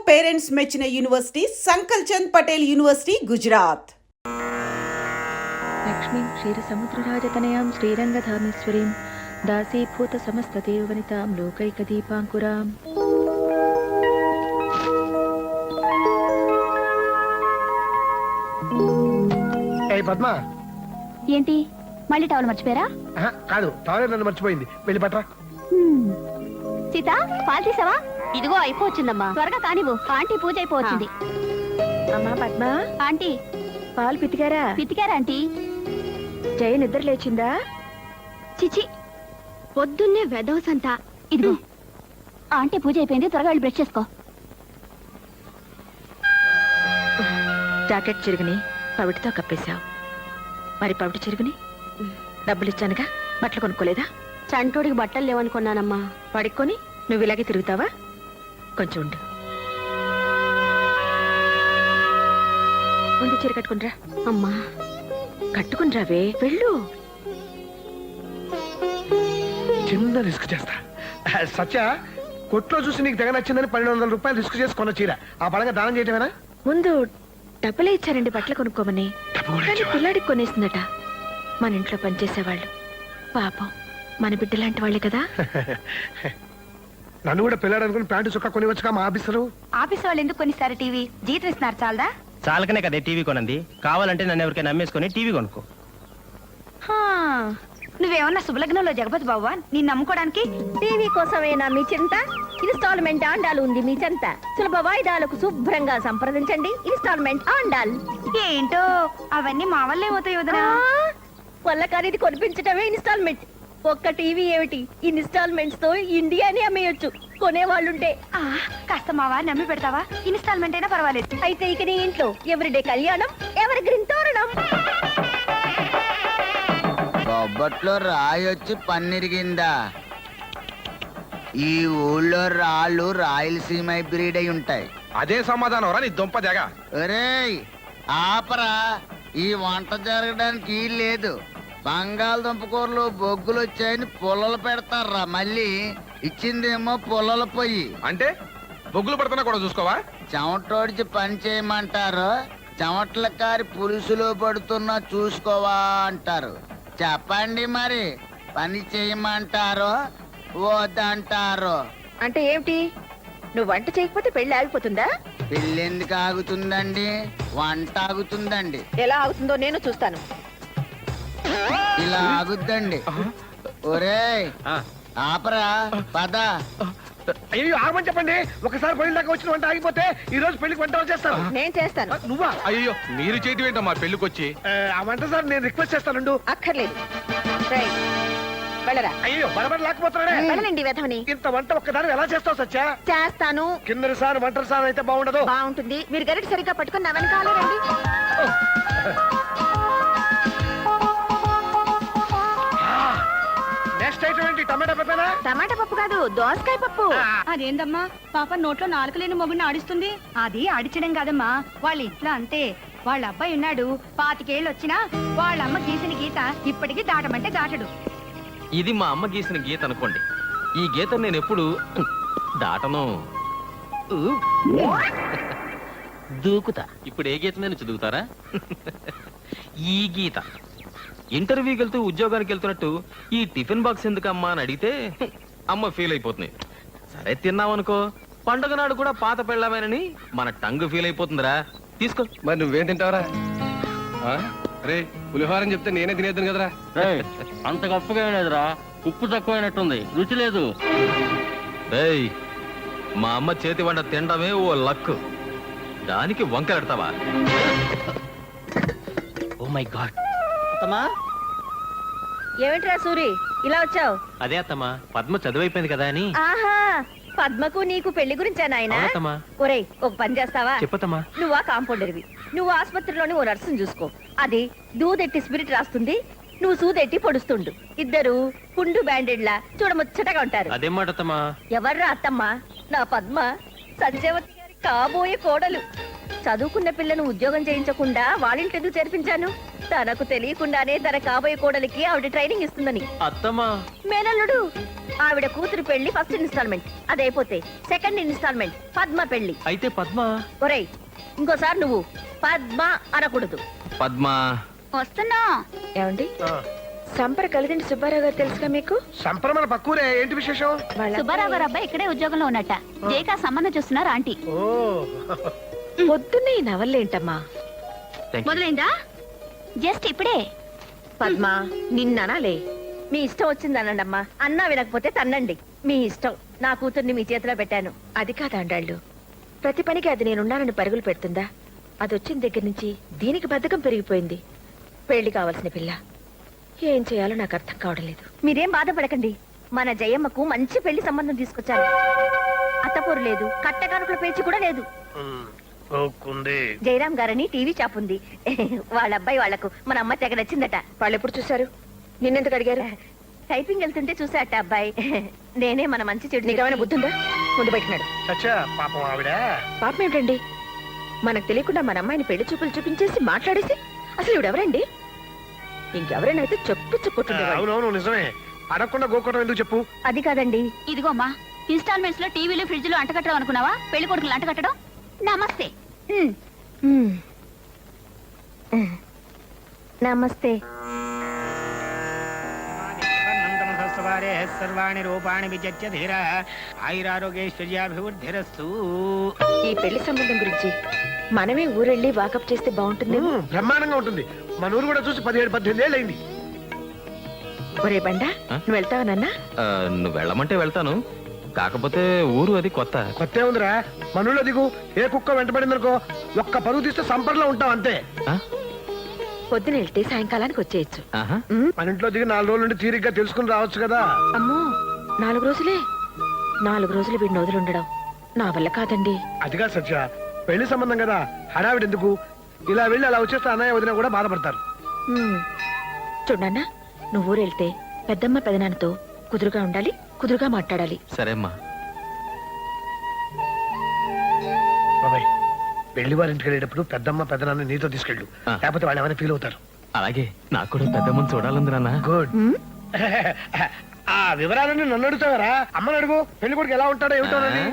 Parents మెచ్చిన university సంకల్ Chand Patel university Gujarat. లక్ష్మీం క్షీరసముద్రరాజతనయాం శ్రీరంగధామేశ్వరీం దాసీభూత సమస్తదేవవనితాం లోకైకదీపాంకురాం. Padma, ఏంటి మళ్ళీ టవల్ మర్చిపోయారా? కాదు, టవల్ నన్ను మర్చిపోయింది. వెళ్ళి పట్రా. సీత, పాలు తీసావా? ఇదిగో అయిపోవచ్చిందమ్మా, త్వరగా కానివ్వు. ఆంటీ పూజ అయిపోవచ్చింది. అమ్మా పద్మ, ఆంటీ పాలు పితికారా? పితికారా ఆంటీ? జయ నిద్ర లేచిందా? చిచి, పొద్దున్నే వెదవసంతా. ఇదిగో ఆంటీ పూజ అయిపోయింది, త్వరగా వెళ్ళి బ్రష్ చేసుకో. జాకెట్ చిరుగుని పవిటితో కప్పేశావు. మరి పవిటి చిరుగుని డబ్బులిచ్చానుగా, బట్టలు కొనుక్కోలేదా? చంటోడికి బట్టలు లేవనుకున్నానమ్మా. పడుక్కొని నువ్వు ఇలాగే తిరుగుతావా? కొంచెం ఉండు. ముందు చీర కట్టుకునిరా. అమ్మా, కట్టుకునిరావే, వెళ్ళు. చిన్న రిస్క్ చేస్తా. సత్య, కొట్లో చూసి నీకు తెగ నచ్చిందని 1200 రూపాయలు రిస్క్ చేసి కొన్న చీర ఆ బలంగా దానం చేయటమేనా? ముందు డబ్బులే ఇచ్చారండి బట్టలు కొనుక్కోమని. కానీ పిల్లాడికి కొనేసిందట. మన ఇంట్లో పనిచేసేవాళ్ళు. పాపం, మన బిడ్డ లాంటి వాళ్ళే కదా. నన్ను కూడా పిల్లాడు అనుకుని ప్యాంటు చొక్కా కొనివచ్చుగా మా ఆఫీసరు. ఆఫీస్ వాళ్ళు ఎందుకు కొనిస్తారు? టీవీ జీతం ఇస్తున్నారు చాలదా? చాలకనే కదే టీవీ కొనంది. కావాలంటే నన్ను ఎవరికైనా నమ్మేసుకొని టీవీ కొనుక్కో. నువ్వేమన్నా శుభలగ్నంలో జగపతి బాబువా నిన్ను నమ్ముకోవడానికి? టీవీ కోసమేనా మీ చింత? ఇన్స్టాల్మెంట్ ఆండాలు ఉంది మీ చెంత. సులభ వాయిదాలకు శుభ్రంగా సంప్రదించండి. ఇన్స్టాల్మెంట్ ఆండాల్. ఏంటో అవన్నీ మా వల్లే అవుతాయి వదనా. వల్ల కానీ కొనిపించటమే ఇన్స్టాల్మెంట్. ఒక్క టీవీ ఏమిటి, ఇన్స్టాల్మెంట్స్ తో ఇండియాని అమ్మేయొచ్చు కొనేవాళ్ళుంటే. కాస్త మా వారిని నమ్మి పెడతావా? ఇన్స్టాల్మెంట్ అయినా పర్వాలేదు. అయితే ఇక నీ ఇంట్లో ఎవరిడే కళ్యాణం, ఎవరి గ్రీన్ తోరణం. బొబ్బట్లో రాయొచ్చి పన్నిరిగిందా? ఈ ఊళ్ళో రాళ్ళు రాయలసీమ హైబ్రిడ్ అయి ఉంటాయి. అదే సమాధానం రా నీ దుంప జగ. ఒరేయ్ ఆపరా, ఈ వంట జరగడానికి లేదు. బంగాళదుంప కూరలు బొగ్గులు వచ్చాయని పుల్లలు పెడతారా, మళ్ళీ ఇచ్చిందేమో పుల్లల పొయ్యి. అంటే బొగ్గులు పడుతున్నా కూడా చూసుకోవా? చెమటోడిచి పని చేయమంటారు, చెమట్ల కారి పులుసులో పడుతున్నా చూసుకోవా అంటారు. చెప్పండి మరి, పని చేయమంటారో వద్దంటారో? అంటే ఏమిటి? నువ్వు వంట చేయకపోతే పెళ్లి ఆగిపోతుందా? పెళ్ళి ఎందుకు ఆగుతుందండి? వంట ఆగుతుందండి. ఎలా ఆగుతుందో నేను చూస్తాను. ఇలా ఆగుద్దండి. ఒరేయ్ ఆపరా, పద. అయ్యో ఆగమని చెప్పండి. ఒకసారి పెళ్లి దాకా వచ్చిన వంట ఆగిపోతే ఈ రోజు పెళ్లికి వంట చేస్తాను. నేను చేస్తాను. నువ్వా? అయ్యో మీరు చేతి ఏంటమ్మా పెళ్లికొచ్చి. ఆ వంట సార్ నేను రిక్వెస్ట్ చేస్తాను. అక్కర్లేదు. వెళ్ళరా. అయ్యో బరబడి లేకపోతున్నాడే. వెళ్ళండి వెధవని. ఇంత వంట ఒక్కదాని ఎలా చేస్తావు సత్యా? చేస్తాను. కిందటి సార్ వంటరి సార్ అయితే బాగుండదు. బాగుంటుంది. మీరు గరిట సరిగ్గా పట్టుకుని నా వెనకాలే రండి. నెక్స్ట్ ఐటమ్ ఏంటి? టమాటా పప్పేనా? టమాటా పప్పు కాదు, దోసకాయ పప్పు. అదేందమ్మా, పాప నోట్లో నాలుక లేని మొగుడిని ఆడిస్తుంది. అది ఆడించడం కాదమ్మా, వాళ్ళ ఇంట్లో అంతే. వాళ్ళ అబ్బాయి ఉన్నాడు, 25 ఏళ్ళు వచ్చినా వాళ్ళ అమ్మ గీసిన గీత ఇప్పటికీ దాటమంటే దాటడు. ఇది మా అమ్మ గీసిన గీత అనుకోండి. ఈ గీత నేను ఎప్పుడు దాటను. దూకుతా. ఇప్పుడు ఏ గీత నేను చదువుతారా? ఈ గీత. ఇంటర్వ్యూకి వెళ్తూ ఉద్యోగానికి వెళ్తున్నట్టు ఈ టిఫిన్ బాక్స్ ఎందుకమ్మా అని అడిగితే అమ్మ ఫీల్ అయిపోతుంది. సరే తిన్నామనుకో, పండుగ నాడు కూడా పాత పెళ్ళామేనని మన టంగ్ ఫీల్ అయిపోతుందిరా. తీసుకో. మరి నువ్వేం తింటావరా? రే పులిహోర చెప్తే నేనే తినేద్దాను కదరా. అంత గొప్పగా లేదురా, ఉప్పు తక్కువైనట్టుంది, రుచి లేదు. మా అమ్మ చేతి వంట తినడమే ఓ లక్, దానికి వంకరెడతావా? Oh my God. ఏమిట్రా సూరి, ఇలా వచ్చావు? అదే అత్తమ్మా, పద్మ చదువైపోయింది కదా అని. ఆహా, పద్మకు నీకు పెళ్లి గురించా నాయనా? ఒరేయ్, ఒక పని చేస్తావా? చెప్పతమ్మా. నువ్వు ఆ కాంపౌండర్వి, నువ్వు ఆసుపత్రిలోని ఓ నర్సును చూసుకో. అది దూదెట్టి స్పిరిట్ రాస్తుంది, నువ్వు సూదెట్టి పొడుస్తుండు. ఇద్దరు పుండు బ్యాండెడ్లా చూడముచ్చటగా ఉంటారు. అదేం మాట అత్తమ్మా? ఎవర్రా అత్తమ్మా? నా పద్మ, సంజయవతి గారి కాబోయే కోడలు. చదువుకున్న పిల్లను ఉద్యోగం చేయించకుండా వాళ్ళింటి ఎందుకు చేర్పించాను? తనకు తెలియకుండానే తన కాబోయే కోడలికి ఆవిడ ట్రైనింగ్ ఇస్తుందని. అత్తమ్మా మేనల్లుడు, ఆవిడ కూతురు పెళ్లి ఫస్ట్ ఇన్స్టాల్మెంట్, అదైపోతే సెకండ్ ఇన్స్టాల్మెంట్ పద్మ పెళ్లి. అయితే పద్మ. ఒరేయ్, ఇంకోసారి నువ్వు పద్మ అనకూడదు. పద్మ. వస్తున్నా. ఏమండి, సంపర కలిదిండి సుబ్బారావు గారు తెలుసుగా మీకు? సంప్రమణ పక్కూరే, ఏంటి విశేషం? సుబ్బారావు గారు అబ్బాయి ఇక్కడే ఉద్యోగంలో ఉన్నట్ట. జేకా సంబంధం చూస్తున్నారు ఆంటీ. ఓ పొద్దున్నే ఈ నవల్లేంటమ్మా? Thank you. మొదలైందా? జస్ట్ ఇప్పుడే. పద్మ, నిన్ననాలే. మీ ఇష్టం వచ్చిందనండి అమ్మా. అన్నా వినకపోతే తన్నండి, మీ ఇష్టం. నా కూతుర్ని మీ చేతిలో పెట్టాను. అది కాదు అండాళ్ళు, ప్రతి పనికి అది నేనున్నానని పరుగులు పెడుతుందా? అది వచ్చిన దగ్గర నుంచి దీనికి బద్ధకం పెరిగిపోయింది. పెళ్లి కావాల్సిన పిల్ల, ఏం చేయాలో నాకు అర్థం కావడం లేదు. మీరేం బాధపడకండి, మన జయమ్మకు మంచి పెళ్లి సంబంధం తీసుకొచ్చాను. అత్తపూరు లేదు, కట్టకానుకల పేచి కూడా లేదు. జయరాం గారని టీవీ షాప్ ఉంది. వాళ్ళ అబ్బాయి వాళ్లకు మన అమ్మ తెగ నచ్చిందట. వాళ్ళు ఎప్పుడు చూశారు? నిన్నెందుకు అడిగారు? టైపింగ్ వెళ్తుంటే చూసాట అబ్బాయి. నేనే మన మంచి చెడు. నీకేమైనా బుద్ధుందా? ముందు పెట్టినాడు. సచ్చా పాపం ఆవిడ. పాపం ఏమిటండి, మనకు తెలియకుండా మన అమ్మాయిని పెళ్లి చూపులు చూపించేసి మాట్లాడేసి, అసలు ఇవిడెవరండి? ఇంకెవరైనా అయితే చెప్పుకుంటుంది. అవునవును నిజమే, అడగకుండా గోకోవడం ఎందుకు చెప్పు? అది కాదండి. ఇదిగో అమ్మా, ఇన్స్టాల్మెంట్స్ లో టీవీలు ఫ్రిడ్జ్ లో అంటకట్టడం అనుకున్నావా? పెళ్లి కొడుకులు అంటకట్టడం. నమస్తే. నమస్తే. సర్వాణి రూపాణి విచత్య ధీర ఆయురారోగ్యైశ్వర్యాభివృద్ధిరస్తు. ఈ పెళ్లి సంబంధం గురించి మనమే ఊరెళ్ళి వాకప్ చేస్తే బాగుంటుంది. బ్రహ్మాండంగా ఉంటుంది. మన ఊరు కూడా చూసి 17-18 ఏళ్ళు అయింది. ఒరే బండా, నువ్వు వెళ్తావా నాన్న? నువ్వు వెళ్ళమంటే వెళ్తాను, కాకపోతే ఊరు అది కొత్త. కొత్త ఉందిరా, మన ఊళ్ళో దిగు. ఏ కుక్క వెంటబడిందనుకో, ఒక్క పరుగు తీస్తే సంపర్లో ఉంటాం అంతే. ఆ? పొద్దున వెళ్తే సాయంకాలానికి వచ్చేయచ్చు. ఆహా. మన ఇంట్లో దిగి 4 రోజుల నుండి తీరిగ్గా తెలుసుకుని రావచ్చు కదా. అమ్మో, 4 రోజులే? 4 రోజులు వీడిని వదిలిండడం నా వల్ల కాదండి. అదిగా సత్య, పెళ్లి సంబంధం కదా, హడావిడి ఎందుకు? ఇలా వెళ్ళి అలా వచ్చేస్తే అన్నయ్య వదిన కూడా బాధపడతారు. చూడన్నా, నువ్వు ఊరెళ్తే పెద్దమ్మ పెదనాన్నతో కుదురుగా ఉండాలి, కుదురుగా మాట్లాడాలి. సరే అమ్మా. బాబాయ్, పెళ్లి వారింటికి వెళ్ళేటప్పుడు పెద్దమ్మ పెద్దనాన్న నీతో తీసుకెళ్ళు, ఆ. లేకపోతే వాళ్ళు ఏమైనా ఫీల్ అవుతారు. అలాగే, నాకు కూడా పెద్ద ముందు చూడాలంది నాన్న. గుడ్. ఆ వివరాలన్నీ నన్ను అడుగుతావరా? అమ్మని అడుగు, పెళ్లి కొడుకు ఎలా ఉంటాడో ఏమిటోనని.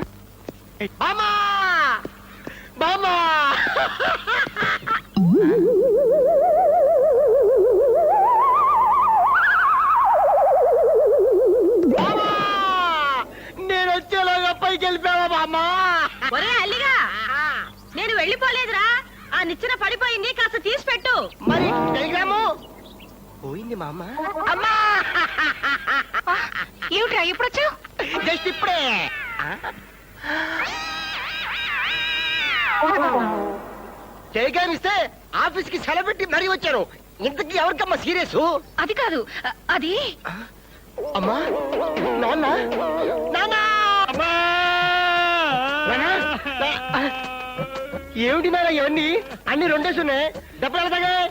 నేను వచ్చేలాగా పైకి వెళ్ళిపోయావా బామ్మా? ఒరే అల్లిగా, నేను వెళ్ళిపోలేదురా. ఆ నిచ్చెన పడిపోయింది, కాస్త తీసి పెట్టు. మరి టెలిగ్రాము పోయింది మా అమ్మ. అమ్మా, ఏమిట్రా ఎప్పుడొచ్చావు? జస్ట్ ఇప్పుడే. టెలిగ్రామ్ ఇస్తే ఆఫీస్ కి సెలవు పెట్టి మరీ వచ్చారు. ఇంతకీ ఎవరికమ్మా సీరియస్? అది కాదు, అది అమ్మా, నాన్న, నాన్న, ఏమిటి నాన్న ఇవన్నీ? అన్ని రెండేసున్నాయి. దెబ్బలు ఎలా తగిలాయి?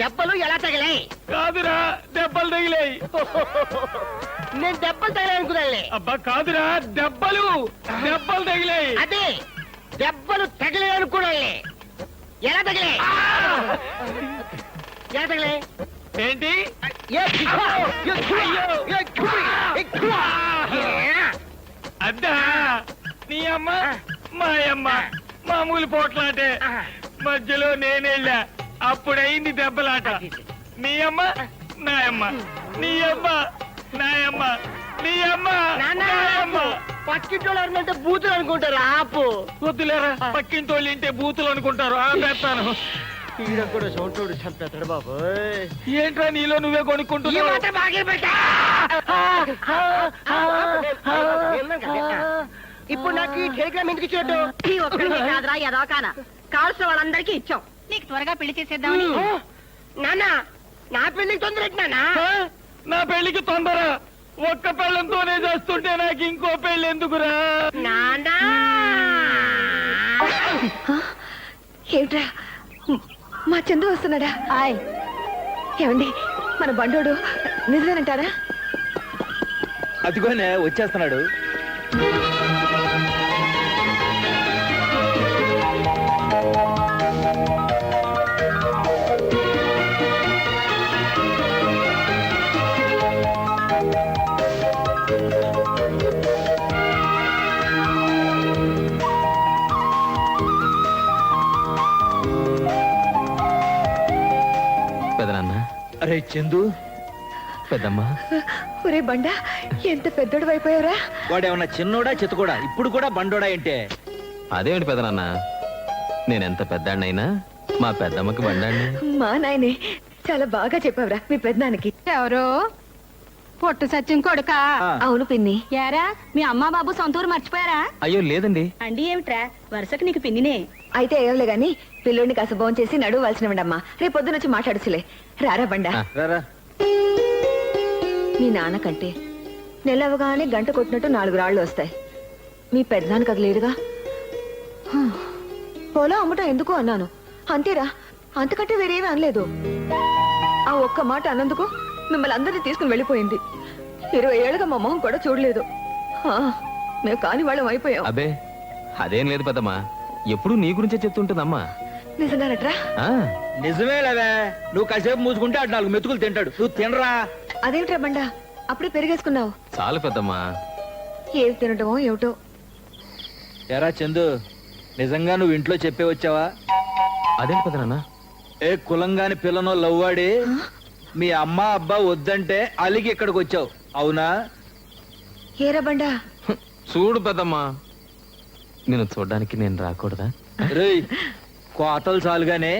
దెబ్బలు ఎలా తగిలాయి? కాదురా, దెబ్బలు తగిలాయి. నేను దెబ్బలు తగిలాయి అనుకున్నానులే. అబ్బా కాదురా, దెబ్బలు తగిలాయి. అదే దెబ్బలు తగిలాయి అనుకున్నానులే. ఎలా తగిలాయి? ఎలా తగిలాయి? ఏంటి? అద్దా, నీ అమ్మ మా అమ్మ మామూలు పోట్లాటే. మధ్యలో నేనెళ్ళా, అప్పుడైంది దెబ్బలాట. నీ అమ్మ నాయమ్మ, నీ అమ్మ నాయమ్మ, నీ అమ్మ నాయమ్మ. పక్కింటోళ్ళు ఎవరినంటే బూతులు అనుకుంటారు. ఆపు. వద్దులేరా, పక్కింటోళ్ళు ఇంటే బూతులు అనుకుంటారు. పెడతాను. ఈడ కూడా సొంటోడు చంపేస్తాడు బాబు. ఏంట్రా నీలో నువ్వే కొనుక్కుంటున్నావు? ఇప్పుడు నాకు ఈ టెలిగ్రామ్ ఎందుకు ఇచ్చినట్టు? ఈ ఒక్కడికే కాదురా, ఎదవకాన కావాల్సిన వాళ్ళందరికీ ఇచ్చాం. నీకు త్వరగా పెళ్లి చేసేద్దామని. నాన్న, నా పెళ్లికి తొందర నాన్న. నా పెళ్లికి తొందర? ఒక్క పెళ్ళంతోనే చేస్తుంటే నాకు ఇంకో పెళ్లి ఎందుకురా? నాన్న, ఏమిట్రా, మా చందు వస్తున్నాడా? హాయ్. ఏమండి, మన బండోడు నిజమేనంటారా? అదిగోనే వచ్చేస్తున్నాడు. అరే చందు, పెద్దమ్మా ఒరే బండ ఎంత పెద్దోడు అయిపోయారా? వాడేమన్నా చిన్నోడా చితకోడా? ఇప్పుడు కూడా బండోడా అంటే? అదేమిటి పెదనాన్న, నేనెంత పెద్దాడినైనా మా పెద్దమ్మకి బండాన్ని. మా నాయనే చాలా బాగా చెప్పావురా మీ పెద్దనానికి. ఎవరో పొట్టు సత్యం కొడుక. అవును పిన్ని. యారా మీ అమ్మా బాబు సొంతూరు మర్చిపోయారా? అయ్యో లేదండి. అండి ఏమిట్రా వరుసకు నీకు పిన్నినే. అయితే ఏవలే గాని పిల్లోడిని కాస్త భోంచేసి చేసి నడువాల్సినవండమ్మా. రేపు పొద్దున వచ్చి మాట్లాడుచులే. రారా బండ. రారా. మీ నాన్న కంటే నెలవగానే గంట కొట్టినట్టు 4 రాళ్ళు వస్తాయి. మీ పెద్దనాన్న కదా లేడుగా. పొలం అమ్మటం ఎందుకు అన్నాను అంతేరా, అంతకంటే వేరేమీ అనలేదు. ఆ ఒక్క మాట అన్నందుకు మిమ్మల్ని అందరినీ తీసుకుని వెళ్ళిపోయింది. 20 ఏళ్ళుగా మా మొహం కూడా చూడలేదు. మేము కాని వాళ్ళం అయిపోయాం. అబే అదేం లేదు పెద్దమ్మా, ఎప్పుడు నీ గురించే చెప్తుంటుందమ్మా. నిజంగానట్రా? ఆ, నిజమేలవే, నువ్వు కాసేపు మూసుకుంటే అటు 4 మెతుకులు తింటాడు. నువ్వు తినరా. అదేమిట్రా బండ అప్పుడే పెరిగేసుకున్నావు? చాలు పెద్దమ్మా. ఏవి తినటమో ఏమిటో. ఎరా చందు, నిజంగా నువ్వు ఇంట్లో చెప్పే వచ్చావా? అదేంటి పెద్దనాన్న? ఏ కులంగాని పిల్లనో లవ్వాడి మీ అమ్మ అబ్బా వద్దంటే అలిగి ఇక్కడికి వచ్చావు, అవునా? ఏరా బండ? చూడు పెద్దమ్మా, నేను చూడ్డానికి నేను రాకూడదా? రేయ్, కోతలు చాలుగానే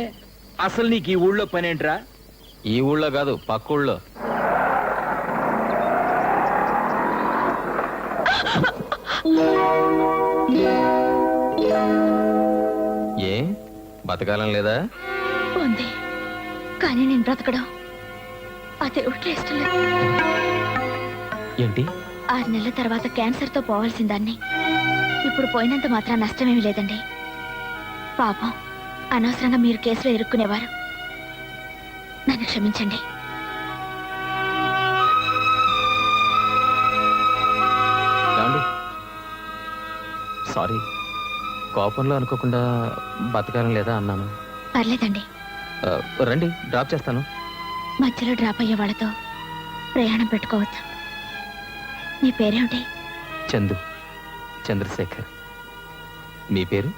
అసలు నీకు ఈ ఊళ్ళో పనేంట్రా? ఈ ఊళ్ళో కాదు, పక్క ఊళ్ళో. ఏ బతకాలం లేదా? ఉంది కానీ నేను బ్రతకడం అదే ఇష్టం లేదు. ఏంటి? 6 నెలల తర్వాత క్యాన్సర్ తో పోవాల్సిన దాన్ని ఇప్పుడు పోయినంత మాత్రం నష్టమేమీ లేదండి. పాపం అనవసరంగా మీరు కేసులో ఇరుక్కునేవారు. నన్ను క్షమించండి. ఏమండి? సారీ, కోపంలో అనుకోకుండా బతకాలం లేదా అన్నాను. పర్లేదండి. రండి, డ్రాప్ చేస్తాను. మధ్యలో డ్రాప్ అయ్యే వాళ్ళతో ప్రయాణం పెట్టుకోవద్దు. మీ పేరేమిటి? చందు, చంద్రశేఖర్. మీ పేరు?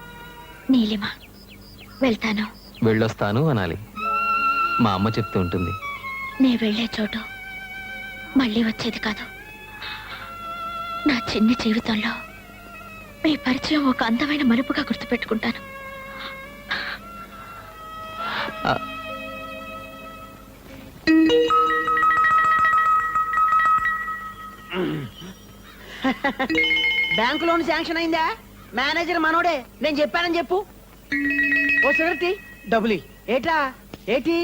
నీలిమ. వెళ్తాను. వెళ్ళొస్తాను అనాలి. మా అమ్మ చెప్తూ ఉంటుంది. నే వెళ్ళే చోటు మళ్ళీ వచ్చేది కాదు. నా చిన్ని జీవితంలో మీ పరిచయం ఒక అందమైన మలుపుగా గుర్తుపెట్టుకుంటాను. ఆ, బ్యాంకు లోన్ శాంక్షన్ అయిందా? మేనేజర్ మనోడే, నేను చెప్పానని చెప్పు. ఓ సిగరెట్ డబ్బులి. ఏట్లా ఏటి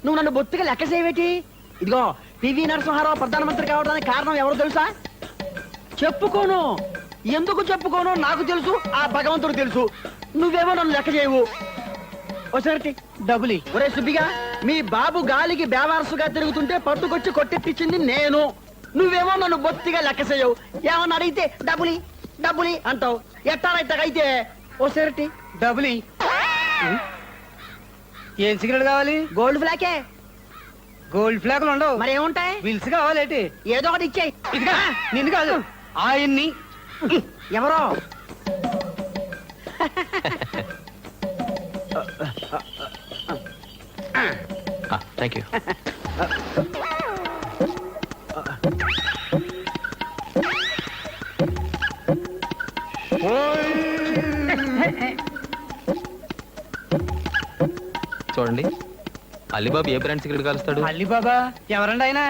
నువ్వు నన్ను బొత్తిగా లెక్క చేయవేటి? ఇదిగో పివి నరసింహారావు ప్రధానమంత్రి కావడానికి కారణం ఎవరు తెలుసా? చెప్పుకోను. ఎందుకు చెప్పుకోను నాకు తెలుసు, ఆ భగవంతుడు తెలుసు. నువ్వేమో నన్ను లెక్క చేయవు. ఓ సిగరెట్ డబ్బులి. ఒరే సుబ్బిగా, మీ బాబు గాలికి బేవారసుగా తిరుగుతుంటే పట్టుకొచ్చి కొట్టెట్టించింది నేను. నువ్వేమో నన్ను బొత్తిగా లెక్క చేయవు. ఏమన్నా అడిగితే డబ్బులి డబ్బులి అంటావు. ఎట్టారైతే ఓ సిగరెట్ డబ్బులి. ఏం సిగరెట్ కావాలి? గోల్డ్ ఫ్లాకే. గోల్డ్ ఫ్లాగులు ఉండవు. మరి ఏముంటాయి? విల్స్ కావాలేటి? ఏదో ఒకటి ఇచ్చేయి. ఇదిగా నిన్ను కాదు, ఆయన్ని. ఎవరో థ్యాంక్ యూ. చూడండి, అలీబాబు ఏ బ్రాండ్ సిగరెట్ కాలుస్తాడు? అల్లిబాబా ఎవరండి ఆయన?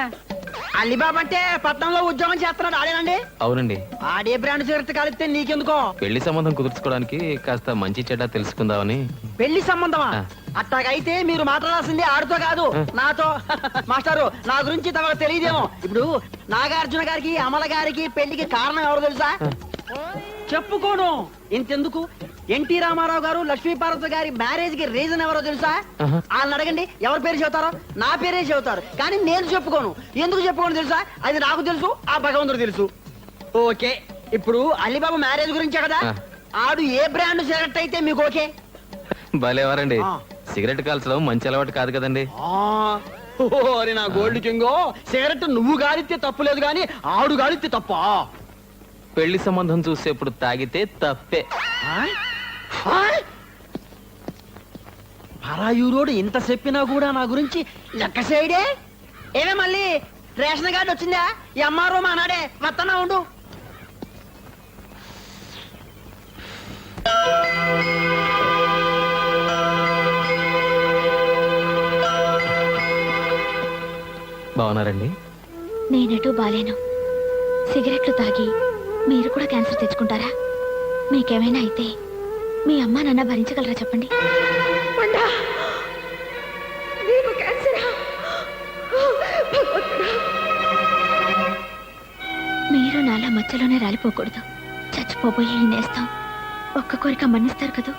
అలీబాబా అంటే పట్నంలో ఉద్యోగం చేస్తున్నాడు ఆడేనండి. అవునండి. ఆడే బ్రాండ్ సిగరెట్ కలిపితే నీకెందుకో? పెళ్లి సంబంధం కుదుర్చుకోవడానికి కాస్త మంచి చెడ్డ తెలుసుకుందామని. పెళ్లి సంబంధమా? ఆ. అట్టాగైతే మీరు మాట్లాడాల్సింది ఆడితో కాదు, నాతో. మాస్టారు, నా గురించి తమకు తెలియదేమో. ఇప్పుడు నాగార్జున గారికి అమల గారికి పెళ్లికి కారణం ఎవరు తెలుసా? చెప్పుకోను. ఇంతెందుకు, ఎన్టీ రామారావు గారు లక్ష్మీపార్వతి గారి మ్యారేజ్ కి రీజన్ ఎవరో తెలుసా? వాళ్ళని అడగండి, ఎవరి పేరు చెబుతారో. నా పేరే చెబుతారు, కానీ నేను చెప్పుకోను. ఎందుకు చెప్పుకోను తెలుసా? అది నాకు తెలుసు, ఆ భగవంతుడు తెలుసు. ఓకే, ఇప్పుడు అలీబాబా మ్యారేజ్ గురించే కదా. ఆడు ఏ బ్రాండ్ సిగరెట్ అయితే మీకు ఓకే? భలేవారండి. సిగరెట్ కాల్చడం మంచి అలవాటు కాదు కదండి. ఓరి నా గోల్డ్ కింగో, సిగరెట్ నువ్వు గాలిస్తే తప్పు లేదు, కానీ ఆడు గాలిస్తే తప్ప. పెళ్లి సంబంధం చూసేప్పుడు తాగితే తప్పే. పరాయూరోడు ఇంత చెప్పినా కూడా నా గురించి లెక్క చేయడే. ఏమే మళ్ళీ రేషన్ కార్డు వచ్చిందా? ఈ అమ్మారు మా నాడే వస్తున్నా ఉండు. బాగున్నారండి? నేనెటూ బాలేను. సిగరెట్లు తాగి మీరు కూడా క్యాన్సర్ తెచ్చుకుంటారా? మీకేమైనా అయితే మీ అమ్మా నాన్న భరించగలరా చెప్పండి. మీరు నాలా మధ్యలోనే రాలిపోకూడదు. చచ్చిపోబోయే ఈ నేస్తం ఒక్క కోరిక మన్నిస్తారు కదూ.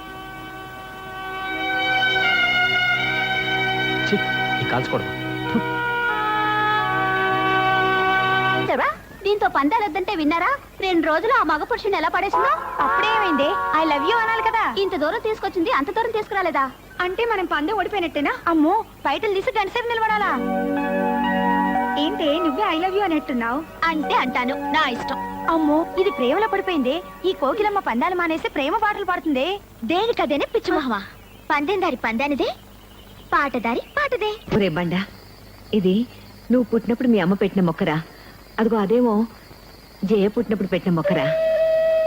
కాల్చుకోవడం దీంతో పందాలొద్దంటే విన్నారా? 2 రోజులు ఆ మగ పురుషుని ఎలా పడేసిందో. అప్పుడేమైంది? ఐ లవ్ యూ అనాలి కదా. ఇంత దూరం తీసుకొచ్చింది, అంత దూరం తీసుకురాలేదా? అంటే మనం పందెం ఓడిపోయినట్టేనా? అమ్మో, బయటలు తీసి గంట సేపు నిలబడాలా? ఏంటి నువ్వే ఐ లవ్ యూ అనేట్టున్నావు? అంటే అంటాను, నా ఇష్టం. అమ్మో, ఇది ప్రేమలో పడిపోయింది. ఈ కోకిలమ్మ పందాలు మానేసి ప్రేమ పాటలు పాడుతుంది. దేనికదేనే పిచ్చి మొహమా. పందెందారి పందానిదే, పాటదారి పాటదే. ఒరే బండ, ఇది నువ్వు పుట్టినప్పుడు మీ అమ్మ పెట్టిన మొక్కరా? అదిగో అదేమో జయ పుట్టినప్పుడు పెట్టిన మొక్కరా?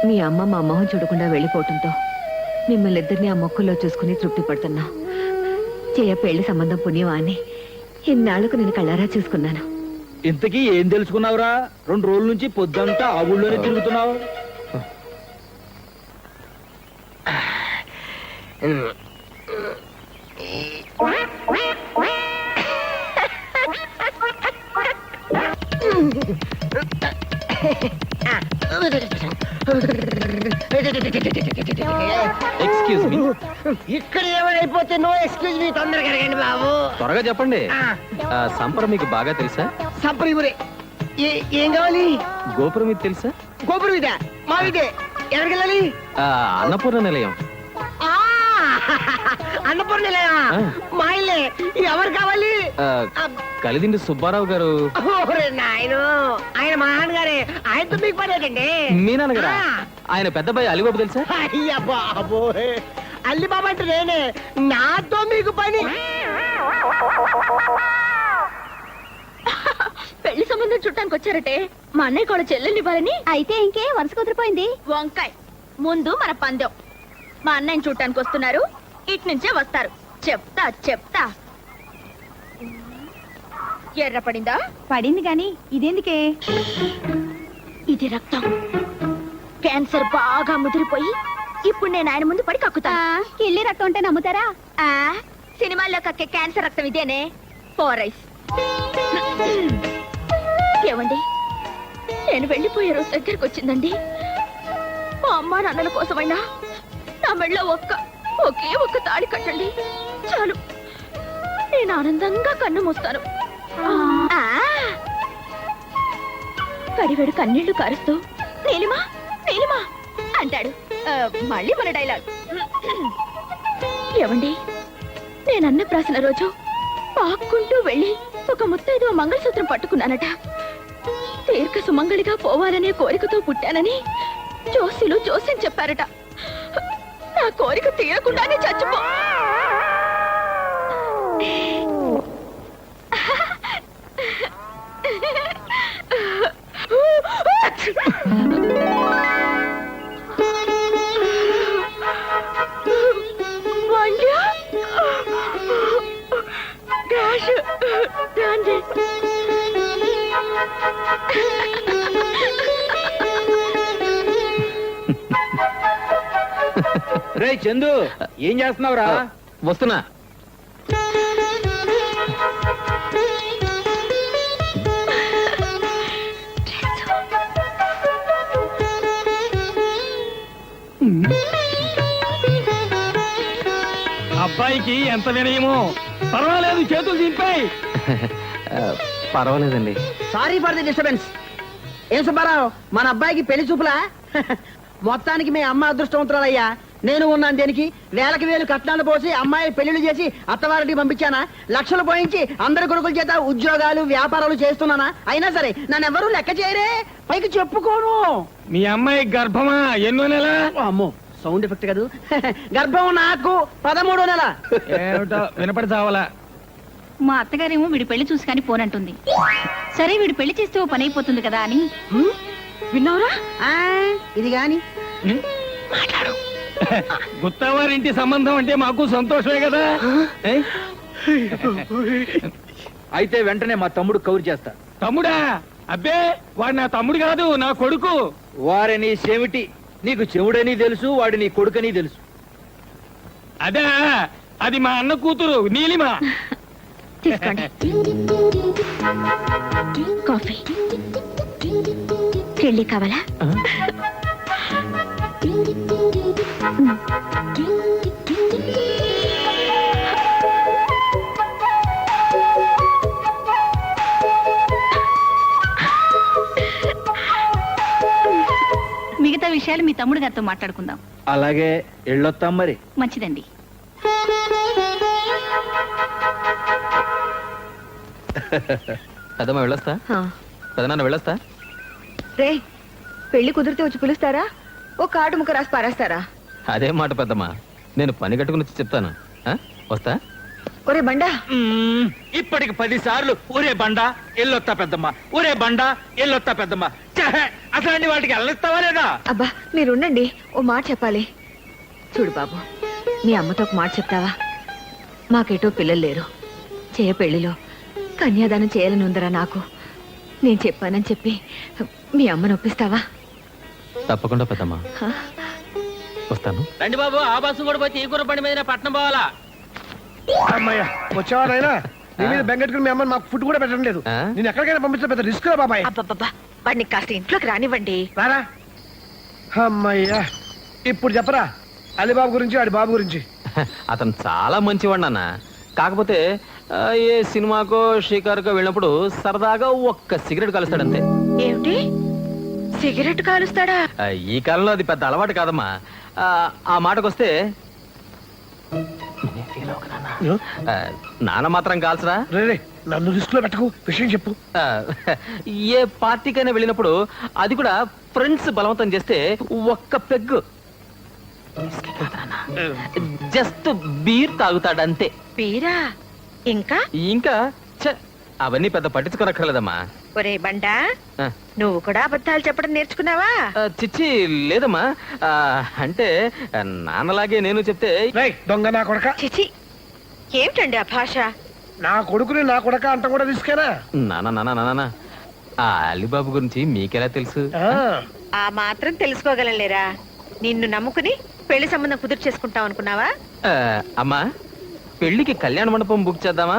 మీ అమ్మ మా మొహం చూడకుండా వెళ్ళిపోవటంతో మిమ్మల్ని ఇద్దరిని ఆ మొక్కల్లో చూసుకుని తృప్తి పడుతున్నా. జయ పెళ్లి సంబంధం పుణ్యమా అని ఇన్నాళ్లకు నేను కళ్ళారా చూసుకున్నాను. ఇంతకీ ఏం తెలుసుకున్నావురా? 2 రోజుల నుంచి పొద్దంతా ఆ ఊళ్ళోనే తిరుగుతున్నావు. Excuse me. ఇక్కడ ఏమైపోతే నో ఎక్స్క్యూజ్ మీ, తొందరగా అడగండి బాబు. త్వరగా చెప్పండి. సంపర మీకు బాగా తెలుసా? సంప్రదిపురే. ఏం కావాలి? గోపురం ఇది తెలుసా? గోపురం ఇదే, మా ఇదే. ఎక్కడికి వెళ్ళాలి? అన్నపూర్ణ నిలయం. ఆ, అన్నపూర్ణ నిలయమా? ఆ. మా ఇల్లే. ఎవరు కావాలి? కలిదిండి సుబ్బారావు గారు. ఓరే నాయను, ఆయన మా నాన్నగారే. ఆయనతో మీకు పడేటండి. మీ నాన్నగారా? ఆయన పెద్దబాయి అలిబాబు తెలుసా? అయ్యా బాబోయ్, అల్లి బాబా అంటే నేనే. నాతో మీకు పని. పెళ్లి సంబంధం చుట్టానికి వచ్చారటే మా అన్నయ్య కూడా చెల్లెల్ని ఇవ్వాలని. అయితే ఇంకే వరుస కుదిరిపోయింది. వంకాయ్, ముందు మన పందెం. మా అన్నయ్యని చూడటానికి వస్తున్నారు, ఇటు నుంచే వస్తారు. చెప్తా చెప్తా. ఎర్ర పడిందా? పడింది గాని ఇదేందుకే? ఇది రక్తం. క్యాన్సర్ బాగా ముదిరిపోయి ఇప్పుడు నేను ఆయన ముందు పడి కక్కుతా. కిల్లి రక్తం అంటే నమ్ముతారా? సినిమాల్లో కక్కే క్యాన్సర్ రక్తం ఇదేనే. ఫోరైస్. ఏమండి, నేను వెళ్ళిపోయే రోజు దగ్గరకు వచ్చిందండి. మా అమ్మా నాన్నల కోసమైనా నా మెళ్ళో ఒకే ఒక్క తాళి కట్టండి చాలు. నేను ఆనందంగా కన్ను మూస్తాను. కడివెడు కన్నీళ్లు కారుస్తూ నీలిమా నీలిమా అంటాడు. మళ్ళీ మన డైలాగ్. ఏమండి, నేను అన్నప్రాసన రోజు పాక్కుంటూ వెళ్ళి ఒక ముత్తైదు మంగళసూత్రం పట్టుకున్నానట. దీర్ఘ సుమంగళిగా పోవాలనే కోరికతో పుట్టానని జోస్యులు జోస్యం చెప్పారట. నా కోరిక తీరకుండానే చచ్చిపో. రే చందు, ఏం చేస్తున్నావురా? వస్తున్నా. అబ్బాయికి ఎంత వినయమో. పర్వాలేదు, చేతులు దింపాయి. పర్వాలేదండి. Sorry for the disturbance. ఏం సుబ్బారావు, మన అబ్బాయికి పెళ్లి చూపులా? మొత్తానికి మీ అమ్మ అదృష్టవంతురాలయ్యా. నేను ఉన్నాను దేనికి? వేలకు వేలు కట్నాలు పోసి అమ్మాయి పెళ్లిళ్ళు చేసి అత్తవారికి పంపించానా? లక్షలు పోయించి అందరి కొడుకుల చేత ఉద్యోగాలు వ్యాపారాలు చేస్తున్నానా? అయినా సరే నన్ను ఎవరూ లెక్క చేయరే, పైకి చెప్పుకోను. మీ అమ్మాయి గర్భమా? ఎన్నో నెల? అమ్మో, సౌండ్ ఎఫెక్ట్ కాదు. గర్భం నాకు 13వ నెల. ఏమిటో వినపడి చావాలా? మా అత్తగారేమో వీడి పెళ్లి చూసి కానీ పోనంటుంది. సరే వీడి పెళ్లి చేస్తే ఓ పని అయిపోతుంది కదా అని. విన్నావురా ఇది గాని గుత్తవారింటి సంబంధం అంటే మాకు సంతోషమే కదా. ఏ? అయితే వెంటనే మా తమ్ముడు కౌరు చేస్తా. తమ్ముడా? అబ్బే వాడు నా తమ్ముడు కాదు, నా కొడుకు. వారిని చెవిటి, నీకు చెవుడని తెలుసు, వాడు నీ కొడుకని తెలుసు. అదే అది మా అన్న కూతురు నీలిమ. తీసుకోండి కాఫీ. పెళ్లి కావాలా? మిగతా విషయాలు మీ తమ్ముడు గారితో మాట్లాడుకుందాం. అలాగే ఎళ్ళొత్తాం మరి. మంచిదండి. పెద్దమ్మ వెళ్ళొస్తా, పెదనాన్న వెళ్ళొస్తా. రే పెళ్లి కుదిరితే వచ్చి పిలుస్తారా? ఓ కార్డు ముక్క రాసి పారేస్తారా? అదే మాట పెద్దమ్మ, నేను పని కట్టుకుని వచ్చి చెప్తాను. ఆ? వస్తా. ఒరే బండా, ఇప్పటికి 10 సార్లు ఊరే బండా ఎల్లొత్తా పెద్దమ్మ, ఊరే బండా ఎల్లొత్తా పెద్దమ్మ. అసలు వాటికి వెళ్ళొస్తావా లేదా? అబ్బా మీరుండండి, ఓ మాట చెప్పాలి. చూడు బాబు, మీ అమ్మతో ఒక మాట చెప్తావా? మాకేటో పిల్లలు లేరు. చేయ పెళ్లిలో కన్యాదానం చేయాలని ఉందరా నాకు. నేను చెప్పానని చెప్పి మీ అమ్మను ఒప్పిస్తావా? తప్పకుండా పెద్దమ్మ, హ? వస్తాను. రండి బాబు, ఆ బస్సు కూడా పోతే ఈ కూర బండి మీద పట్నం పోవాలా? అమ్మయ్య వచ్చేవారైనా నీ మీద బెంగెట్టుకుని మీ అమ్మని మాకు ఫుడ్ కూడా పెట్టడం లేదు. ఆ? నేను ఎక్కడికైనా పంపించే పెద్ద రిస్క్ బాబాయ్. అబ్బబ్బబ్బా, వాడిని కాస్త ఇంట్లోకి రానివ్వండి. రారా. అమ్మయ్యా, ఇప్పుడు చెప్పరా అలీబాబు గురించి, ఆడి బాబు గురించి. అతను చాలా మంచివాడు నాన్న. కాకపోతే ఏ సినిమాకో షికారుకో వెళ్ళినప్పుడు సరదాగా ఒక్క సిగరెట్ కలుస్తాడంతే. ఏమిటి, సిగరెట్ కాలుస్తాడా? ఈ కాలంలో అది పెద్ద అలవాటు కాదమ్మా. ఆ మాటకొస్తే నాన్న మాత్రం కాల్చరా. రే నన్ను రిస్క్ లో పెట్టకు, విషయం చెప్పు. ఆ, ఏ పార్టీకైనా వెళ్ళినప్పుడు, అది కూడా ఫ్రెండ్స్ బలవంతం చేస్తే ఒక్క పెగ్గు జస్ట్ బీర్ తాగుతాడంతే. పీరా? ఇంకా ఇంకా ఛ, అవన్నీ పెద్ద పట్టించుకోనక్కర్లేదమ్మా. ఒరే బండా, ఆ, నువ్వు కూడా అబద్ధాలు చెప్పడం నేర్చుకున్నావా? చిచ్చి లేదమ్మా. అంటే నాన్నలాగే నేను చెప్తే రేయ్ దొంగ నా కొడక, చిచి, ఏమిటండి ఆ భాష? నా కొడుకుని నా కొడక అంట కూడా రిస్కేనా? నాన్న ఆ అలీబాబు గురించి మీకెలా తెలుసు? ఆ మాత్రం తెలుసుకోగలలేరా? నిన్ను నమ్ముకుని పెళ్లి సంబంధం కుదురు చేసుకుంటాం అనుకున్నావా? అమ్మా, పెళ్లికి కళ్యాణ మండపం బుక్ చేద్దామా,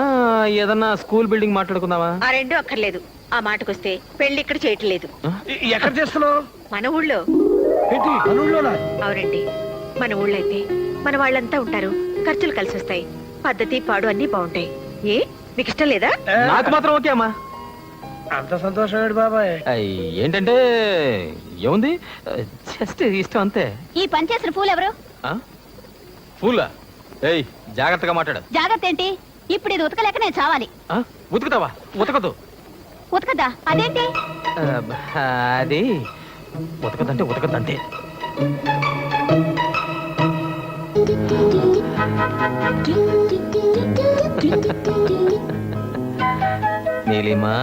ఏదన్నా స్కూల్ బిల్డింగ్ మాట్లాడుకుందామా? ఆ రెండు అక్కర్లేదు. ఆ మాటకొస్తే పెళ్లి ఇక్కడ చేయట్లేదు. ఎక్కడ చేస్తున్నావు? మన ఊళ్ళో. ఏంటి మనూళ్ళోనా? అవునండి, మన ఊళ్ళో అయితే మన వాళ్ళంతా ఉంటారు, ఖర్చులు కలిసి వస్తాయి, పద్ధతి పాడు అన్ని బాగుంటాయి. ఏ మీకు ఇష్టం లేదా? నాకు మాత్రం ఓకే అమ్మా. అంత సంతోషం బాబాయ్. ఏంటంటే ఏముంది, జస్ట్ ఇష్టం అంతే. ఈ పని చేసిన పూలు ఎవరు? ఫూలా? ఏయ్ జాగ్రత్తగా మాట్లాడు. జాగ్రత్త ఏంటి? ఇప్పుడు ఇది ఉతకలేక నేను చావాలి. ఉతుకుతావా? ఉతకదు. ఉతకదా? అదేంటి? అది ఉతకదంటే ఉతకదంటే. Neelima,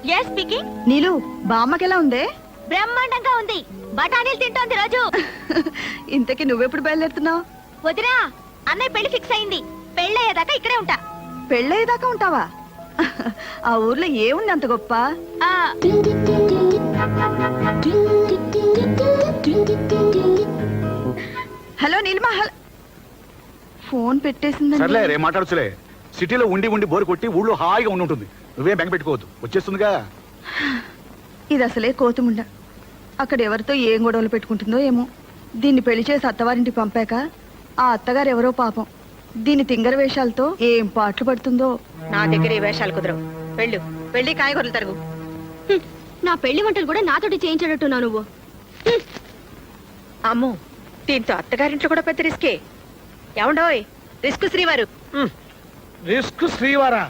yes speaking. నీలు బామ్మకెలా ఉందే? బ్రహ్మాండంగా ఉంది. బఠానీలు తింటోంది రోజు. ఇంతకీ నువ్వెప్పుడు బయలుదేరుతున్నావు? వదినా, అన్నయ్య పెళ్లి ఫిక్స్ అయింది. పెళ్ళయ్యేదాకా ఇక్కడే ఉంటా. పెళ్ళయ్యేదాకా ఉంటావా? ఆ ఊర్లో ఏముంది అంత గొప్ప? ఆ, హలో నీలిమా, ఫోన్ పెట్టేసిందండి. సర్లే రే మాట్లాడుచులే. సిటీలో ఉండి ఉండి బోరు కొట్టి ఊళ్ళో హాయిగా ఉండి ఉంటుంది. నువ్వేం బెంగ పెట్టుకోవద్దు, వచ్చేస్తుందిగా. ఇది అసలే కోతుముండ. అక్కడ ఎవరితో ఏం గొడవలు పెట్టుకుంటుందో ఏమో. దీన్ని పెళ్లి చేసి అత్తవారింటికి పంపాక ఆ అత్తగారు ఎవరో పాపం దీని తింగర వేషాలతో ఏం పాటలు పడుతుందో. నా దగ్గర ఈ వేషాలు కుదరవు. వెళ్ళు, వెళ్ళి కాయగూరలు తరుగు. నా పెళ్లి వంటలు కూడా నాతోటి చేయించేటట్టున్నావు నువ్వు. అమ్మో, దీంతో అత్తగారింట్లో కూడా పెద్ద రిస్కే. ఏమండోయ్, రిస్క్ శ్రీవారు. రిస్క్ శ్రీవారా?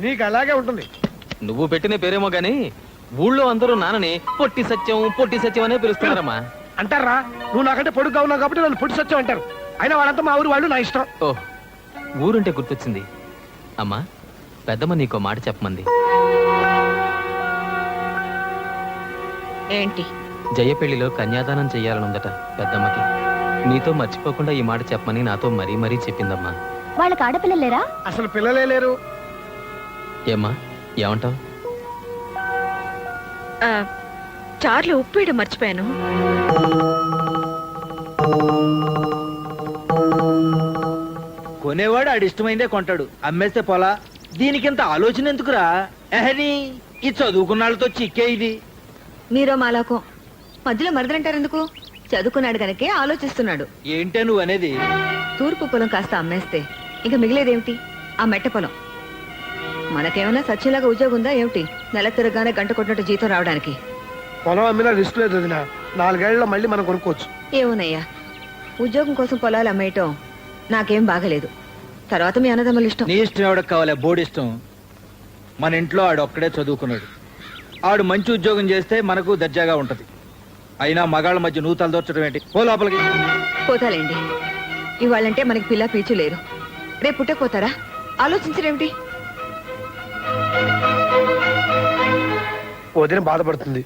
నీకు అలాగే ఉంటుంది. నువ్వు పెట్టిన పేరేమో గాని ఊళ్ళో అందరూ నాన్నని పొట్టి సత్యం అనే పిలుస్తున్నారమ్మా. అంటారా? నువ్వు నాకంటే పొడుగ్గా ఉన్నావు కాబట్టి నన్ను పొట్టి సత్యం అంటారు. అయినా వాళ్ళంతా మా ఊరు వాళ్ళు, నా ఇష్టం. ఓ, ఊరుంటే గుర్తొచ్చింది అమ్మా. పెద్దమ్మ నీకో మాట చెప్పమంది. ఏంటి? జయ పెళ్లిలో కన్యాదానం చెయ్యాలనుందట పెద్దమ్మకి. నీతో మర్చిపోకుండా ఈ మాట చెప్పమని నాతో మరీ మరీ చెప్పిందమ్మా. వాళ్ళకి ఆడపిల్లలు లేరా? అసలు పిల్లలే లేరు. ఏమ్మా ఏమంటావు? చార్లు ఉప్పేయడం మర్చిపోయాను. కొనేవాడు ఆడి ఇష్టమైందే కొంటాడు, అమ్మేస్తే పోలా. దీనికింత ఆలోచన ఎందుకురా? ఎహని ఈ చదువుకున్నాళ్ళతో చిక్కే ఇది. మీరో మాలాకో మధ్యలో మరదలంటారు ఎందుకు? చదువుకున్నాడు గనకే ఆలోచిస్తున్నాడు. ఏంటే నువ్వు అనేది? తూర్పు పొలం కాస్త అమ్మేస్తే ఇంకా మిగిలేదేమిటి? ఆ మెట్ట పొలం. మనకేమైనా సత్యంలాగా ఉద్యోగం ఉందా ఏమిటి? నెల తిరగానే గంట కొట్టినట్టు జీతం రావడానికి. పొలం అమ్మినా రిస్క్ లేదు వదినా. 4 ఏళ్లలో మళ్ళీ మనం కొనుక్కోవచ్చు. ఏమోనయ్యా, ఉద్యోగం కోసం పొలాలు అమ్మేయటం నాకేం బాగలేదు. తర్వాత మీ అన్నదమ్ముల ఇష్టం. నీ ఇష్టం ఎవడకు కావాలి? బోర్డు ఇష్టం. మన ఇంట్లో ఆడు ఒక్కడే చదువుకున్నాడు. ఆడు మంచి ఉద్యోగం చేస్తే మనకు దర్జాగా ఉంటది. అయినా మగాళ్ళ మధ్య నువ్వు తలదొచ్చడం ఏంటి? పో లోపలికి. పోతాలేండి. ఇవాళంటే మనకి పిల్ల పీచు లేరు. రేపు పుట్టకపోతారా? ఆలోచించరేమిటి? వదిన బాధపడుతుంది.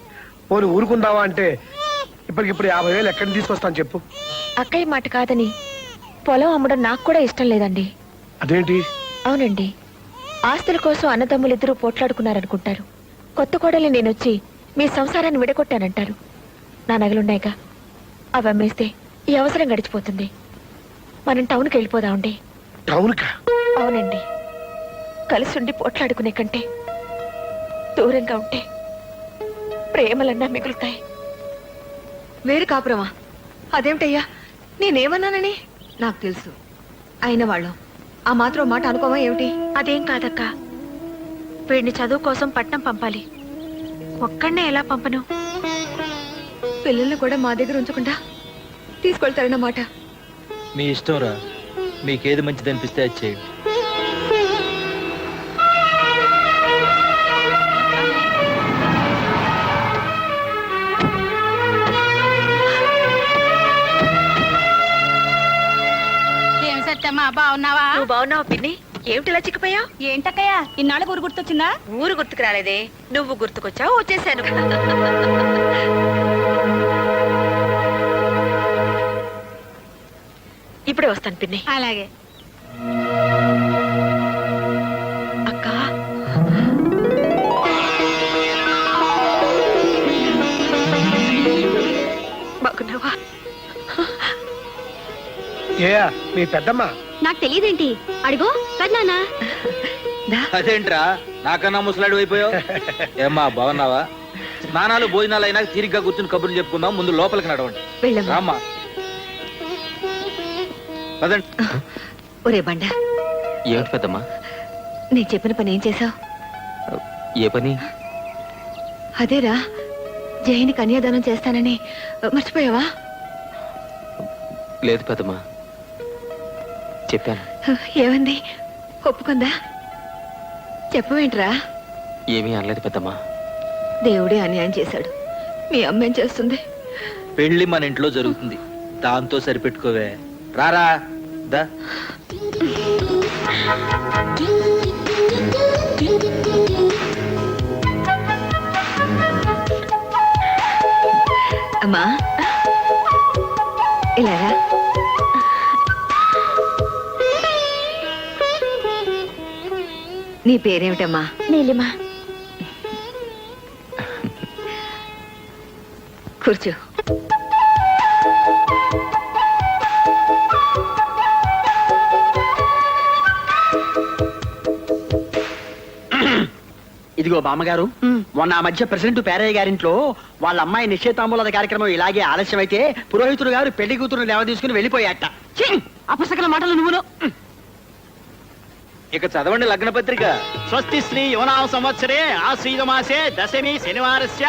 పోనీ ఊరుకుందావా అంటే ఇప్పటికిప్పుడు 50,000 ఎక్కడిని తీసుకొస్తాను చెప్పు. అక్కయ్య మాట కాదని పొలం అమ్మడం నాకు కూడా ఇష్టం లేదండి. అదేంటి? అవునండి, ఆస్తుల కోసం అన్నదమ్ములిద్దరూ పోట్లాడుకున్నారనుకుంటారు. కొత్త కోడలి నేనొచ్చి మీ సంసారాన్ని విడగొట్టానంటారు. నా నగలున్నాయిగా, అవి అమ్మేస్తే ఈ అవసరం గడిచిపోతుంది. మనం టౌన్కి వెళ్ళిపోదామండి. టౌన్కా? అవునండి, కలిసి ఉండి పోట్లాడుకునే కంటే దూరంగా ఉంటే ప్రేమలన్నా మిగులుతాయి. వేరు కాపురమా? అదేమిటయ్యా, నేనేమన్నానని? నాకు తెలుసు. అయిన వాళ్ళం ఆ మాత్రం మాట అనుకోవా ఏమిటి? అదేం కాదక్క, వీడిని చదువు కోసం పట్నం పంపాలి. ఒక్కడనే ఎలా పంపను? పిల్లల్ని కూడా మా దగ్గర ఉంచకుండా తీసుకెళ్తారన్నమాట. మీ ఇష్టం రా, మీకేది మంచిది అనిపిస్తే అది చేయండి. బాగున్నావా? నువ్వు బాగున్నావా పిన్ని? ఏమిటిలా చిక్కిపోయావు? ఏంటక్కయ్యా, ఇన్నాళ్ళ ఊరు గుర్తొచ్చిందా? ఊరు గుర్తుకు రాలేదే, నువ్వు గుర్తుకొచ్చావు, వచ్చేసాను. ఇప్పుడే వస్తాను పిన్ని. అలాగే. అక్క, బాగున్నావా? ఏయా మీ పెద్దమ్మ? నాకు తెలియదేంటి? అడిగో కదనా. అదేంట్రా నాకన్నా ముసలాడు అయిపోయావు? ఏమ్మా బాగున్నావా? స్నానాలు భోజనాలు అయినా తీరిగ్గా కూర్చుని కబుర్లు చెప్పుకుందాం. ముందు లోపలికి నడవండి. వెళ్ళమ్మా. రామ్మా. పదండి. ఒరే బండ, ఏమిటి పెద్దమ్మా? నేను చెప్పిన పని ఏం చేసావు? ఏ పని? అదేరా, జైని కన్యాదానం చేస్తానని మర్చిపోయావా? లేదు పెద్దమ్మా, చెప్పాను. ఏమంది? ఒప్పుకుందా? చెప్పవేంట్రా? ఏమీ అనలేదు పెద్దమ్మా. దేవుడే అన్యాయం చేశాడు. మీ అమ్మ ఏం చేస్తుంది? పెళ్లి మన ఇంట్లో జరుగుతుంది, దాంతో సరిపెట్టుకోవే. రారా దా. అమ్మా ఇలా రా. నీ పేరేమిటమ్మా? నీలిమా. కూర్చో. ఇదిగో బామ్మగారు, మొన్న ఆ మధ్య ప్రెసిడెంట్ పేరయ్య గారింట్లో వాళ్ళ అమ్మాయి నిశ్చయితాంబూల కార్యక్రమం ఇలాగే ఆలస్యం అయితే పురోహితుడు గారు పెళ్లి కూతురు లేవ తీసుకుని వెళ్ళిపోయాట. అపసకల మాటలు నువ్వును. ఇక చదవండి లగ్న పత్రిక. స్వస్తి శ్రీ యువనామ సంవత్సరే ఆశ్రీత మాసే దశమి శనివారస్య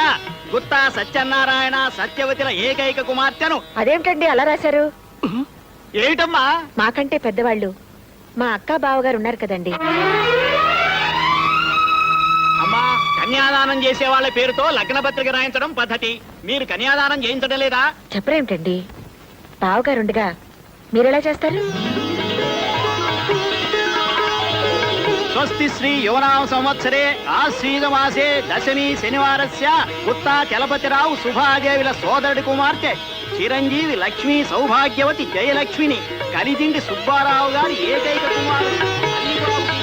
గుత్తా సత్యనారాయణ సత్యవతిల ఏకైక కుమార్తెను. అదేమిటండి అలా రాశారు? ఏమిటమ్మా? మాకంటే పెద్దవాళ్ళు మా అక్క బావగారు ఉన్నారు కదండి. అమ్మా, కన్యాదానం చేసే వాళ్ళ పేరుతో లగ్న పత్రిక రాయించడం పద్ధతి. మీరు కన్యాదానం చేయించడం లేదా? చెప్పరేమిటండి, బావగారుండగా మీరెలా చేస్తారు? స్వస్తి శ్రీ యువనామ సంవత్సరే ఆశ్వీజ మాసే దశమి శనివారస్య గుత్తా చలపతిరావు సుభాదేవిల సోదరుడి కుమార్తె చిరంజీవి లక్ష్మీ సౌభాగ్యవతి జయలక్ష్మిని కలిదిండి సుబ్బారావు గారి ఏకైక కుమారుడు అల్లిబాబుకి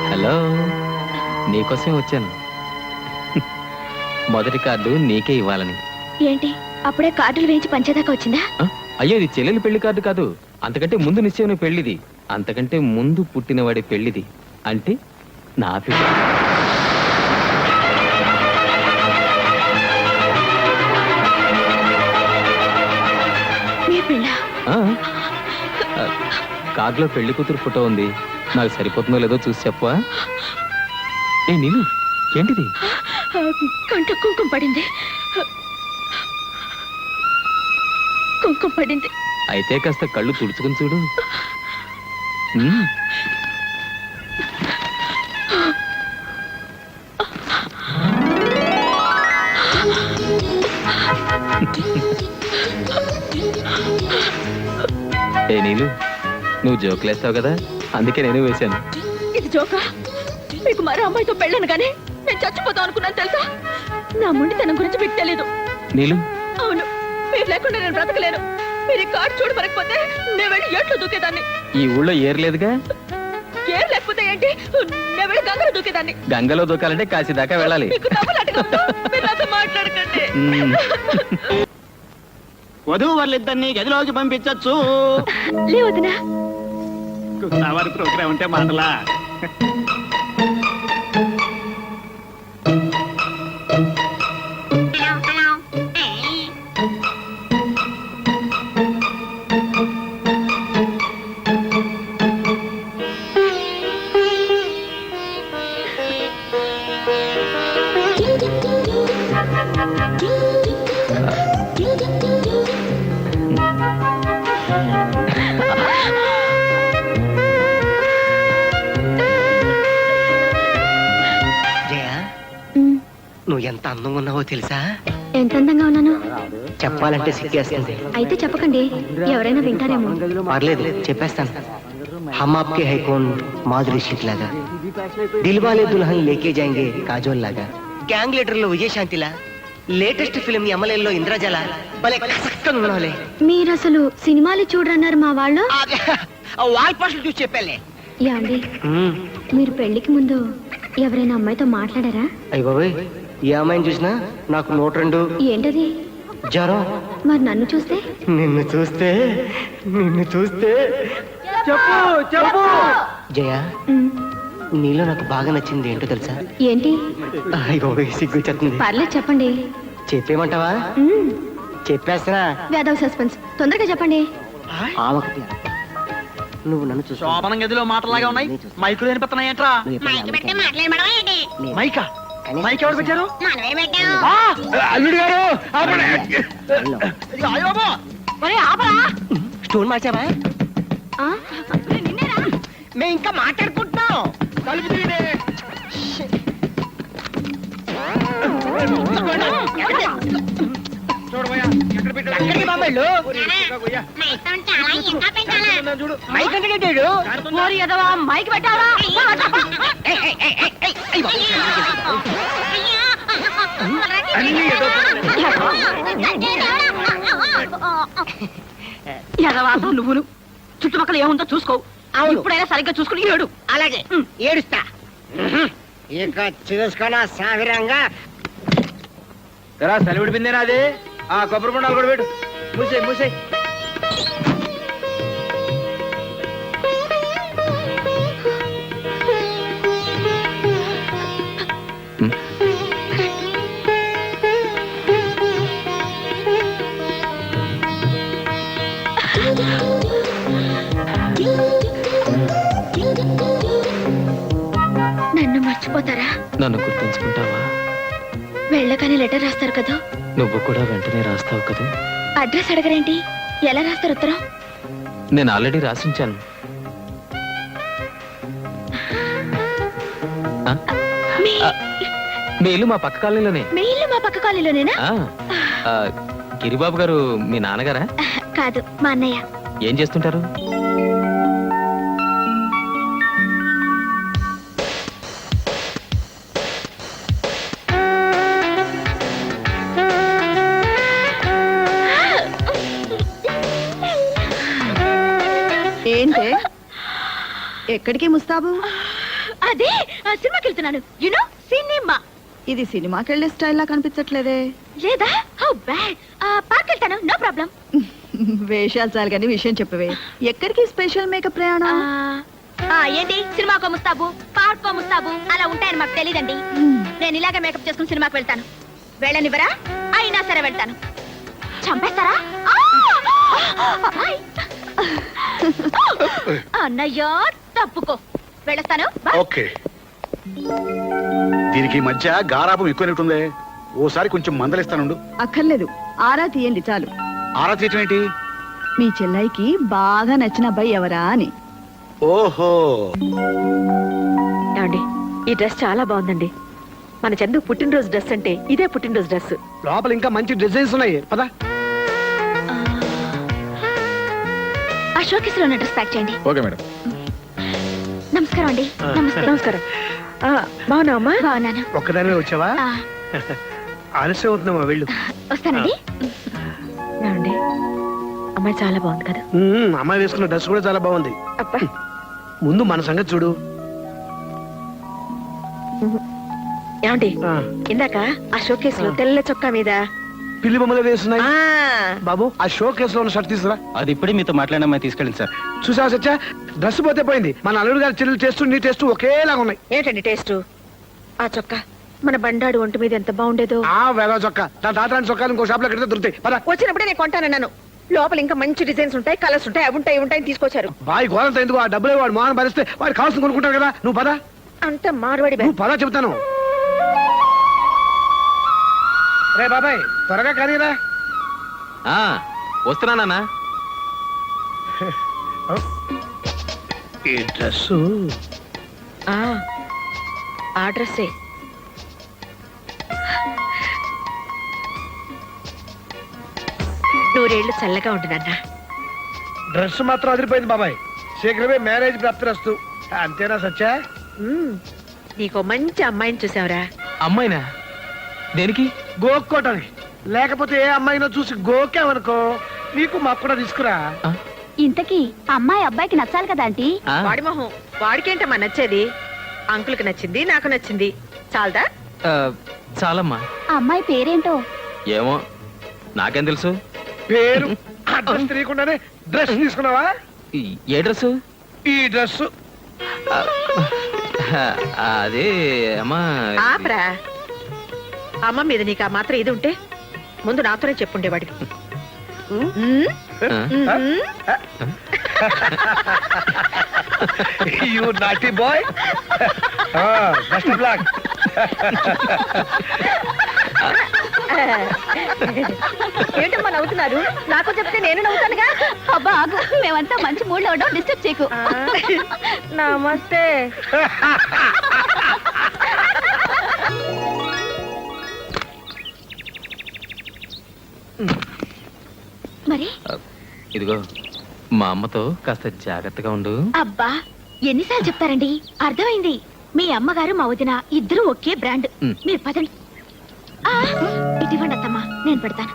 హలో, నీకోసమే వచ్చాను. మొదటి కార్డు నీకే ఇవ్వాలని. ఏంటి అప్పుడే కార్డులు వేయించి పంచేదాకా వచ్చిందా? ఆ? అయ్యో, ఇది చెల్లెలి పెళ్లి కార్డు కాదు. అంతకంటే ముందు నిశ్చయమైన పెళ్లిది. అంతకంటే ముందు పుట్టినవాడి పెళ్లిది. అంటే నా పెళ్లి. మీ పిల్ల ఆ? ఆ, కార్డులో పెళ్లి కూతురు ఫోటో ఉంది. నాకు సరిపోతుందో లేదో చూసి చెప్పవా? ఏ నీళ్ళు, ఏంటిది? కంట కుంకుమ పడింది. కుంకుమ పడింది. అయితే కాస్త కళ్ళు తుడుచుకుని చూడు. ఉమ్. ఏ నీళ్ళు, నువ్వు జోకులేస్తావు కదా, అందుకే నేను వేశాను. ఇది జోకా? మీకు మరో అమ్మాయితో పెళ్ళను కానీ నేను చచ్చిపోతాం అనుకున్నాను తెలుసా? నా మొండితనం గురించి మీకు తెలీదు. నీళ్ళు, అవును, మీరు లేకుండా నేను బ్రతకలేను. మీరు ఈ కార్డు చూడమనకపోతే నేను వెళ్ళి ఏట్లో దూకేదాన్ని. ఈ ఊళ్ళో ఏర్లేదుగా. ఏం లేకపోతే ఏంటి, నేను వెళ్ళి గంగలో దూకేదాన్ని. గంగలో దూకాలంటే కాశీ దాకా వెళ్ళాలి. మీకు నవ్వులాటగా ఉందా? మీరు నాతో మాట్లాడకండి. ఉమ్. వధువు వాళ్ళిద్దరిని గదిలోకి పంపించచ్చు. లేవద్దునా? వారి ప్రోగ్రామ్ ఉంటే మాటలా. నువ్వు ఎంత అందంగా ఉన్నావో తెలుసా? ఎంత అందంగా ఉన్నాను చెప్పాలంటే సిగ్గేస్తుంది. అయితే చెప్పకండి, ఎవరైనా వింటారేమో. పర్లేదు, చెప్పేస్తాను. హమ్ ఆప్కే హై కౌన్ మాధురి శీత్ లాగా, దిల్వాలే దుల్హన్ లేకే జాయింగే కాజోల్ లాగా, గ్యాంగ్ లీడర్ లో విజయశాంతిలా, లేటెస్ట్ ఫిల్మ్ ఎమ్మెల్యేలో ఇంద్రజల భలే కసక్కగా ఉన్నావులే. మీరు అసలు సినిమాలు చూడరన్నారు మా వాళ్ళు. వాల్ పోస్టులు చూసి చెప్పాలే. యాండి, మీరు పెళ్లికి ముందు ఎవరైనా అమ్మాయితో మాట్లాడారా? అయ్య బాబాయ్, ఈ అమ్మాయిని చూసినా నాకు 102 ఏంటది? జ్వరం. మరి నన్ను చూస్తే? నిన్ను చూస్తే చెప్పు చెప్పు. జయ, నీలో నాకు బాగా నచ్చింది ఏంటో తెలుసా? ఏంటి? అయ్య బాబాయ్, సిగ్గు చెప్తుంది. పర్లేదు చెప్పండి. చెప్పేమంటావా? చెప్పేస్తున్నా. వేదవ సస్పెన్స్, తొందరగా చెప్పండి. ఆమెకు నువ్వు నన్ను చూసి శోభనం గదిలో మాటలాగా ఉన్నాయి. మైకులు వినిపిస్తున్నాయి ఏంట్రా? మైకా? మైక్ ఎవరు పెట్టారు? అల్లుడు గారు స్టోన్ మార్చావా? ఆ? మేము ఇంకా మాట్లాడుకుంటున్నాం. తలుపు తీయండి. చూడబోయా, ఎక్కడ పెట్టారు? ఎక్కడికి బాబాళ్ళు? చూడు. మైక్ అంటే కట్టాడు. మైక్ పెట్టావా? ఎదవాసం నువ్వును. చుట్టుపక్కల ఏముందో చూసుకో. ఇప్పుడైనా సరిగ్గా చూసుకుని ఏడు. అలాగే ఏడుస్తా. ఇక చూసుకున్నా సావిరంగా. సెలవు విడిపిందేనా అది? ఆ కొబ్బరి బొండాలు కూడా పెట్టు. మూసే నన్ను మర్చిపోతారా? నన్ను గుర్తుంచుకుంటావా? వెళ్ళగానే లెటర్ రాస్తారు కదా? నువ్వు కూడా వెంటనే రాస్తావు కదా? అడ్రస్ అడగరేంటి? ఎలా రాస్తారు ఉత్తరం? నేను ఆల్రెడీ రాసించాను. ఆ? ఆ, మీ ఇల్లు మా పక్క కాలనీలోనే మీ ఇల్లు మా పక్క కాలనీలోనేనా? ఆ, ఆ, గిరిబాబు గారు మీ నాన్నగారా? కాదు, మా అన్నయ్య. ఏం చేస్తుంటారు? ఏంటే ఎక్కడికి ముస్తాబు? అదే సినిమాకి వెళ్తున్నాను. You know cinema. ఇది సినిమాకి వెళ్ళే స్టైల్ లా కనిపించట్లేదే. లేదా? How bad. పార్క్ వెళ్తాను, నో ప్రాబ్లం. వేషాలు చాలు కానీ విషయం చెప్పవే. ఎక్కడికి స్పెషల్ మేకప్ ప్రయాణం? ఏంటి సినిమాకో ముస్తాబు, పార్కో ముస్తాబు అలా ఉంటాయని మాకు తెలియదండి. నేను ఇలాగే మేకప్ చేసుకుని సినిమాకి వెళ్తాను. వెళ్ళనివ్వరా? అయినా సరే వెళ్తాను. చంపేస్తారా? అన్నయ్యో తప్పుకో, వెళ్ళొస్తాను. ఓకే. దీనికి ఈ మధ్య గారాపం ఎక్కువైనట్టుంది. ఓసారి కొంచెం మందలిస్తానుండు. అక్కర్లేదు, ఆరా తీయండి చాలు. ఆరా తీయటం ఏంటి? మీ చెల్లైకి బాగా నచ్చిన అబ్బాయి ఎవరా అని. ఓహో, ఏమండి, ఈ డ్రెస్ చాలా బాగుందండి. మన చందు పుట్టినరోజు డ్రెస్ అంటే ఇదే పుట్టినరోజు డ్రెస్. లోపల ఇంకా మంచి డిజైన్స్ ఉన్నాయి పదా. ఆ షోకేస్ లో ఉన్న డ్రెస్ ప్యాక్ చేయండి. Okay madam. నమస్కారం అండి. నమస్కారం. బాగున్నావమ్మా? బాగున్నాను. ఒక్కదానివే వచ్చావా? ఆ, ఆలస్యం అవుతున్నామా? వెళ్ళు. వస్తానండి. ఏమండి, అమ్మాయి చాలా బాగుంది కదా? అమ్మాయి వేసుకున్న డ్రెస్ కూడా చాలా బాగుంది. అబ్బా, ముందు మన సంగతి చూడు. ఏమండి, ఆ, ఇందాక ఆ షోకేస్ లో తెల్ల చొక్కా మీద పిల్లి బొమ్మలు వేస్తున్నాయి. ఆ, బాబు, ఆ షో కేసులో ఉన్న షర్ట్ తీసుకురా. అది ఇప్పుడే మీతో మాట్లాడిన అమ్మాయి తీసుకెళ్ళింది సార్. చూసావా సత్య, డ్రెస్ పోతే పోయింది. మన అల్లుడు గారి చెల్లెలు టేస్ట్ నీ టేస్ట్ ఒకేలాగా ఉన్నాయి. ఏంటండి టేస్ట్? ఆ చొక్కా మన బండాడు ఒంటి మీద ఎంత బాగుండేదో. ఆ వేల చొక్క నా తాతరాని చొక్కాలు ఇంకో షాప్ లో కడితే దొరుకుతాయి. పద. వచ్చినప్పుడే నేను కొంటానన్నాను. లోపల ఇంకా మంచి డిజైన్స్ ఉంటాయి, కలర్స్ ఉంటాయి, అవి ఉంటాయి, ఇవి ఉంటాయి తీసుకొచ్చారు. బాయ్ గోరంత ఎందుకు? ఆ డబ్బులు వాడు మోహన్ భరిస్తే వాడు కావాల్సింది కొనుక్కుంటారు కదా. నువ్వు పద. అంత మార్వాడి నువ్వు పద చెప్తాను. రే బాబాయ్, త్వరగా కనీరా. ఆ, వస్తున్నానా? ఈ డ్రెస్ ఆ డ్రెస్సే. నూరేళ్లు చల్లగా ఉంటుందన్నా. డ్రెస్ మాత్రం అదిరిపోయింది బాబాయ్. శీఘ్రమే మ్యారేజ్ ప్రాప్తిరస్తు. అంతేనా సత్య? నీకో మంచి అమ్మాయిని చూసావురా. అమ్మాయినా? దేనికి? గోక్కోటానికి. లేకపోతే ఏ అమ్మాయినో చూసి గోకామనుకో, నీకు మాకు కూడా తీసుకురా. ఆ? ఇంతకీ అమ్మాయి అబ్బాయికి నచ్చాలి కదా ఆంటీ. ఆ? వాడి మొహం వాడికేంటమ్మా నచ్చేది? అంకుల్కి నచ్చింది, నాకు నచ్చింది, చాలదా? ఆ, చాలమ్మా. ఆ అమ్మాయి పేరేంటో? ఏమో, నాకేం తెలుసు? పేరు అడ్రస్ తెలియకుండానే డ్రెస్ తీసుకున్నావా? ఏ డ్రెస్? ఈ డ్రెస్. అదే అమ్మా. ఆపరా. అమ్మ మీద నీకు ఆ మాత్రం ఇది ఉంటే ముందు నాతోనే చెప్పుండేవాడికి. You naughty boy. Best of luck. ఏంటమ్మా నవ్వుతున్నారు? నాకు చెప్తే నేను నవ్వుతానుగా. అబ్బా ఆగు, మేమంతా మంచి మూడ్ లో ఉండవు, డిస్టర్బ్ చేయకు. నమస్తే. మరి ఇదిగో, మా అమ్మతో కాస్త జాగ్రత్తగా ఉండు. అబ్బా ఎన్నిసార్లు చెప్తారండి? అర్థమైంది. మీ అమ్మగారు మా వదిన ఇద్దరు ఒకే బ్రాండ్. మీరు పదండి. ఇటువంటి అత్తమ్మా, నేను పెడతాను.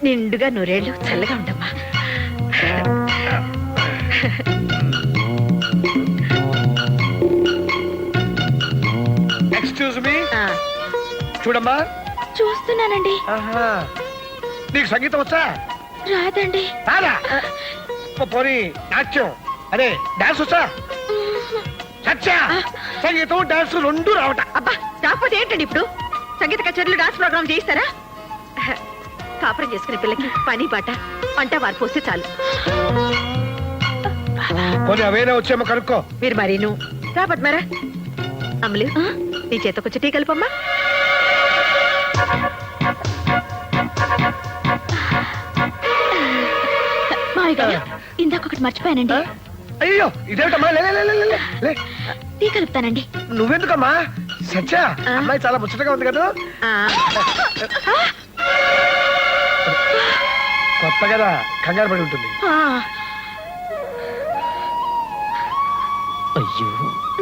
నిండుగా నూరేళ్ళు చల్లగా ఉండమ్మా. Excuse me. చూడమ్మా. చూస్తున్నానండి. నీకు సంగీతం వచ్చా? రాదండి. రాదా? పోనీ నాట్యం అదే డాన్స్ వచ్చా? సత్య, సంగీతం డాన్స్ రెండు రావట. అబ్బా, కాకపోతే ఏంటండి ఇప్పుడు? సంగీత కచేరీలు, డాన్స్ ప్రోగ్రామ్ చేయిస్తారా? కాపురం చేసుకునే పిల్లకి పని బాట వంట వారు పోస్తే చాలు. పోనీ అవేనా వచ్చేమో కనుక్కో. మీరు మరీను రాబట్ మరా. అమలు, నీ చేతకొచ్చి టీ కలుపమ్మా. మామయ్య గారు, ఇందులో కొంచెం మర్చిపోయానండి. అయ్యో ఇదేమిటమ్మా లే లే, లే, లే, లే, లే. టీ కలుపుతానండి. నువ్వెందుకమ్మా సత్య అమ్మాయి చాలా ముచ్చటగా ఉంది కదా కొత్త కదా కంగారు పడి ఉంటుంది. అయ్యో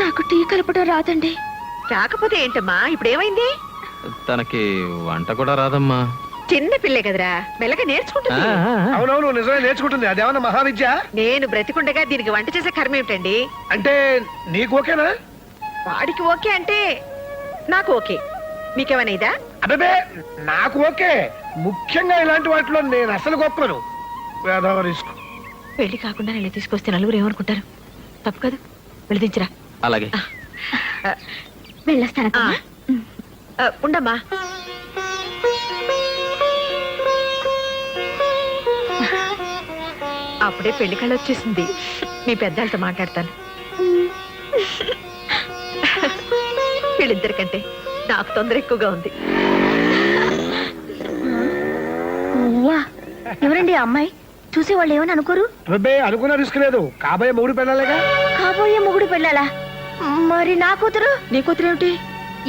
నాకు టీ కలపడం రాదండి. రాకపోతే ఏంటమ్మా ఇప్పుడు ఏమైంది? తనకి వంట కూడా రాదమ్మా. చిన్న పిల్లే కదరా, మెల్లగా నేర్చుకుంటుంది. అవునవును నిజమే నేర్చుకుంటుంది. అదేమన్నా మహావిద్య? నేను బ్రతికుండగా దీనికి వంట చేసే కర్మ ఏమిటండి? అంటే నీకు ఓకేనా? వాడికి ఓకే అంటే నాకు ఓకే. మీకేమైనా ఇదా? అదే నాకు ఓకే. ముఖ్యంగా ఇలాంటి వాటిలో నేను అసలు గొప్పను. వేదవ రిస్క్. పెళ్లి కాకుండా ఇలా తీసుకొస్తే నలుగురు ఏమనుకుంటారు? తప్పు కాదు, వెళ్ళదించరా. అలాగే వెళ్ళొస్తాను. ఉండమ్మా. అప్పుడే పెళ్లి కళ వచ్చేసింది. మీ పెద్దలతో మాట్లాడతాను. వీళ్ళిద్దరికంటే నాకు తొందర ఎక్కువగా ఉంది. ఎవరండి ఆ అమ్మాయి? చూసేవాళ్ళు ఏమని అనుకోరు? అబ్బే అనుకున్న రిస్క్ లేదు. కాబోయే మూడు పెళ్ళాలేగా. కాబోయే మొగుడు పెళ్ళాలా? మరి నా కూతురు? నీ కూతురు ఏమిటి?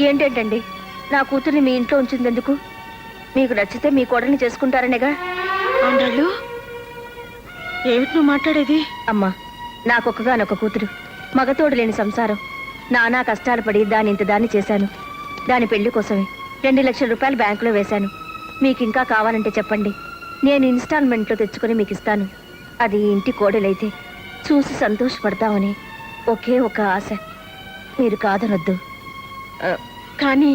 ఏంటంటండి, నా కూతుర్ని మీ ఇంట్లో ఉంచింది ఎందుకు? మీకు నచ్చితే మీ కోడల్ని చేసుకుంటారనేగా. ఆండాళ్ళు, ఏమిటి నువ్వు మాట్లాడేది? అమ్మా, నాకొక్కగానొక్క కూతురు, మగతోడు లేని సంసారం. నానా కష్టాలు పడి దాన్ని చేశాను. దాని పెళ్లి కోసమే 2 లక్షల రూపాయలు బ్యాంకులో వేశాను. మీకు ఇంకా కావాలంటే చెప్పండి, నేను ఇన్స్టాల్మెంట్లో తెచ్చుకొని మీకు ఇస్తాను. అది ఈ ఇంటి కోడలైతే చూసి సంతోషపడతామని ఒకే ఒక ఆశ. మీరు కాదనొద్దు. కానీ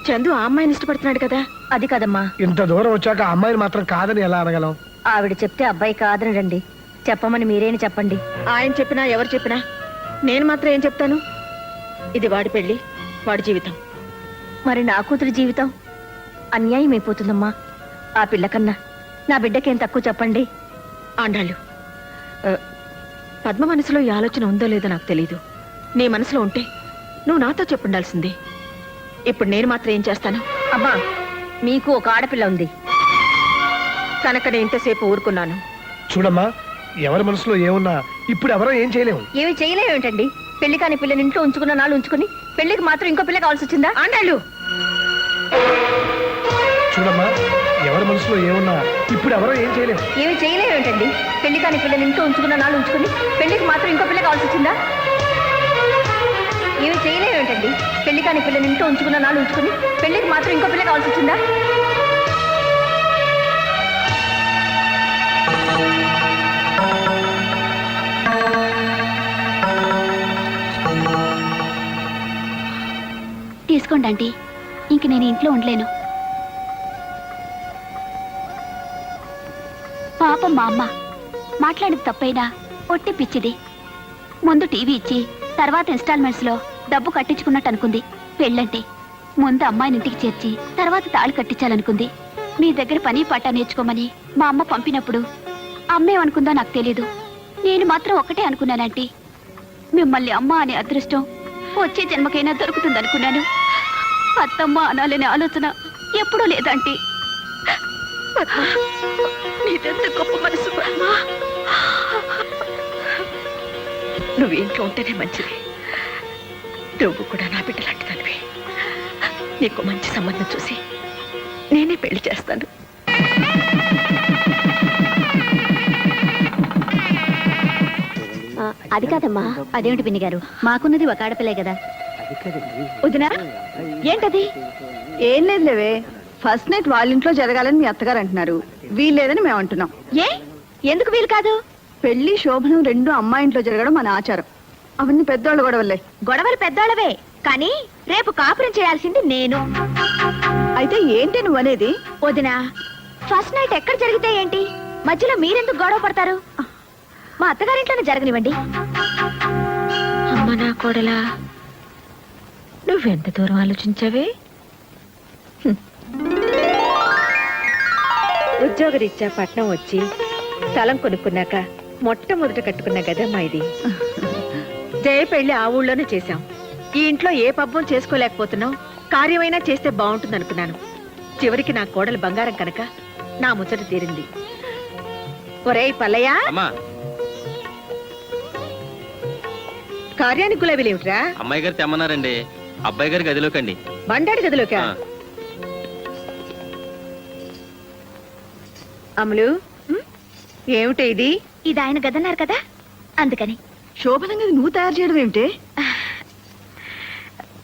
చందు ఆ అమ్మాయిని ఇష్టపడుతున్నాడు కదా. అది కదమ్మా. ఇంత దూరం వచ్చాక ఆ అమ్మాయిని మాత్రం కాదని ఎలా అనగలం? ఆవిడ చెప్తే అబ్బాయి కాదనడండి. చెప్పమని మీరేని చెప్పండి. ఆయన చెప్పినా ఎవరు చెప్పినా నేను మాత్రం ఏం చెప్తాను? ఇది వాడి పెళ్లి, వాడి జీవితం. మరి నా కూతురి జీవితం అన్యాయం అయిపోతుందమ్మా. ఆ పిల్ల కన్నా నా బిడ్డకేం తక్కువ చెప్పండి. ఆండాళ్ళు, పద్మ మనసులో ఈ ఆలోచన ఉందో లేదో నాకు తెలీదు. నీ మనసులో ఉంటే నువ్వు నాతో చెప్పుండాల్సింది. ఇప్పుడు నేను మాత్రం ఏం చేస్తాను? అమ్మా, మీకు ఒక ఆడపిల్ల ఉంది కనుక నేను ఇంతసేపు ఊరుకున్నాను. చూడమ్మా, ఎవరి మనసులో ఏమున్నా ఇప్పుడు ఎవరో ఏం చేయలేము. ఏమి చేయలేమేంటండి? పెళ్లి కాని పిల్లని ఇంట్లో ఉంచుకున్న నాళ్ళు ఉంచుకుని పెళ్లికి మాత్రం ఇంకో పిల్ల కావాల్సి వచ్చిందా? ఆండాళ్ళు, చూడమ్మా, ఎవరి మనసులో ఏమున్నా ఇప్పుడు ఎవరో ఏం చేయలేము. ఏమి చేయలేమేంటండి? పెళ్లి కాని పిల్లని ఇంట్లో ఉంచుకున్న నాళ్ళు ఉంచుకుని పెళ్లికి మాత్రం ఇంకో పిల్ల కావాల్సి వచ్చిందా? ఏమి చేయలేమేంటండి? పెళ్లి కాని పిల్లని ఇంట్లో ఉంచుకున్న నాళ్ళు ఉంచుకుని పెళ్లికి మాత్రం ఇంకో పిల్ల కావాల్సి వచ్చిందా? తీసుకోండి ఆంటీ, ఇంక నేను ఇంట్లో ఉండలేను. పాపం మా అమ్మ మాట్లాడేది తప్పైనా ఒట్టి పిచ్చిది. ముందు టీవీ ఇచ్చి తర్వాత ఇన్స్టాల్మెంట్స్ లో డబ్బు కట్టించుకున్నట్టు అనుకుంది. పెళ్ళంటే ముందు అమ్మాయిని ఇంటికి చేర్చి తర్వాత తాళి కట్టించాలనుకుంది. మీ దగ్గర పని పాట నేర్చుకోమని మా అమ్మ పంపినప్పుడు అమ్మేమనుకుందో నాకు తెలీదు. నేను మాత్రం ఒకటే అనుకున్నానంటీ, మిమ్మల్ని అమ్మ అనే అదృష్టం వచ్చే జన్మకైనా దొరుకుతుందనుకున్నాను. అత్తమ్మ అనాలనే ఆలోచన ఎప్పుడూ లేదంటీ. నీదెంత గొప్ప మనసు పద్మ. నువ్వు ఇంట్లో ఉంటేనే మంచిది. నువ్వు కూడా నా బిడ్డ లాంటిదానివి. నీకు మంచి సంబంధం చూసి నేనే పెళ్లి చేస్తాను. అది కాదమ్మా. అదేమిటి పిన్ని గారు, మాకున్నది ఒక ఆడపిల్లే కదా. వదినా, ఏంటది? ఏం లేదు లేవే, ఫస్ట్ నైట్ వాళ్ళ ఇంట్లో జరగాలని మీ అత్తగారు అంటున్నారు. వీల్లేదని మేము అంటున్నాం. ఏ ఎందుకు వీలు కాదు? పెళ్లి శోభనం రెండు అమ్మాయి ఇంట్లో జరగడం మన ఆచారం. అవన్నీ పెద్దోళ్ళు గొడవలే. గొడవలు పెద్దోళ్ళవే, కానీ రేపు కాపురం చేయాల్సింది నేను. అయితే ఏంటి నువ్వు అనేది? వదినా, ఫస్ట్ నైట్ ఎక్కడ జరిగితే ఏంటి? మధ్యలో మీరెందుకు గొడవ పడతారు? మా అత్తగారింట్లోనే జరగనివ్వండి. అమ్మ నా కోడలా, నువ్వెంత దూరం ఆలోచించావే? ఉద్యోగరీత్యా పట్నం వచ్చి స్థలం కొనుక్కున్నాక మొట్టమొదట కట్టుకున్న గదమ్మా ఇది. జయ పెళ్లి ఆ ఊళ్ళోనే చేశాం. ఈ ఇంట్లో ఏ పబ్బం చేసుకోలేకపోతున్నాం, కార్యమైనా చేస్తే బాగుంటుంది అనుకున్నాను. చివరికి నా కోడలు బంగారం కనుక నా ముచ్చట తీరింది. ఒరేయ్ పల్లయ్య, అమ్మా కార్యానికి గులాబీలేమిట్రా? అమ్మాయి గారు తెమ్మన్నారండి. అబ్బాయి గారి గదిలోకండి. బండాడి గదిలోకి ఆ. అమలు ఏమిటి ఇది? ఇది ఆయన గదన్నారు కదా అందుకని. శోభనంగా నువ్వు తయారు చేయడం ఏమిటి?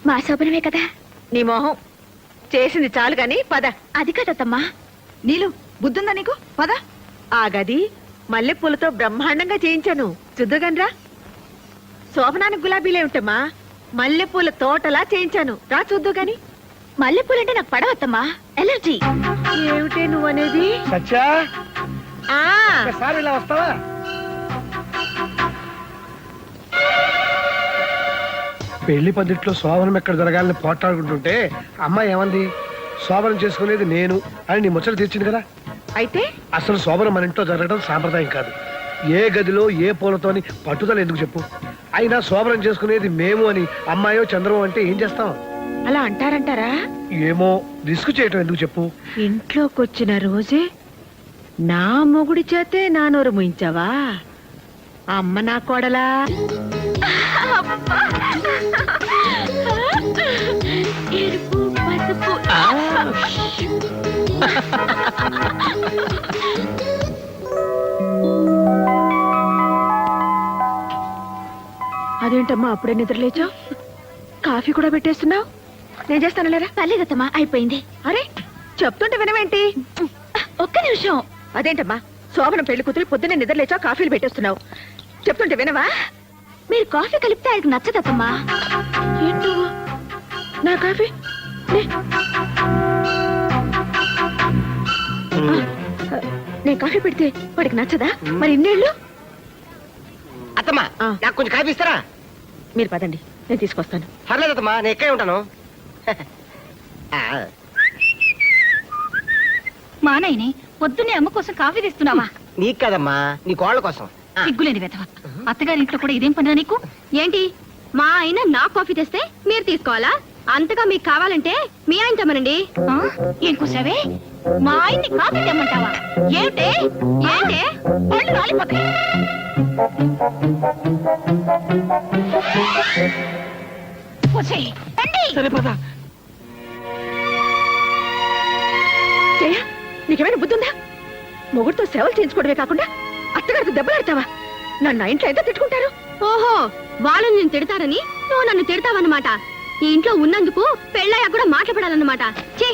మా శోభనమే కదా. నీ మొహం చేసింది చాలు గాని పద. అది కదమ్మా. నీలు బుద్ధుందా నీకు? పద. ఆ గది మల్లెపూలతో బ్రహ్మాండంగా చేయించాను, చూద్దుగానిరా. శోభనానికి గులాబీలేమిటమ్మా, మల్లెపూల తోటలా చేయించాను, రా చూద్దు గాని. మల్లెపూలంటే నాకు పడవద్దమ్మా, ఎలర్జీ. ఏమిటే నువ్వనేది? సత్యా ఆ ఒకసారి ఇలా వస్తావా? పెళ్లి పద్ధతిలో శోభనం ఎక్కడ జరగాలని పోట్లాడుకుంటుంటే అమ్మాయి ఏమంది? శోభనం చేసుకునేది నేను అని నీ ముచ్చట తీర్చింది కదా. అయితే అసలు శోభనం మన ఇంట్లో జరగడం సాంప్రదాయం కాదు. ఏ గదిలో ఏ పూలతోని పట్టుదల ఎందుకు చెప్పు? అయినా శోభనం చేసుకునేది మేము అని అమ్మాయో చంద్రమో అంటే ఏం చేస్తాం? అలా అంటారంటారా? ఏమో, రిస్క్ చేయటం ఎందుకు చెప్పు? ఇంట్లోకి వచ్చిన రోజే నా మొగుడి చేతే నా నోరు ముయించావా? అమ్మ నా కోడలా. ఎరుపు పసుపు. అదేంటమ్మా అప్పుడే నిద్రలేచావు? కాఫీ కూడా పెట్టేస్తున్నావు? నేను చేస్తాను లేరా. పర్లేదమ్మా, అయిపోయింది. అరే చెప్తుంటే వినవేంటి? ఒక్క నిమిషం. అదేంటమ్మా శోభన పెళ్లి కూతురు పొద్దున్నే నిద్రలేచావు, కాఫీలు పెట్టేస్తున్నావు, చెప్తుంటే వినవా? మీరు కాఫీ కలిపితే ఆయనకు నచ్చదమ్మా. ఏంటో నా కాఫీ నే. నేను కాఫీ పెడితే వాడికి నచ్చదా? మరి ఇన్నేళ్ళు. అత్తమ్మా నాకు కొంచెం కాఫీ ఇస్తారా? మీరు పదండి, నేను తీసుకొస్తాను. పర్లేదమ్మా, నేను ఎక్కడే ఉంటాను. మా నాయనే పొద్దున్నే అమ్మ కోసం కాఫీ తెస్తున్నావా? నీకు కదమ్మా, నీ కోళ్ళ కోసం. సిగ్గులేని వెతవ. అత్తగారి ఇంట్లో కూడా ఇదేం పనిరా నీకు? ఏంటి మా ఆయన నా కాఫీ తెస్తే మీరు తీసుకోవాలా? అంతగా మీకు కావాలంటే మీ ఆయన తెమ్మనండి. ఏం కూసావే? మా ఆయన్ని కాఫీ తెమ్మంటావా? ఏంటే ఏంటే పళ్ళు రాలిపోతాయి. వచ్చేయ్, రండి. జయ, నీకేమైనా బుద్ధుందా? మొగుడితో సేవలు చేయించుకోవడమే కాకుండా అత్తగారికి దెబ్బలాడతావా? నన్ను ఆ ఇంట్లో ఎంత తిట్టుకుంటారు? ఓహో, వాళ్ళు నేను తిడతారని నువ్వు నన్ను తిడతావన్నమాట. ఈ ఇంట్లో ఉన్నందుకు పెళ్ళయ్యా కూడా మాట్లాడాలన్నమాట. చే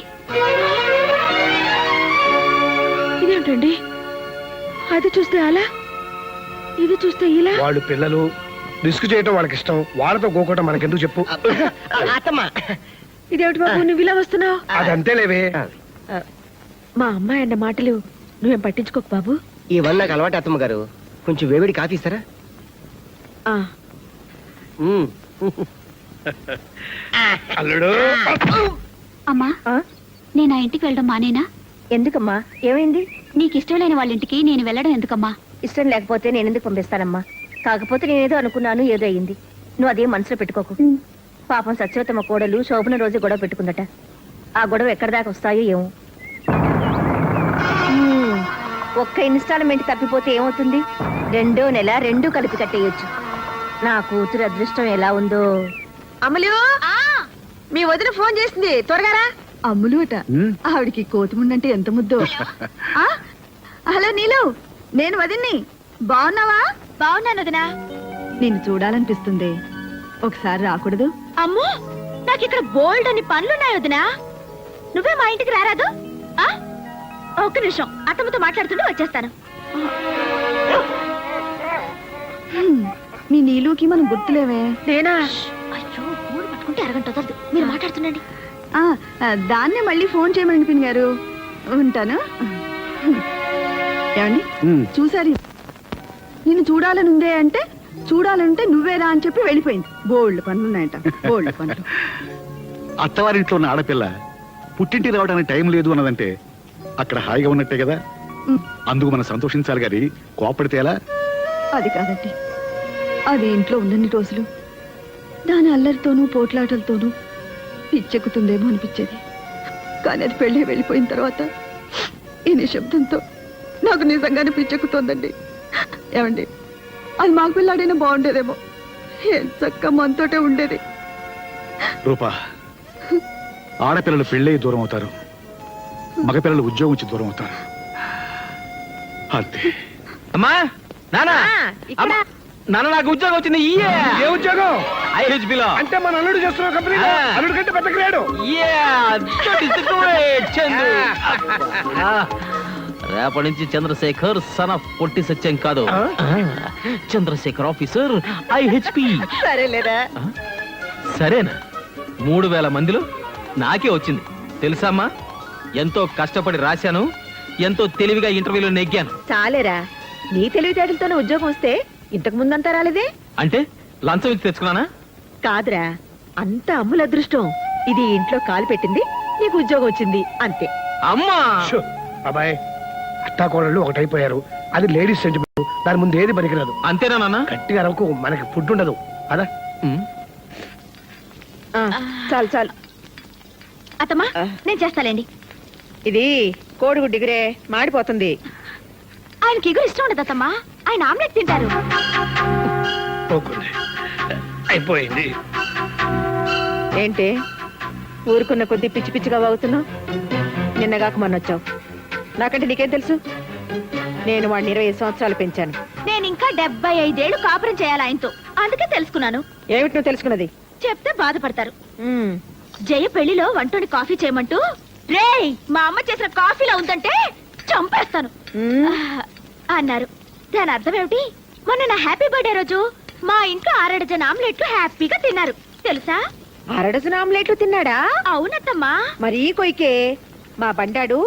ఇదేంటండి, అది చూస్తే అలా, ఇది చూస్తే ఇలా. వాళ్ళు పిల్లలు, రిస్క్ చేయటం వాళ్ళకి ఇష్టం. వాళ్ళతో గోకోవటం మనకెందుకు చెప్పు? అత్తమ్మా ఇదేమిటి బాబు నువ్వు ఇలా వస్తున్నావు? అదంతేలేవే. మా అమ్మాయి అన్న మాటలు నువ్వేం పట్టించుకోకు బాబు. ఇవన్నీ నాకు అలవాటు అత్తమ్మ గారు. కొంచెం వేవిడి కాఫీ ఇస్తారా? ఆ అల్లుడు, అమ్మా, నేను ఆ ఇంటికి వెళ్ళడం మానేనా? ఎందుకమ్మా, ఏమైంది? నీకు ఇష్టం లేని వాళ్ళ ఇంటికి నేను వెళ్ళడం ఎందుకమ్మా? ఇష్టం లేకపోతే నేను ఎందుకు పంపిస్తానమ్మా? కాకపోతే నేనేదో అనుకున్నాను, ఏదో అయ్యింది. నువ్వు అదేం మనసులో పెట్టుకోకు. పాపం సత్యవతమ్మ కోడలు శోభన రోజు గొడవ పెట్టుకుందట. ఆ గొడవ ఎక్కడి దాకా వస్తాయో ఏమో. ఒక్క ఇన్స్టాల్మెంట్ తప్పిపోతే ఏమవుతుంది? 2వ నెల 2 కలిపి కట్టేయొచ్చు. నా కూతురు అదృష్టం ఎలా ఉందో. అమలు, మీ వదిన ఫోన్ చేసింది, త్వరగా రా. అమ్ములు అట, ఆవిడికి కోతిముండంటే ఎంత ముద్దో. హలో నీలు, నేను వదిన్ని. బాగున్నావా? బాగున్నాను వదినా. నిన్ను చూడాలనిపిస్తుంది, ఒకసారి రాకూడదు? అమ్మో, నాకు ఇక్కడ బోల్డ్ అని పనులున్నాయి వదినా. నువ్వే మా ఇంటికి రారాదు? ఒక్క నిమిషం, అత్తమ్మతో మాట్లాడుతుంటే వచ్చేస్తాను. మీ నీలుకి మనం గుర్తులేవే. నేనా? అయ్యో, ఫోన్ పట్టుకుంటే అరగంట వదలదు. మీరు మాట్లాడుతుండండి. దాన్నే మళ్ళీ ఫోన్ చేయమని పిన్ గారు. ఉంటాను. ఏమండి చూసారు, నిన్ను చూడాలనుందే అంటే చూడాలంటే నువ్వేరా అని చెప్పి వెళ్ళిపోయింది. బోల్డ్ పనులున్నాయంట, బోల్డ్ పనులు. అత్తవారింట్లో ఉన్న ఆడపిల్ల పుట్టింటి రావడానికి టైం లేదు అన్నదంటే అక్కడ హాయిగా ఉన్నట్టే కదా. అందుకు మనం సంతోషించాలి గాని కోపడితే ఎలా? అది కాదండి, అది ఇంట్లో ఉన్నన్ని రోజులు దాని అల్లరితోనూ పోట్లాటలతోనూ పిచ్చెక్కుతుందేమో అనిపించేది. కానీ అది పెళ్ళి వెళ్ళిపోయిన తర్వాత ఈ నిశ్శబ్దంతో నాకు నిజంగానే పిచ్చెక్కుతోందండి. ఏమండి, అది మాకు పిల్లాడైనా బాగుండేదేమో. చక్క మనతోటే ఉండేది. రూపా, ఆడపిల్లలు పెళ్ళై దూరం అవుతారు, మగపిల్లలు ఉద్యోగం వచ్చి దూరం అవుతారు. అంతే. అమ్మా నానా ఇక్కడ నాన్న నాకు ఉద్యోగం వచ్చింది ఏ ఉద్యోగం ఐహెచ్బిలో అంటే మన అల్లుడు చేస్తున్న కంపెనీ అల్లుడు కంటే పెద్ద గ్రేడు. రేపటి నుంచి చంద్రశేఖర్ సన్ ఆఫ్ పొట్టి సత్యం కాదు, చంద్రశేఖర్ ఆఫీసర్ ఐహెచ్పి. సరేలేరా? సరేనా? 3000 మందిలో నాకే వచ్చింది తెలుసమ్మా. ఎంతో కష్టపడి రాశాను, ఎంతో తెలివిగా ఇంటర్వ్యూలో నెగ్గాను. చాలేరా, నీ తెలివితేటలతోనే ఉద్యోగం వస్తే ఇంతకు ముందంతా రాలేదే. అంటే లంచం ఇచ్చి తెచ్చుకున్నానా? కాదురా, అంత అమ్ముల అదృష్టం. ఇది ఇంట్లో కాలు పెట్టింది, నీకు ఉద్యోగం వచ్చింది అంతే. అమ్మా షో, అబ్బాయి అత్తాకోడళ్ళు ఒకటైపోయారు, అది లేడీస్ సెంటిమెంట్, దాని ముందు ఏది పనికిరాదు. అంతేనా నాన్న? గట్టిగా అరకు, మనకి ఫుడ్ ఉండదు అదా. చాలు చాలు. అత్తమ్మా నేను చేస్తాలేండి. ఇది కోడిగుడ్డు డిగ్రే మాడిపోతుంది. ఆయనకి ఎగురు ఇష్టం ఉండదు అత్తమ్మా, ఆయన ఆమ్లెట్ తింటారు. పోకుంది. అయిపోయింది. ఏంటి ఊరుకున్న కొద్ది పిచ్చి పిచ్చిగా వాగుతున్నావు? నిన్నగాక మొన్న వచ్చావు, నాకంటే నీకేం తెలుసు? నేను వాడిని 20 సంవత్సరాలు పెంచాను. నేను ఇంకా 75 ఏళ్ళు కాపురం చేయాలి ఆయనతో, అందుకే తెలుసుకున్నాను. ఏమిటి నువ్వు తెలుసుకున్నది? చెప్తే బాధపడతారు. జయ పెళ్లిలో వంటోని కాఫీ చేయమంటూ, రేయ్ మా అమ్మ చేసిన కాఫీలో ఉందంటే చంపేస్తాను అన్నారు. దాని అర్థం ఏమిటి? మొన్న నా హ్యాపీ బర్త్డే రోజు మా ఇంట్లో 6 డజన్ ఆమ్లెట్లు హ్యాపీగా తిన్నారు తెలుసా? 6 డజన్ ఆమ్లెట్లు తిన్నాడా? అవునత్తమ్మా. మరీ కొయ్కే. మా బండాడు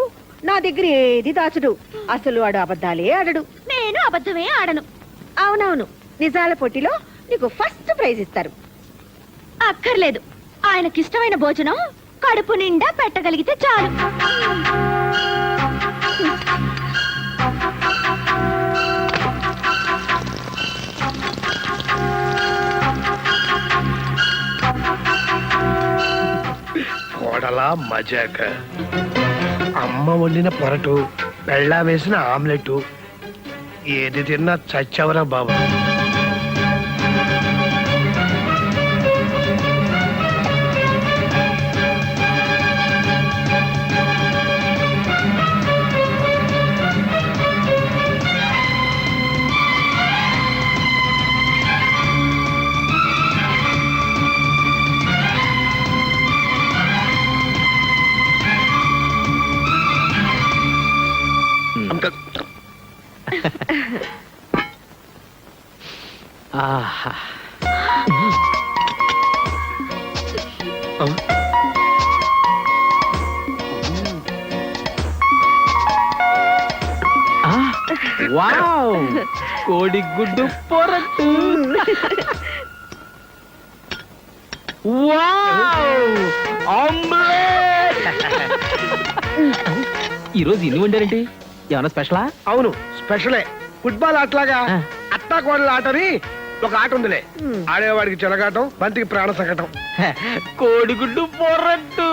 నా దగ్గర ఏది దాచుడు, అసలు వాడు అబద్ధాలే ఆడడు. నేను అబద్ధమే ఆడను. అవునవును, నిజాల పోటీలో నీకు ఫస్ట్ ప్రైజ్ ఇస్తారు. అక్కర్లేదు, ఆయనకిష్టమైన భోజనం కడుపు నిండా పెట్టగలిగితే చాలు. కోడలా మజాక, అమ్మ వండిన పొరటు, బెళ్ళా వేసిన ఆమ్లెట్, ఏది తిన్నా చచ్చవరా బాబు. ఆహా. వావ్, కోడిగుడ్డు పొరటు. Wow, omelette. ఈరోజు ఇన్ని వండారేంటి? ఏమన్నా స్పెషలా? అవును స్పెషలే. ఫుట్బాల్ ఆటలాగా అత్తా కోడల ఆటని ఒక ఆట ఉందిలే, ఆడేవాడికి చెలగాటం, బంతికి ప్రాణ సంకటం. కోడిగుడ్డు పొరట్టు.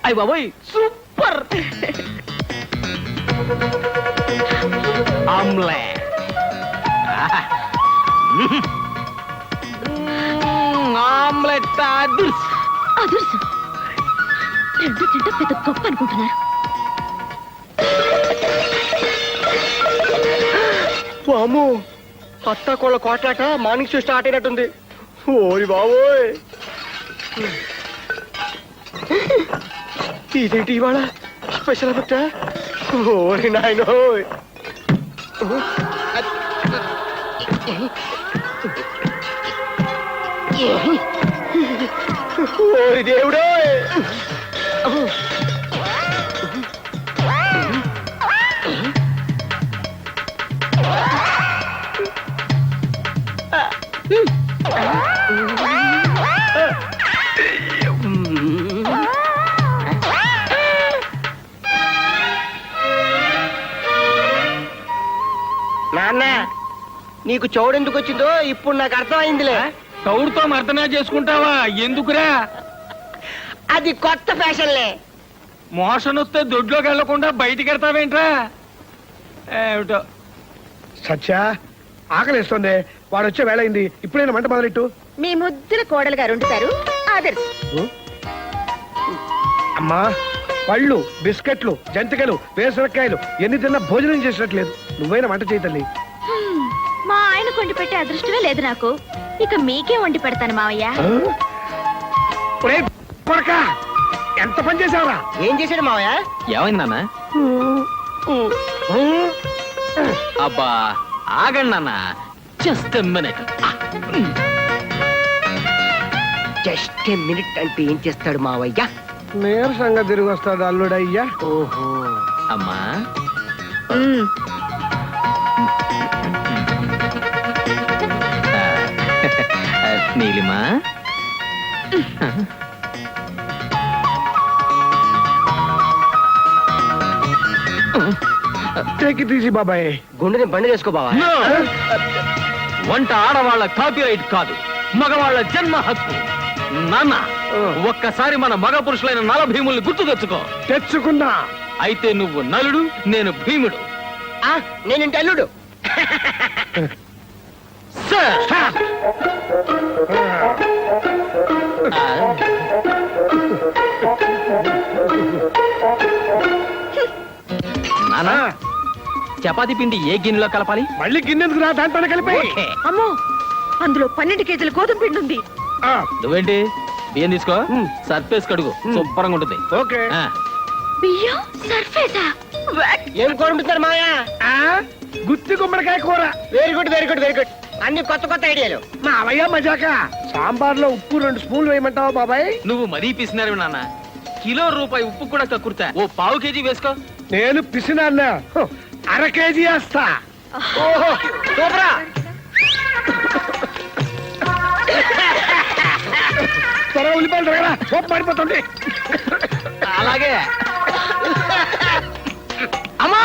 అయ్య బాబోయ్, సూపర్. ఆమ్లెట్. ఆమ్లెట్ అదుర్స్. అదుర్సు రెండు తింటే పెద్ద గొప్ప అనుకుంటున్నారు. అమ్ము, అత్త కోళ్ళ కోట్లాట మార్నింగ్ షో స్టార్ట్ అయినట్టుంది. ఓరి బాబోయ్, ఇదేంటి ఇవాళ స్పెషల్ ఎఫెక్ట్? ఓరి నాయనో, ఓరి దేవుడో. నాన్న, నీకు చౌడెందుకు వచ్చిందో ఇప్పుడు నాకు అర్థమైందిలే. తౌడుతో మర్దనా చేసుకుంటావా? ఎందుకురా? అది కొత్త ఫ్యాషన్లే. మోషన్ వస్తే దొడ్లోకి వెళ్లకుండా బయటికి వెళ్తావేంట్రా? ఏమిటో సత్య ఆకలిస్తుంది, వాడు వచ్చే వేళ అయింది. ఇప్పుడైనా మంట మొదలెట్టు. మీ ముద్దుల కోడలు గారు ఉంటారు ఆదర్శ్. అమ్మా, పళ్ళు, బిస్కెట్లు, జంతికలు, వేసరకాయలు ఎన్ని తిన్నా భోజనం చేసినట్లేదు. నువ్వైనా వంట చేయి తల్లి. మా ఆయన కొండి పెట్టే అదృష్టమే లేదు నాకు. ఇక మీకే వండి పెడతాను మావయ్య. ఒరేయ్ కొడకా, ఎంత పని చేసావురా? ఏం చేశాడు మావయ్య? ఏమైంది నాన్న? అబ్బా ఆగండి నాన్న, జస్ట్ మినిట్. జస్ట్ మినిట్ అంటే ఏం చేస్తాడు మావయ్య? నీరసంగా తిరిగి వస్తాడు అల్లుడయ్యా. ఓహో, అమ్మా నీలిమా, టేకి తీసి బాబాయ్. గుండెని బండి చేసుకో బావా. వంట ఆడవాళ్ళ కాపీరైట్ కాదు, మగవాళ్ళ జన్మ హక్కు. నాన్న, ఒక్కసారి మన మగ పురుషులైన నల భీముల్ని గుర్తు తెచ్చుకో. తెచ్చుకున్నా. అయితే నువ్వు నలుడు, నేను భీముడు. నేనంటే అల్లుడు. నానా, చపాతి పిండి ఏ గిన్నెలో కలపాలి? మళ్ళీ గిన్నెందుకు రా, దాంట్లోనే కలిపి. అమ్మో, అందులో 12 కేజీల గోధుమ పిండి ఉంది. నువ్వేంటి బియ్యం తీసుకో, సర్ఫేస్ కడుగు, శుభ్రంగా ఉంటుంది. ఓకే. ఆ, బియ్యం సర్ఫేసా? ఏం కోరుకుంటున్నారు మావయ్య? గుత్తి గుమ్మడికాయ కూర. Very good very good very good. అన్ని కొత్త కొత్త ఐడియాలు. మా అవయ్య మజాక. సాంబార్ లో ఉప్పు 2 స్పూన్లు వేయమంటావా బాబాయ్? నువ్వు మరీ పిసినారు నాన్న. కిలో రూపాయి ఉప్పు కూడా కక్కుర్తా. ఓ పావు కేజీ వేసుకో. నేను పిసినాన్న, 1/2 కేజీ వేస్తా. ఓహో సూపరా. త్వరగా ఉల్లిపాయలు తగరా, సోపు మారిపోతుంది. అలాగే. అమ్మా,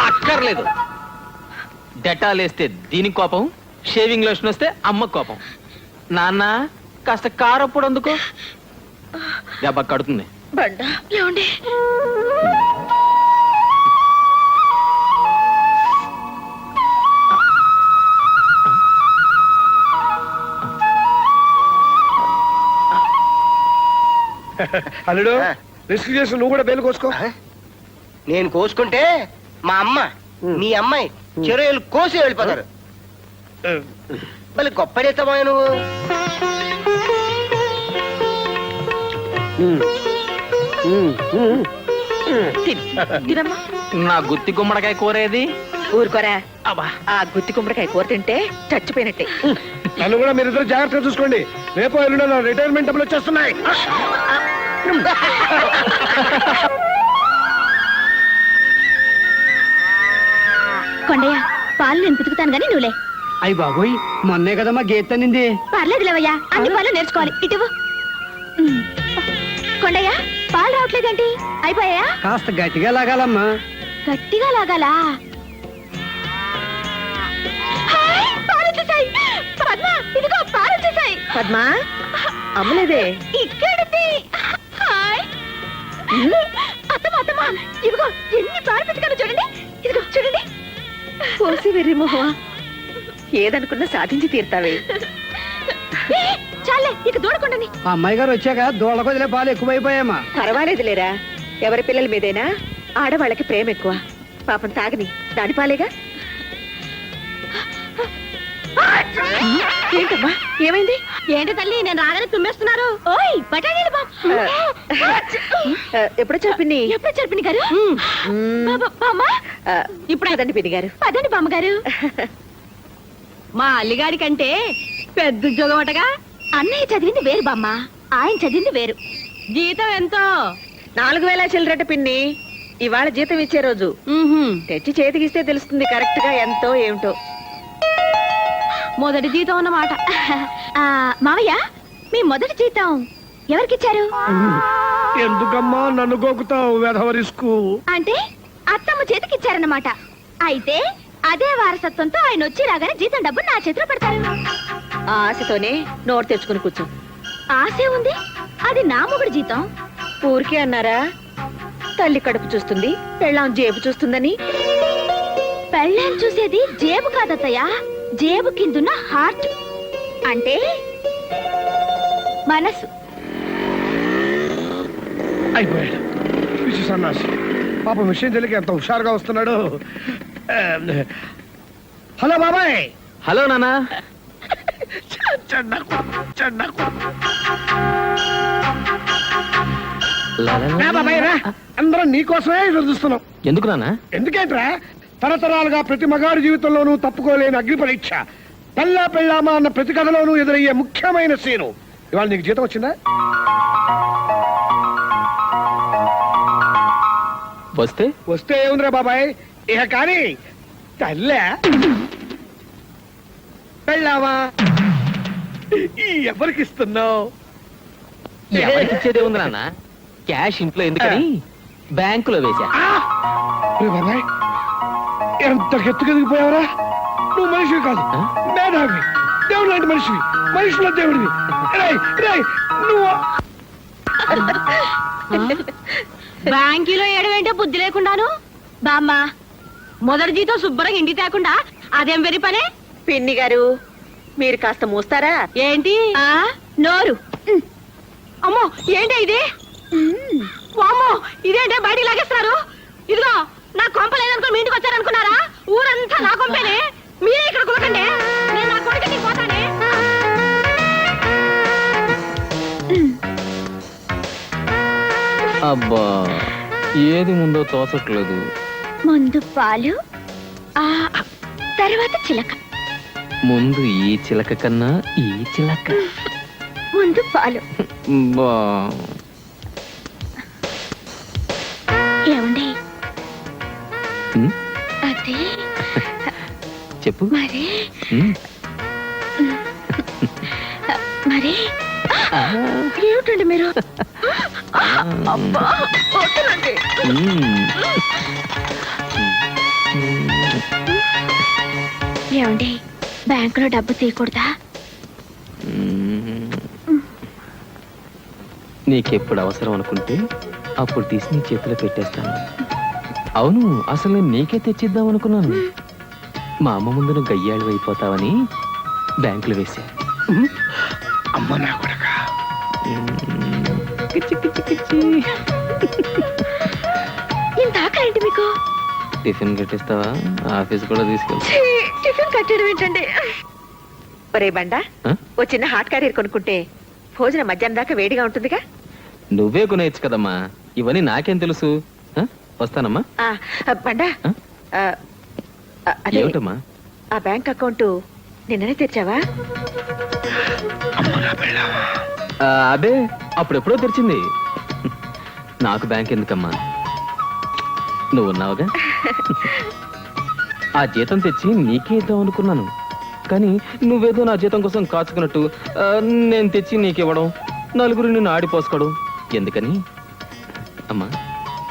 అక్కర్లేదు. డెటాల్ వేస్తే దీనికి కోపం, షేవింగ్ లోషన్ వస్తే అమ్మ కోపం. నాన్న, కాస్త కారప్పుడు అందుకో, దెబ్బ కడుతుంది. బండా ఏమండి? అల్లుడు, రిస్క్ చేసి నువ్వు కూడా బేలు కోసుకో. నేను కోసుకుంటే మా అమ్మ మీ అమ్మాయి చెరువులు కోసి వెళ్ళిపోతారు. మళ్ళీ గొప్ప చేస్తామా నువ్వు? తినమ్మా. నా గుత్తి గుమ్మడికాయ కూరేది? ఊరుకోరా. ఆ గుత్తి కుమ్మడికాయ కూర తింటే చచ్చిపోయినట్టే. నన్ను కూడా మీరిద్దరు జాగ్రత్తగా చూసుకోండి. రేపు ఎల్లుండి నా రిటైర్మెంట్ డబ్బులు వచ్చేస్తున్నాయి. కొండయ్య, పాలు నేను పితుకుతాను గానీ నువ్వులే. అయ్యి బాబోయ్, మొన్నే కదమ్మా గీత నింది. పర్లేదు లేవయ్యా, అన్ని పాలు నేర్చుకోవాలి. ఇటువు. కొండయ్య, పాలు రావట్లేదేంటి? అయిపోయాయా? కాస్త గట్టిగా లాగాలమ్మా. గట్టిగా లాగాలా? హాయ్, పాలు వచ్చేసాయి. పద్మ, ఇదిగో పాలు వచ్చేసాయి. పద్మా, అమ్మలేదే. ఇక్కడిది. హాయ్. అత్తమ్మ, అత్తమ్మ, ఇదిగో ఎన్ని పాలు పెట్టుకున్నా చూడండి. ఇదిగో చూడండి. పోసి వెర్రి మొహమా, ఏదనుకున్నా సాధించి తీరుతావే. చాలే, ఇక దూడకుండాని. అమ్మాయి గారు వచ్చాక దూడల కొదిలే పాలు ఎక్కువైపోయామా. పర్వాలేదు లేరా, ఎవరి పిల్లల మీదైనా ఆడవాళ్ళకి ప్రేమ ఎక్కువ. పాపం తాగని, దాని పాలేగా. ఏంటమ్మా, ఏమైంది? ఏంటి తల్లి, నేను రాగానే తుమ్మేస్తున్నారు. ఓయ్ బఠానీలు ఎప్పుడో చెప్పింది. ఎప్పుడు చెప్పిన గారు? బామ్మ, ఇప్పుడు అదండి పిన్ని గారు. అదండి బామ్మగారు. మా అల్లిగారి కంటే పెద్ద ఉద్యోగం అటగా. అన్నయ్య చదివింది వేరు బామ్మ, ఆయన చదివింది వేరు. జీతం ఎంతో? 4000 చిల్లరట పిన్ని. ఇవాళ జీతం ఇచ్చే రోజు. తెచ్చి చేతికిస్తే తెలుస్తుంది కరెక్ట్ గా ఎంతో ఏమిటో. మొదటి జీతం అన్నమాట. మావయ్య, మీ మొదటి జీతం ఎవరికిచ్చారు? ఎందుకమ్మా నన్ను గోకుతావు వెధవ రిస్కు? అంటే అత్తమ్మ చేతికి ఇచ్చారన్నమాట. అయితే అదే వారసత్వంతో ఆయన వచ్చి రాగానే జీతం డబ్బు నా చేతిలో పెడతారు. ఆ ఆశతోనే నోరు తెచ్చుకుని కూర్చో. ఆశే ఉంది, అది నా మొగుడు జీతం. ఊరికే అన్నారా? తల్లి కడుపు చూస్తుంది, పెళ్ళాం జేబు చూస్తుందని. పెళ్ళాం చూసేది జేబు కాదత్తయ్య, జేబు కిందున్న హార్ట్ అంటే మనసు. అయిపోయాడు పిచ్చి సన్నాసి. పాపం విషయం తెలియక ఎంత హుషారుగా వస్తున్నాడు. హలో బాబాయ్. హలో నానా. బాబాయ్ రా, అందరం నీకోసమే ఎదురు చూస్తున్నాం. ఎందుకు నానా? ఎందుకేంట్రా, తరతరాలుగా ప్రతి మగాడి జీవితంలోనూ తప్పుకోలేని అగ్ని పరీక్ష, పెళ్ళా పెళ్ళామా అన్న ప్రతి కథలోనూ ఎదురయ్యే ముఖ్యమైన సీను. ఇవాళ నీకు జీతం వచ్చిందా? వస్తే వస్తే ఏముందిరా బాబాయ్, ఇక కానీ తల్లే పెళ్ళామా ఎవరికి ఇస్తున్నావు? ఎవరికి ఇచ్చేదే ఉంది నాన్న. క్యాష్ ఇంట్లో ఎందుకని బ్యాంకులో వేసా. బాబాయ్ ఎంత ఎత్తుకెదిగిపోయావరా? నువ్వు మనిషివి కాదు, మేధావి, దేవుడు లాంటి మనిషివి, మనిషిలో దేవుడివి. నువ్వు బ్యాంకీలో ఏడవేంటే బుద్ధి లేకుండాను. బామ్మ మొదటి జీతం శుభ్రంగా ఇంటి తేకుండా అదేం వెరి పనే. పిన్ని గారు, మీరు కాస్త మూస్తారా? ఏంటి నోరు? అమ్మో ఏంటి ఇది? అమ్మో ఇదేంటే బయటికి లాగేస్తున్నారు? ఇదిగో నా కొంప లేదనుకో మీ ఇంటికి వచ్చారనుకున్నారా? ఊరంతా నా కొంపేనే. మీరే ఇక్కడ కూకండి, నేను నా కొడుకుని పోతానే. అబ్బా ఏది ముందో తోచట్లేదు. ముందు పాలు, ఆ తర్వాత చిలక. ముందు ఈ చిలక కన్నా ఈ చిలక. ముందు పాలు. బా ఏమండి ఉమ్, అదే చెప్పు. మరి ఉమ్, మరి ఏమిటండి మీరు? అబ్బా వద్దులండి. ఉమ్. ఏమండి బ్యాంకులో డబ్బు తీయకూడదా? నీకెప్పుడు అవసరం అనుకుంటే అప్పుడు తీసి నీ చేతిలో పెట్టేస్తాను. అవును, అసలు నేను నీకే తెచ్చిద్దాం అనుకున్నాను. మా అమ్మ ముందు నువ్వు గయ్యాళ్ళు అయిపోతావని బ్యాంకులో వేసా. అమ్మ నా కొడక. ఇంత ఆకలేంటి మీకు? టిఫిన్ కట్టిస్తావా? ఆఫీస్ కూడా తీసుకెళ్తా. టిఫిన్ కట్టడం ఏంటండి? ఒరే బండా, ఆ? ఓ చిన్న హాట్ క్యారియర్ కొనుక్కుంటే భోజనం మధ్యాహ్నం దాకా వేడిగా ఉంటుందిగా. నువ్వే కొనేయచ్చు కదమ్మా, ఇవన్నీ నాకేం తెలుసు. ఆ? వస్తానమ్మా. బండా, ఆ? అదే ఏమిటమ్మా? ఆ బ్యాంక్ అకౌంట్ నిన్ననే తెచ్చావా? అదే అప్పుడెప్పుడో తెరిచింది. నాకు బ్యాంక్ ఎందుకమ్మా, నువ్వు ఉన్నావుగా. ఆ జీతం తెచ్చి నీకే ఇద్దాం అనుకున్నాను, కానీ నువ్వేదో నా జీతం కోసం కాచుకున్నట్టు నేను తెచ్చి నీకివ్వడం, నలుగురు నిన్ను ఆడిపోసుకోవడం ఎందుకని. అమ్మా,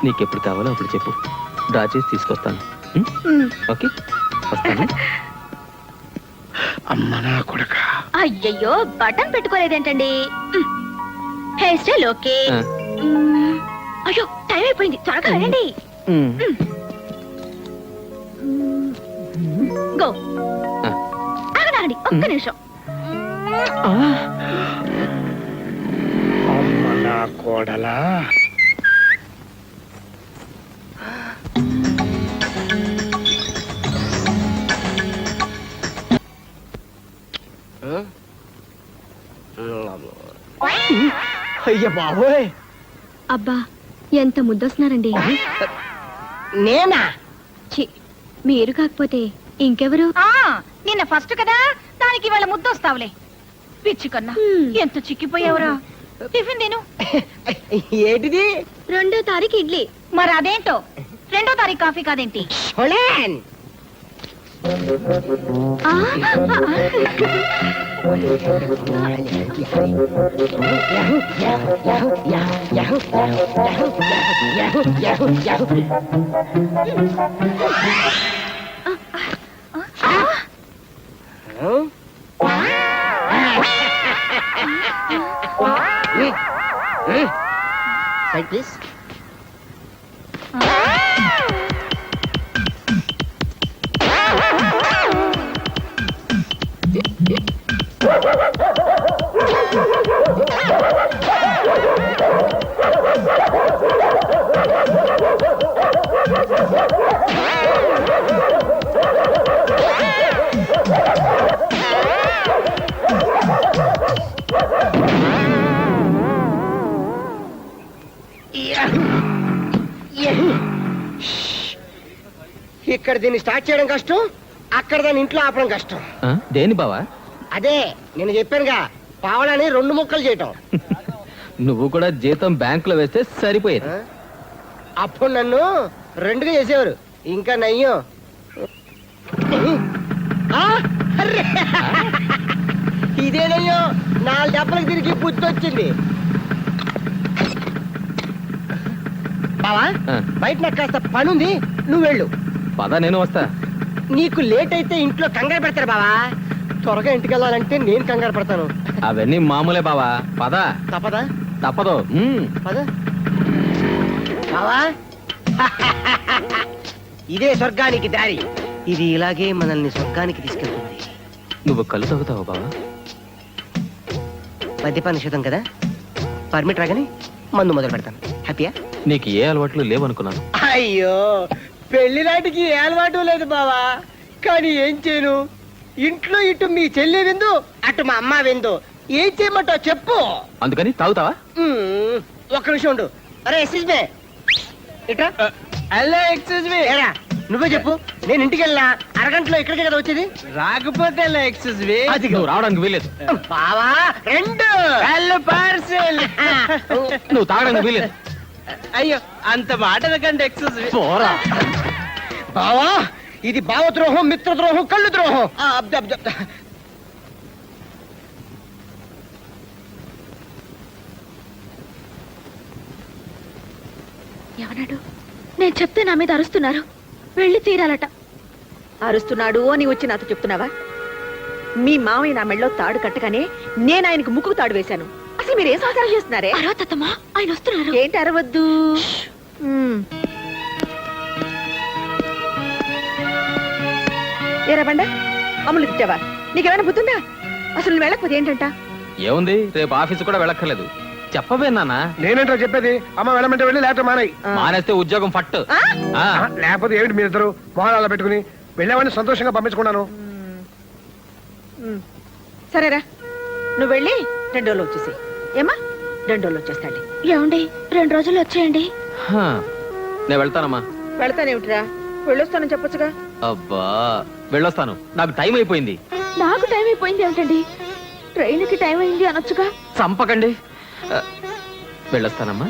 నీకెప్పుడు కావాలో అప్పుడు చెప్పు, డ్రా చేసి తీసుకొస్తాను. ఓకే, వస్తాను. అమ్మ నా కొడక. అయ్యయ్యో బటన్ పెట్టుకోలేదేంటండి? Hair style okay. అయ్యో టైం అయిపోయింది, త్వరగా రండి. గో. ఆగండి ఒక్క నిమిషం. అమ్మ నా కోడలా. అయ్య బాబోయ్, అబ్బా ఎంత ముద్దొస్తున్నారండి. నేనా? ఛీ, మీరు కాకపోతే ఇంకెవరు? నిన్న ఫస్ట్ కదా, దానికి ఇవాళ ముద్దొస్తావులే. పిచ్చి కన్నా ఎంత చిక్కిపోయావురా. టిఫిన్ తిను. ఏంటిది? 2వ తారీఖు ఇడ్లీ. మరి అదేంటో 2వ తారీఖు కాఫీ కాదేంటి? Side, please. ఇక్కడ దీన్ని స్టార్ట్ చేయడం కష్టం, అక్కడ దాన్ని ఇంట్లో ఆపడం కష్టం. దేని బావా? అదే నేను చెప్పానుగా, పావడాన్ని 2 ముక్కలు చేయటం. నువ్వు కూడా జీతం బ్యాంకులో వేస్తే సరిపోయేది. అప్పుడు నన్ను 2గా చేసేవారు, ఇంకా నయ్యం. ఆ! అర్రే! ఇదేనయ్యో 4 దెబ్బలకు తిరిగి బుద్ధి వచ్చింది. బావా బయట నాకు కాస్త పనుంది, నువ్వు వెళ్ళు. పద, నేను వస్తా. నీకు లేట్ అయితే ఇంట్లో కంగారు పెడతారు బావా. త్వరగా ఇంటికి వెళ్ళాలంటే నేను కంగారు పడతాను. అవన్నీ మామూలే బావా. పద. తప్పదా? తప్పదు. పద బావా. ఇదే స్వర్గానికి దారి. ఇది ఇలాగే మనల్ని స్వర్గానికి తీసుకెళ్తుంది. నువ్వు కళ్ళు తాగుతావు బావా? మద్యపాన నిషేధం కదా, పర్మిట్ రాగానే మందు మొదలు పెడతాను. హ్యాపీయా? నీకు ఏ అలవాట్లు లేవనుకున్నాను. అయ్యో పెళ్లి నాటికి ఏ అలవాటు లేదు బావా, కానీ ఏం చేయను, ఇంట్లో ఇటు మీ చెల్లి విందు, అటు మా అమ్మ విందు, ఏం చేయమంటావు చెప్పు. అందుకని తాగుతావా? ఒక్క నిమిషం ఉండు. అరే ఎక్స్క్యూజ్ మీ, ఇట్రా. Hello excuse me. నువ్వే చెప్పు, నేను ఇంటికి వెళ్ళినా అరగంటలో ఇక్కడికే కదా వచ్చేది. రాకపోతే ఎక్స్క్యూజ్ మీ. నువ్వు రావడానికి వీలేదు. బావా 2 పార్సెల్. నువ్వు తాగడానికి వీలేదు. అయ్యో అంత మాటలకంటే ఎక్స్క్యూజ్ మీ. పోరా బావా, ఇది భావద్రోహం, మిత్రద్రోహం, కళ్ళు ద్రోహం. ఎవనాడు? నేను చెప్తే నా మీద అరుస్తున్నారు, వెళ్ళి తీరాలట. అరుస్తున్నాడు అని వచ్చి నాతో చెప్తున్నావా? మీ మామయ్య నా మెళ్ళలో తాడు కట్టగానే నేను ఆయనకు ముక్కుకు తాడు వేశాను. అసలు మీరు ఏ సహకారం చేస్తున్నారే? అరవతమ్మా, ఆయన వస్తున్నారు. ఏంటి అరవద్దు? ఏరా బండ, అమ్ములు తిట్టావా? నీకేమైనా బుద్ధిందా? అసలు నువ్వు వెళ్ళకపోతే ఏంటంట? ఏముంది, రేపు ఆఫీసు కూడా వెళ్ళక్కర్లేదు. చెప్పవే నాన్న. నేనేంటో చెప్పేది, అమ్మ వెళ్ళమంటే వెళ్ళి లేకపోతే మానేయి. మానేస్తే ఉద్యోగం ఫట్. లేకపోతే ఏమిటి మీ ఇద్దరు మొహాలు పెట్టుకుని వెళ్ళామని సంతోషంగా పంపించుకున్నాను. సరేరా, నువ్వు వెళ్ళి 2 రోజులు వచ్చేసి. ఏమా 2 రోజులు వచ్చేస్తాండి. ఏమండి 2 రోజుల్లో వచ్చేయండి. నేను వెళ్తానమ్మా. వెళ్తానేమిట్రా, వెళ్ళొస్తానని చెప్పొచ్చుగా. అబ్బా వెళ్ళొస్తాను, నాకు టైం అయిపోయింది. నాకు టైం అయిపోయింది ఏమిటండి? ట్రైన్కి టైం అయింది అనొచ్చుగా. చంపకండి. వెళ్ళొస్తానమ్మా,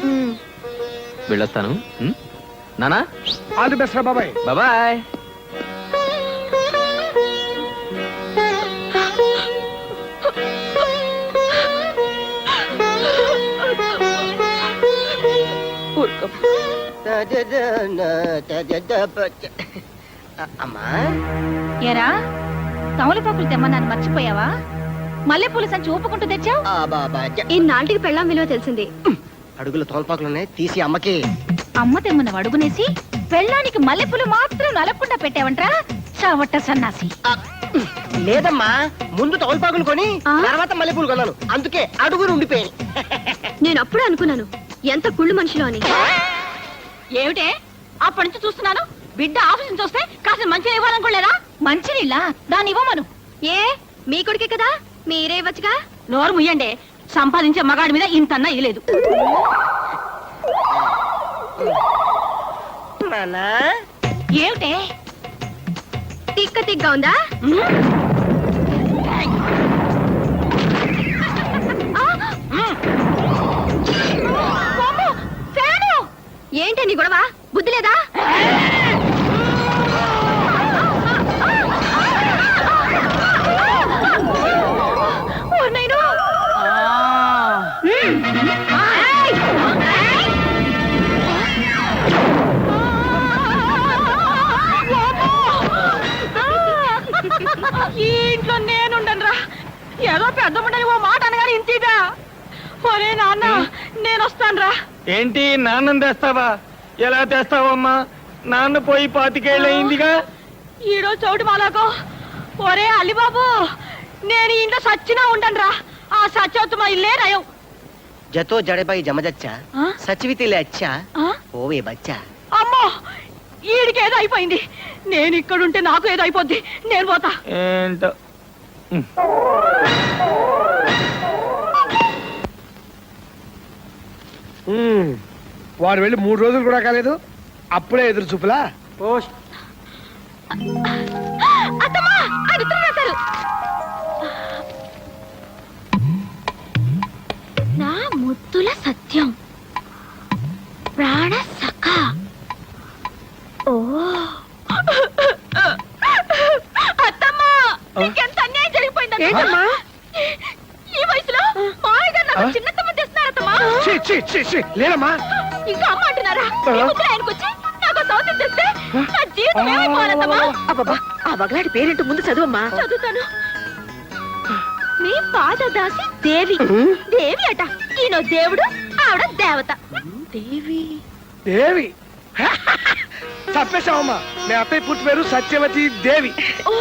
వెళ్ళొస్తాను. నానా ఆల్ ది బెస్ట్ రా బాబాయ్. బాబాయ్. అమ్మా ఎరా తమలపాకులు తెమ్మన్నాను మర్చిపోయావా? మల్లెపూల సంచి ఊపుకుంటూ తెచ్చావు. ఇన్నాళ్ళకి పెళ్ళాం విలువ తెలిసింది. అడుగులు తోల్పాకులున్నాయి, తీసి అమ్మకి. అమ్మ తెమ్మన్న అడుగునేసి పెళ్ళానికి మల్లెపూలు మాత్రం నలకుండా పెట్టావంట్రా చావట్ట సన్నాసి. లేదమ్మా, ముందు తోల్పాకులు కొని తర్వాత మల్లెపూలు కొన్నాను, అందుకే అడుగులు ఉండిపోయాయి. నేను అప్పుడే అనుకున్నాను ఎంత కుళ్ళు మనిషిలో అని. ఏమిటే అప్పటి నుంచి చూస్తున్నాను, బిడ్డ ఆఫీస్ నుంచి వస్తే కాస్త మంచిగా ఇవ్వాలనుకోలేదా? మంచినీళ్ళ దాన్ని ఇవ్వమను. ఏ మీ కొడుకే కదా, మీరే ఇవ్వచ్చుగా. నోరు ముయ్యండి, సంపాదించే మగాడి మీద ఇంతన్నా ఇలేదు. ఏమిటే తిక్క తిగ్గా ఉందా? ఏంటి నీ గొడవ? బుద్ధి లేదా? నేను ఈ ఇంట్లో నేనుండనురా. ఏదో పెద్ద ముండని ఓ మాట అనగానే ఇంతీదా. ఒరే నాన్న నేను వస్తానురా. ఏంటి నాన్నం తెస్తావా? ఎలా తెస్తావమ్మా? నాన్న పోయి 25 ఏళ్ళయిందిగా. ఈడో చోటు మాలాకో. ఒరే అలిబాబు నేను ఈ ఇంట్లో సచ్చినా ఉండనురా. ఆ సచ్చవుతు మా ఇల్లే నయం. జతో జడబాయి జమజచ్చా ఆ? సచివితిలే అచ్చా ఆ? ఓవే బచ్చా. అమ్మో ఈడికి ఏదో అయిపోయింది. నేను ఇక్కడుంటే నాకు ఏదో అయిపోద్ది. నేను పోతా. ఏంటో వాడు వెళ్ళి 3 రోజులు కూడా కాలేదు, అప్పుడే ఎదురు చూపులా. అత్తమ్మా అది ఉత్తరం రాశారు. నా ముద్దుల సత్యం ప్రాణ సఖ. ఓ అత్తమ్మా నీకెంత అన్యాయం జరిగిపోయిందమ్మా. ఈ వయసులో మామయ్య గారు నాకు చిన్నతమ్మ తెస్తున్నారత్తమ్మా. ఛీ, ఛీ, ఛీ, ఛీ, లేదమ్మా. ఇంకా అమ్మ అంటున్నారా? ఈ ముద్దులు ఆయనకు వచ్చి నాకు సౌత్యం తెస్తే నా జీవితం ఏమైపోవాలత్తమ్మా. అబ్బబ్బా ఆ బగలాడి పేరేంటో ముందు చదువమ్మా. చదువుతాను. మీ పాదదాసి దేవి. దేవి అట. ఈయన దేవుడు ఆవిడ దేవత. దేవి దేవి తప్పేశావమ్మా. మీ అత్తయ్య పుట్టి పేరు సత్యవతి దేవి.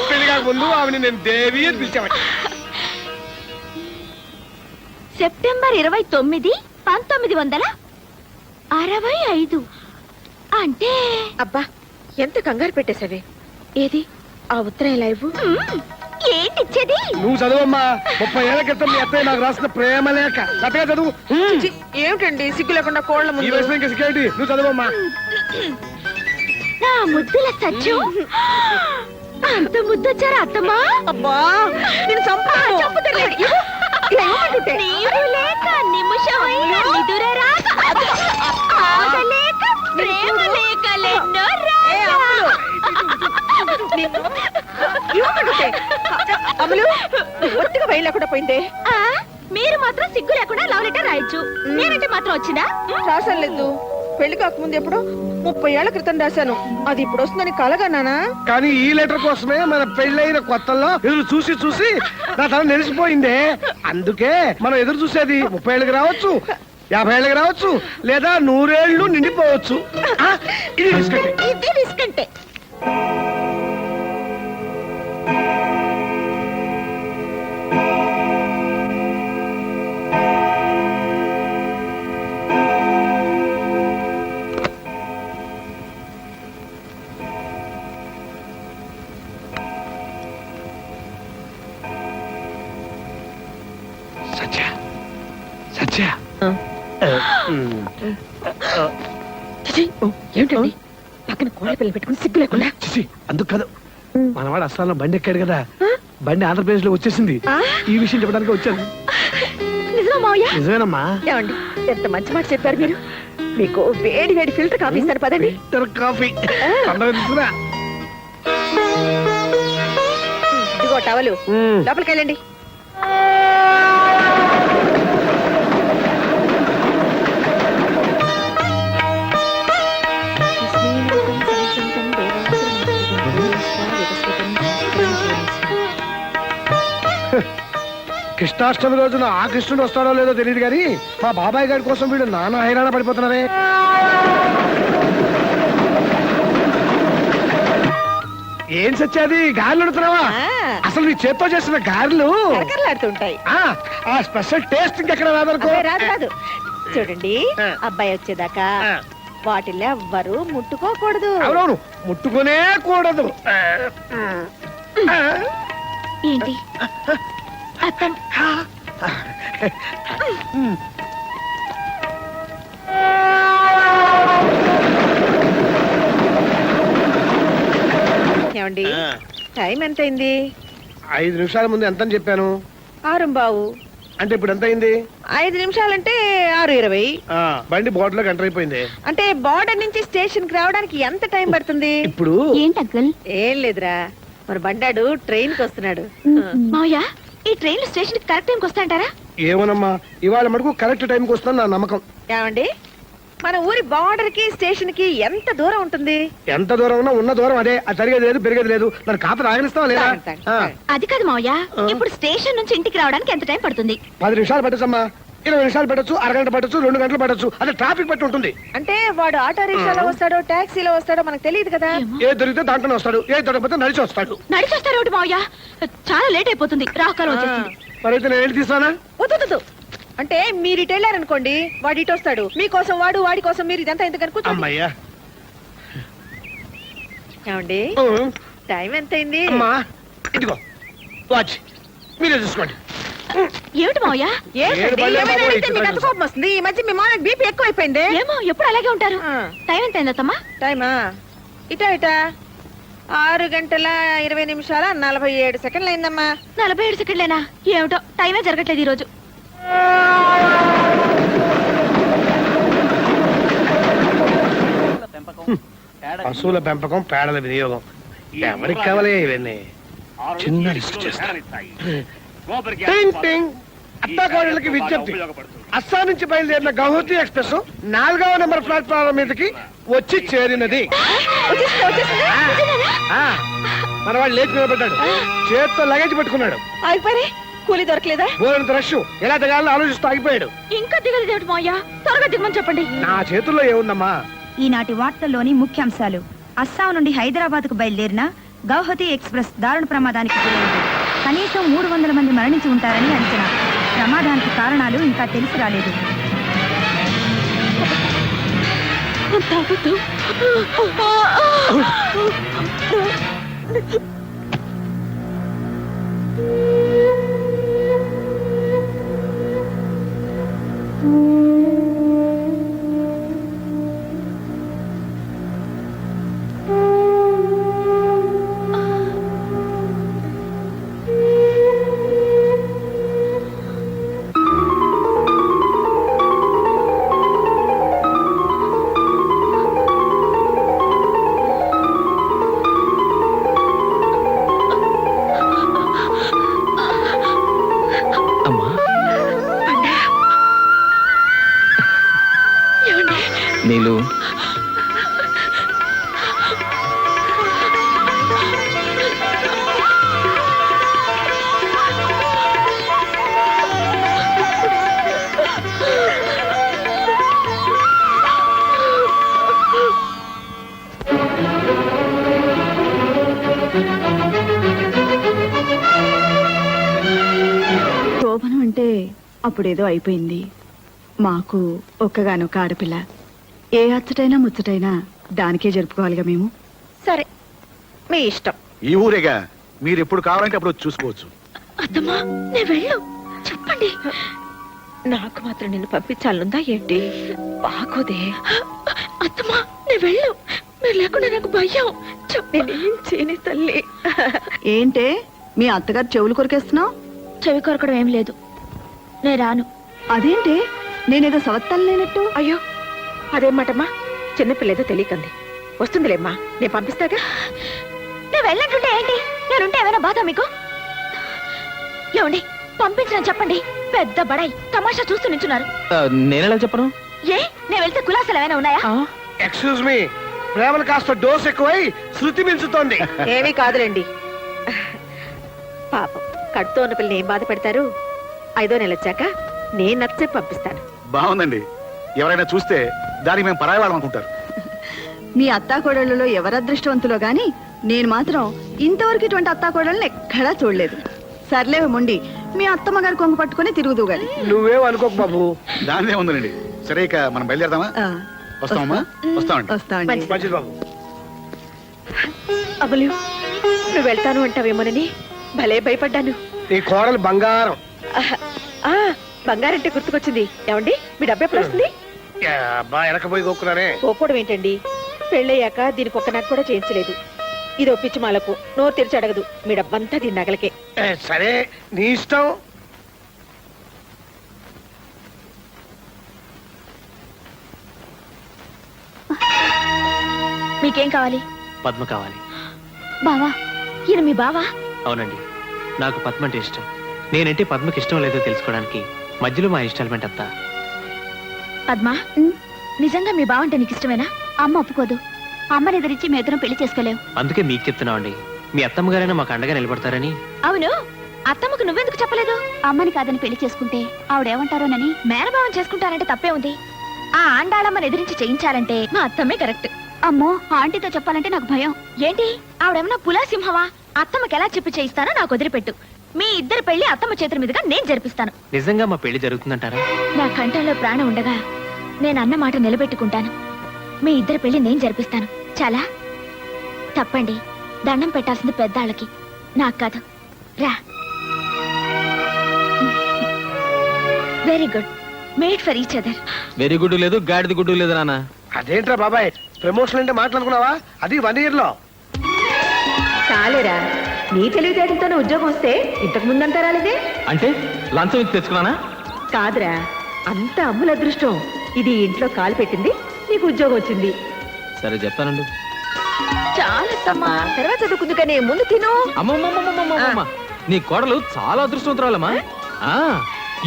పెళ్లి కాకముందు ఆవిని నేను దేవి అని పిలిచామని. సెప్టెంబర్ 29, 1965 అంటే అబ్బా ఎంత కంగారు పెట్టేశావే. ఏది ఆ ఉత్తరం లైవ్? ఏంటిచ్చేది? నువ్వు చదువమ్మా. 30 ఏళ్ల క్రితం మీ అత్తయ్య నాకు రాసిన ప్రేమ లేఖ. కరెక్ట్గా చదువు. ఏమిటండి సిగ్గు లేకుండా కోళ్ళ ఈ వయసులో ఇంకా సిగ్గేంటి? నువ్వు చదువమ్మా. నా ముద్దుల సత్యం అంత ముద్దొచ్చారా అత్తమ్మా? అబ్బా నేను నీరు లేక నిమిషమైన నిదురరాక ఆగలేక ప్రేమ లేకలెన్నో అమలు ఒత్తిగా వేయలేకుండా పోయిందే. మీరు మాత్రం సిగ్గు లేకుండా లవ్ లెటర్ రాయొచ్చు. నేనంటే మాత్రం వచ్చిందా? రాసలేదు. పెళ్లి కాకముందు ఎప్పుడో 30 ఏళ్ల క్రితం రాశాను. అది ఇప్పుడు వస్తుందని కలగన్నానా? కానీ ఈ లెటర్ కోసమే మన పెళ్ళైన కొత్తల్లో ఎదురు చూసి చూసి నా తల నెరిసిపోయిందే. అందుకే మనం ఎదురు చూసేది 30 ఏళ్ళకి రావచ్చు, 50 ఏళ్ళకి రావచ్చు, లేదా 100 ఏళ్ళు నిండిపోవచ్చు. ఇది risk అంటే. ఇది రిస్క్ అంటే. సత్య సత్య ఏమిటండి పక్కన కోళ్ళ పిల్లలు పెట్టుకుని సిగ్గు లేకుండా? చిచి, అందుకు కాదు. మనవాడు అసలు బండి ఎక్కాడు కదా, బండి ఆంధ్రప్రదేశ్ లో వచ్చేసింది. ఈ విషయం చెప్పడానికి వచ్చాను. నిజమా మావయ్య? నిజమేనమ్మా. ఏమండి ఎంత మంచి మాట చెప్పారు మీరు. మీకు వేడి వేడి ఫిల్టర్ కాఫీ ఇస్తారు పదండి. కాఫీ ఇదిగో టవలు లోపలికి వెళ్ళండి. కృష్ణాష్టమి రోజున ఆ కృష్ణుడు వస్తాడో లేదో తెలియదు కానీ మా బాబాయ్ గారి కోసం వీడు నానా హైరాణ పడిపోతున్నారే. ఏం సచ్చాది గారెలు ఉడుతున్నావా? అసలు నీ చేత్తో చేసిన గారెలు కరకరలాడుతుంటాయి. ఆ స్పెషల్ టేస్ట్ ఇంకెక్కడ రాదనుకో. రాదు రాదు. చూడండి అబ్బాయి వచ్చేదాకా వాటిల్లో ఎవ్వరు ముట్టుకోకూడదు. అవునవును, ముట్టుకునే కూడదు. ఏంటి అత్తం? ఏమండి టైం ఎంత అయింది? 5 నిమిషాల ముందు ఎంత అని చెప్పాను? 6:15. అంటే ఇప్పుడు ఎంత అయింది? 5 నిమిషాలంటే 6:20. బండి బోర్డులో గంట అయిపోయింది. అంటే బోర్డర్ నుంచి స్టేషన్ కి రావడానికి ఎంత టైం పడుతుంది? ఇప్పుడు ఏంటి అంకుల్? ఏం లేదురా, మరి బండాడు ట్రైన్ కి వస్తున్నాడు. మావయ్య ఈ ట్రైన్ స్టేషన్ కి కరెక్ట్ టైంకి వస్తాయంటారా? ఏమోనమ్మా, ఇవాళ మటుకు కరెక్ట్ టైంకి వస్తాను నా నమ్మకం. ఏమండి, మన ఊరి బార్డర్ కి స్టేషన్ కి ఎంత దూరం ఉంటుంది? ఎంత దూరం ఉన్నా ఉన్న దూరం అదే. అది జరిగేది లేదు, పెరిగేది లేదు. మరి కాపీ ఆగనిస్తావా లేదా? ఆ, అది కాదు మావయ్య, ఇప్పుడు స్టేషన్ నుంచి ఇంటికి రావడానికి ఎంత టైం పడుతుంది? 10 నిమిషాలు పట్టచ్చమ్మా, 20 నిమిషాలు పట్టచ్చు, అరగంట పట్టచ్చు, 2 గంటలు పట్టచ్చు. అదే ట్రాఫిక్ బట్టి ఉంటుంది. అంటే వాడు ఆటో రిక్షాలో వస్తాడో టాక్సీలో వస్తాడో మనకు తెలియదు కదా. ఏ దొరికితే దాంట్లోనే వస్తాడు, ఏ దొరకపోతే నడిచి వస్తాడు. నడిచొస్తారు ఒకటి మావయ్య, చాలా లేట్ అయిపోతుంది, రాకాలం వచ్చేస్తుంది. మరైతే నేను వెళ్ళి తీసానా? వద్దు. అంటే మీరు ఇటు వెళ్ళారనుకోండి, వాడు ఇటు వస్తాడు. మీకోసం వాడు, వాడి కోసం మీరు, ఇదంతా ఎందుకు అనుకుంటున్నారు? అమ్మయ్యా. ఏమండి, టైం ఎంత అయింది? అమ్మా ఇదిగో వాచ్, మీరే చూసుకోండి. ఏమిటి మావయ్య? ఏంటండి, బళ్ళే ఏమైనా బాబోయ్, అడిగితే మీకు అంత కోపం వస్తుంది? ఈ మధ్య మీ మామయ్య బీపీ ఎక్కువైపోయింది. ఏమో ఎప్పుడు అలాగే ఉంటారు. టైం ఎంత అయింది అత్తమ్మా? టైమా ఇటా 6 గంటల 20 నిమిషాల 47 సెకండ్లు అయిందమ్మా. 47 సెకండ్లేనా? ఏమిటో టైమే జరగట్లేదు ఈ రోజు. పశువుల పెంపకం, పేడల వినియోగం ఎవరికి కావాలి ఇవన్నీ? చిన్న లిస్ట్ చేస్తాను. టింగ్ టింగ్. అత్తాకోడళ్ళకి విజ్ఞప్తి. అస్సాం నుంచి బయలుదేరిన గౌహతి ఎక్స్ప్రెస్ 4వ నెంబర్ ప్లాట్ఫారం మీదకి వచ్చి చేరినది. ఆ, మన వాడు లేచి నిలబడ్డాడు, చేతితో లగేజ్ పట్టుకున్నాడు. అయిపోయి కూలి దొరకలేదా? బోలంత రష్, ఎలా దిగాలని ఆలోచిస్తూ ఆగిపోయాడు. ఇంకా దిగలేదు ఏమిటి మావయ్య? త్వరగా దిగమని చెప్పండి. నా చేతుల్లో ఏముందమ్మా? ఈనాటి వార్తల్లోని ముఖ్యాంశాలు. అస్సాం నుండి హైదరాబాద్ కు బయలుదేరిన గౌహతి ఎక్స్ప్రెస్ దారుణ ప్రమాదానికి గురైంది. కనీసం 300 మంది మరణించి ఉంటారని అంచనా. ప్రమాదానికి కారణాలు ఇంకా తెలిసి రాలేదు. అమ్మా నీళ్ళు శోభనం అంటే అప్పుడేదో అయిపోయింది. మాకు ఒక్కగానొక్క ఆడపిల్ల. ఏ అచ్చటైనా ముచ్చటైనా దానికే జరుపుకోవాలిగా మేము. సరే, మీ ఇష్టం. ఈ ఊరేగా, మీరు ఎప్పుడు కావాలంటే అప్పుడు వచ్చి చూసుకోవచ్చు. అత్తమ్మా నేను వెళ్ళు, చెప్పండి. నాకు మాత్రం నిన్ను పంపించాలనుందా ఏంటి? బాగోదే. అత్తమ్మా నేను వెళ్ళు, మీరు లేకుండా నాకు భయం. నేనేం చేయని తల్లి. ఏంటే మీ అత్తగారు చెవులు కొరికేస్తున్నావు? చెవి కొరకడం ఏం లేదు, నేను రాను. అదేంటి, నేనేదో సవత్తాలు లేనట్టు. అయ్యో, అదేమాటమ్మా, చిన్నపిల్లేదో తెలియకంది. వస్తుందిలేమ్మా, నేను పంపిస్తాగా. నేను వెళ్ళంటుంటే ఏంటి? నేనుంటే ఏమైనా బాధ మీకు? ఏమండి, పంపించిన చెప్పండి. పెద్ద బడాయి తమాషా చూస్తూ నించున్నారు. నేనెలా చెప్పను? ఏ, నేను వెళ్తే కులాసాలు ఏమైనా ఉన్నాయా? ఎక్స్క్యూజ్ మీ, ప్రేమలు కాస్త డోస్ ఎక్కువై శృతి మించుతోంది. ఏమీ కాదులేండి. పాపం కడుతో ఉన్న పిల్లని ఏం బాధ పెడతారు? 5వ నెల వచ్చాక నేను నచ్చే పంపిస్తాను. బాగుందండి. ఎవరైనా చూస్తే దానికి మేము పరాయి వాళ్ళం అనుకుంటారు. మీ అత్తాకోడళ్ళలో ఎవరు అదృష్టవంతులో గాని నేను మాత్రం ఇంతవరకు ఇటువంటి అత్తాకోడళ్ళని ఎక్కడా చూడలేదు. సర్లే మొండి, మీ అత్తమ్మ గారు కొంగు పట్టుకుని తిరుగుదూగాలి. నువ్వేం అనుకోకు బాబు. దానిదే ఉందండి. సరే, ఇక మనం బయలుదేరదామా? వస్తామమ్మా, వస్తామండి. వస్తామండి. మంచిది బాబు. అమలు, నువ్వు వెళ్తాను అంటావేమోనని భలే భయపడ్డాను. నీ కోడలు బంగారం. ఆ, బంగారంటే గుర్తుకొచ్చింది. ఏమండి, మీ డబ్బు ఎప్పుడు వస్తుంది? అబ్బా, వెనకపోయి కొక్కున్నానే. పోకూడదు ఏంటండి? పెళ్ళయ్యాక దీనికి ఒక్క నాకు కూడా చేయించలేదు. ఇది ఒప్పించి మాలకు నోరు తెరిచి అడగదు. మీ డబ్బంతా దీని నగలకే. సరే, నీ ఇష్టం. మీకేం కావాలి? పద్మ కావాలి. బావా, ఈయన మీ బావా? అవునండి, నాకు పద్మ అంటే ఇష్టం. నేనంటే పద్మకి ఇష్టం లేదో తెలుసుకోవడానికి మధ్యలో మా ఇన్స్టాల్మెంట్ అత్త. పద్మా నిజంగా మీ బావంటే నీకు ఇష్టమేనా? అమ్మ ఒప్పుకోదు. అమ్మని ఎదిరించి మీ ఇద్దరం పెళ్లి చేసుకోలేవు. అందుకే మీకు చెప్తున్నామండి, మీ అత్తమ్మ గారైనా మాకు అండగా నిలబడతారని. అవును, అత్తమ్మకు నువ్వెందుకు చెప్పలేదు? అమ్మని కాదని పెళ్లి చేసుకుంటే ఆవిడేమంటారోనని. మేనభావం చేసుకుంటానంటే తప్పే ఉంది. ఆ ఆండాళమ్మని ఎదిరించి చేయించాలంటే మా అత్తమ్మే కరెక్ట్. అమ్మో, ఆంటీతో చెప్పాలంటే నాకు భయం. ఏంటి ఆవిడేమన్నా పులా సింహమా? అత్తమ్మకి ఎలా చెప్పి చేయిస్తానో నాకు వదిలిపెట్టు. మీ ఇద్దరి పెళ్లి అత్తమ్మ చేతుల మీదుగా నేను జరిపిస్తాను. నిజంగా మా పెళ్లి జరుగుతుందంటారా? నా కంఠంలో ప్రాణం ఉండగా నేను అన్న మాట నిలబెట్టుకుంటాను. మీ ఇద్దరి పెళ్లి నేను జరిపిస్తాను. చాలా తప్పండి, దండం పెట్టాల్సింది పెద్దాళ్ళకి, నాకు కాదు. రా. Very good, made for each other. Very good లేదు, గాడిద గుడ్డు లేదు నాన్న. అదేంట్రా బాబాయ్, ప్రమోషన్ అంటే మాట్లాడుకున్నావా? అది 1 year లో. చాలేరా, నీ తెలివితేటలతోనే ఉద్యోగం వస్తే ఇంతకు ముందంతా రాలేదే. అంటే లంచం ఇచ్చి తెచ్చుకున్నానా? కాదురా, అంత అమ్ముల అదృష్టం. ఇది ఇంట్లో కాలు పెట్టింది, నీకు ఉద్యోగం వచ్చింది. సరే చెప్తానండి. చాలా తమ్మా, తర్వాత చదువుకుంది కానీ ముందు తిను. అమ్మమ్మమ్మమ్మమ్మమ్మ, నీ కోడలు చాలా అదృష్టవంతురాలమ్మా. ఆ,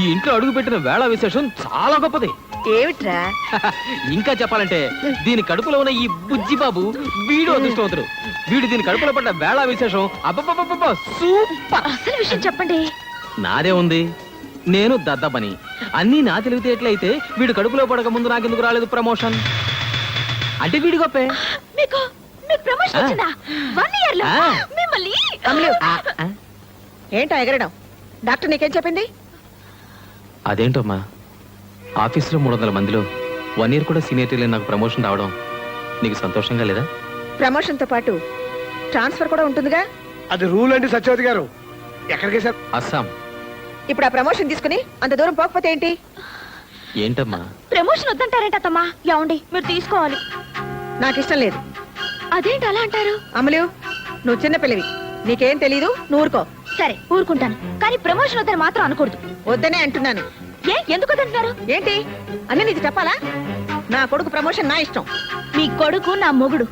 ఈ ఇంట్లో అడుగు పెట్టిన వేళ విశేషం చాలా గొప్పది. ఏమిట్రా? ఇంకా చెప్పాలంటే దీని కడుపులో ఉన్న ఈ బుజ్జి బాబు వీడు అదృష్టవంతుడు. వీడు దీని కడుపులో పడ్డ వేళ విశేషం అబ్బబ్బబ్బబ్బ సూపర్. అసలు విషయం చెప్పండి. నాదే ఉంది, నేను దద్దబని. అన్నీ నా తెలివితేటలైతే వీడు కడుపులో పడక ముందు నాకెందుకు రాలేదు ప్రమోషన్? అంటే వీడి గొప్పే. మీకు ప్రమోషన్ వచ్చిందా? 1 year లో మిమ్మల్ని. ఏంటో ఎగరడం? డాక్టర్ నీకేం చెప్పింది? అదేంటమ్మా, ఆఫీసులో 300 మందిలో 1 year కూడా సీనియర్టీ నాకు ప్రమోషన్ రావడం నీకు సంతోషంగా లేదా? ప్రమోషన్ తో పాటు ట్రాన్స్ఫర్ కూడా ఉంటుందిగా. అది రూల్ అండి సత్యవతి గారు. ఎక్కడికి సార్? అస్సాం. ఇప్పుడు ఆ ప్రమోషన్ తీసుకుని అంత దూరం పోకపోతే ఏంటి? ఏంటమ్మా? ప్రమోషన్ వద్దంటారేంట అత్తమ్మా? ఏమండి, మీరు తీసుకోవాలి. నాకు ఇష్టం లేదు. అదేంటి అలా అంటారు? అమలు, నువ్వు చిన్న పిల్లవి, నీకేం తెలీదు, నువ్వు ఊరుకో. సరే ఊరుకుంటాను, కానీ ప్రమోషన్ వద్దని మాత్రం అనకూడదు. వద్దనే అంటున్నాను. ఏ, ఎందుకు వద్దంటున్నారు? ఏంటి అన్నీ నీకు చెప్పాలా? నా కొడుకు ప్రమోషన్ నా ఇష్టం. మీ కొడుకు నా మొగుడు,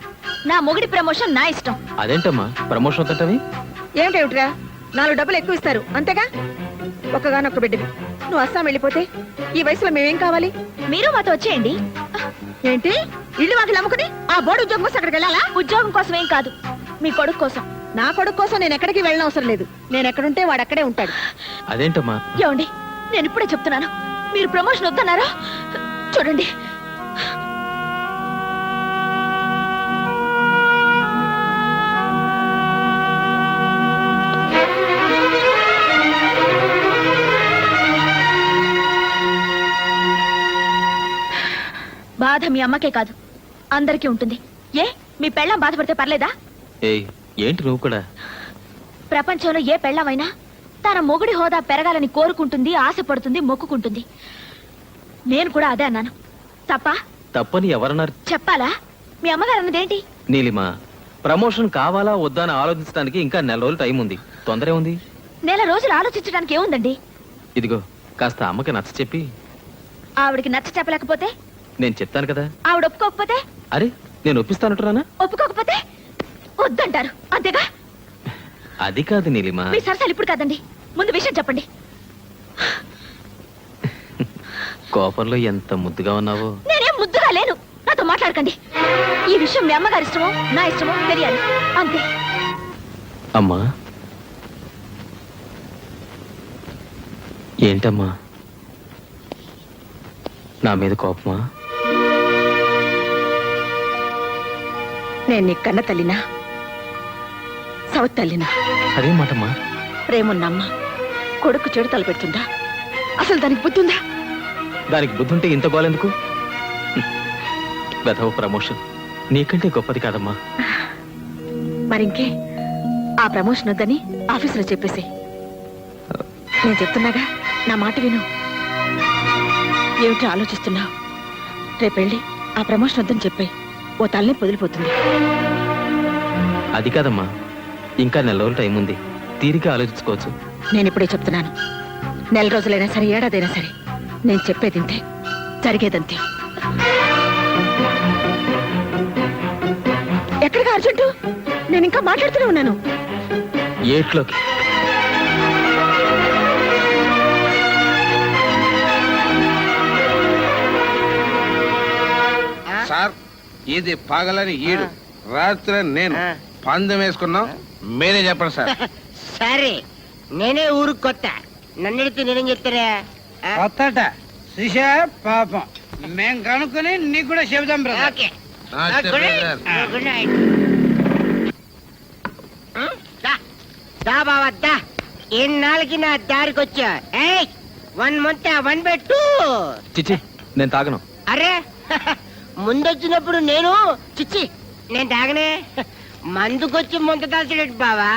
నా మొగుడి ప్రమోషన్ నా ఇష్టం. అదేంటమ్మా ప్రమోషన్ వద్దటవి? ఏమిటేమిట్రా, 4 డబ్బులు ఎక్కువ ఇస్తారు అంతేగా. ఒక్కగానొక్క బిడ్డవి, నువ్వు అస్సాం వెళ్ళిపోతే ఈ వయసులో మేమేం కావాలి? మీరు మాతో వచ్చేయండి. ఏంటి, ఇల్లు వాకిలు అమ్ముకుని ఆ బోర్డు ఉద్యోగం కోసం అక్కడికి వెళ్ళాలా? ఉద్యోగం కోసం ఏం కాదు, మీ కొడుకు కోసం. నా కొడుకు కోసం నేను ఎక్కడికి వెళ్ళిన అవసరం లేదు. నేను ఎక్కడుంటే వాడు అక్కడే ఉంటాడు. అదేంటమ్మా? ఏమండి, నేను ఇప్పుడే చెప్తున్నాను, మీరు ప్రమోషన్ వద్దన్నారా? చూడండి, బాధ మీ అమ్మకే కాదు అందరికీ ఉంటుంది. ఏ, మీ పెళ్ళాం బాధపడితే పర్లేదా? ఏయ్, ఏంటి నువ్వు కూడా? ప్రపంచంలో ఏ పెళ్ళామైనా తన మొగుడి హోదా పెరగాలని కోరుకుంటుంది, ఆశపడుతుంది, మొక్కుకుంటుంది. నేను కూడా అదే అన్నాను. తప్ప? తప్పని ఎవరన్నారు? చెప్పాలా? మీ అమ్మగారు అన్నదేంటి? నీలిమా, ప్రమోషన్ కావాలా వద్దా అని ఆలోచించడానికి ఇంకా 4 రోజులు టైం ఉంది. తొందరే ఉంది. నెల రోజులు ఆలోచించడానికి ఏముందండి? ఇదిగో, కాస్త అమ్మకి నచ్చ చెప్పి. ఆవిడికి నచ్చ చెప్పలేకపోతే? నేను చెప్తాను కదా. ఆవిడ ఒప్పుకోకపోతే? అరే, నేను ఒప్పిస్తానంటున్నానా? ఒప్పుకోకపోతే వద్దంటారు అంతేగా? అది కాదు నీలిమా. మీ సరసాలు ఇప్పుడు కాదండి, ముందు విషయం చెప్పండి. కోపంలో ఎంత ముద్దుగా ఉన్నావో. నేనేం ముద్దుగా లేను, నాతో మాట్లాడకండి. ఈ విషయం మీ అమ్మగారి ఇష్టమో నా ఇష్టమో తెలియాలి, అంతే. అమ్మా, ఏంటమ్మా, నా మీద కోపమా? నేను నీ కన్న తల్లినా, సౌత్ తల్లినా? అదే మాటమ్మా. ప్రేమున్నమ్మ కొడుకు చెడు తలపెడుతుందా? అసలు దానికి బుద్ధి ఉందా? దానికి బుద్ధి ఉంటే ఇంత గోలెందుకు? వెధవ ప్రమోషన్ నీకంటే గొప్పది కాదమ్మా. మరింకే, ఆ ప్రమోషన్ వద్దని ఆఫీసులో చెప్పేసి. నేను చెప్తున్నాగా, నా మాట విను. ఏమిటో ఆలోచిస్తున్నావు? రేపెళ్ళి ఆ ప్రమోషన్ వద్దని చెప్పే, ఓ తల్లిని పొదిలిపోతుంది. అది కాదమ్మా, ఇంకా 4 రోజులు టైం ఉంది, తీరిక ఆలోచించుకోవచ్చు. నేను ఇప్పుడే చెప్తున్నాను, 4 రోజులైనా సరే, ఏడాదైనా సరే, నేను చెప్పేది ఇంతే, జరిగేదంతే. ఎక్కడికి అర్జెంటు? నేను ఇంకా మాట్లాడుతూనే ఉన్నాను. ఏట్లోకి ఇది పగలని ఈడు రాత్రి నేను పందెం వేసుకున్నాం మీరే చెప్పండి సార్. సరే నేనే ఊరు కొత్త నన్ను అడిగితే నేనేం చెప్తారా కొత్తట శిషా పాపం మేం కనుక్కొని నీకు కూడా చెబుదాం ఓకే ఆ, గుడ్ చెప్పండి నైట్ సార్. గుడ్ నైట్ దా బావా దా ఎన్నాళ్ళకి నా దారికి వచ్చా ఏయ్ 1 month 1/2 చిచి నేను తాగను. అరే ముందొచ్చినప్పుడు నేను చిచ్చి నేను తాగనే మందుకొచ్చి ముంత దాల్చడేటి బావా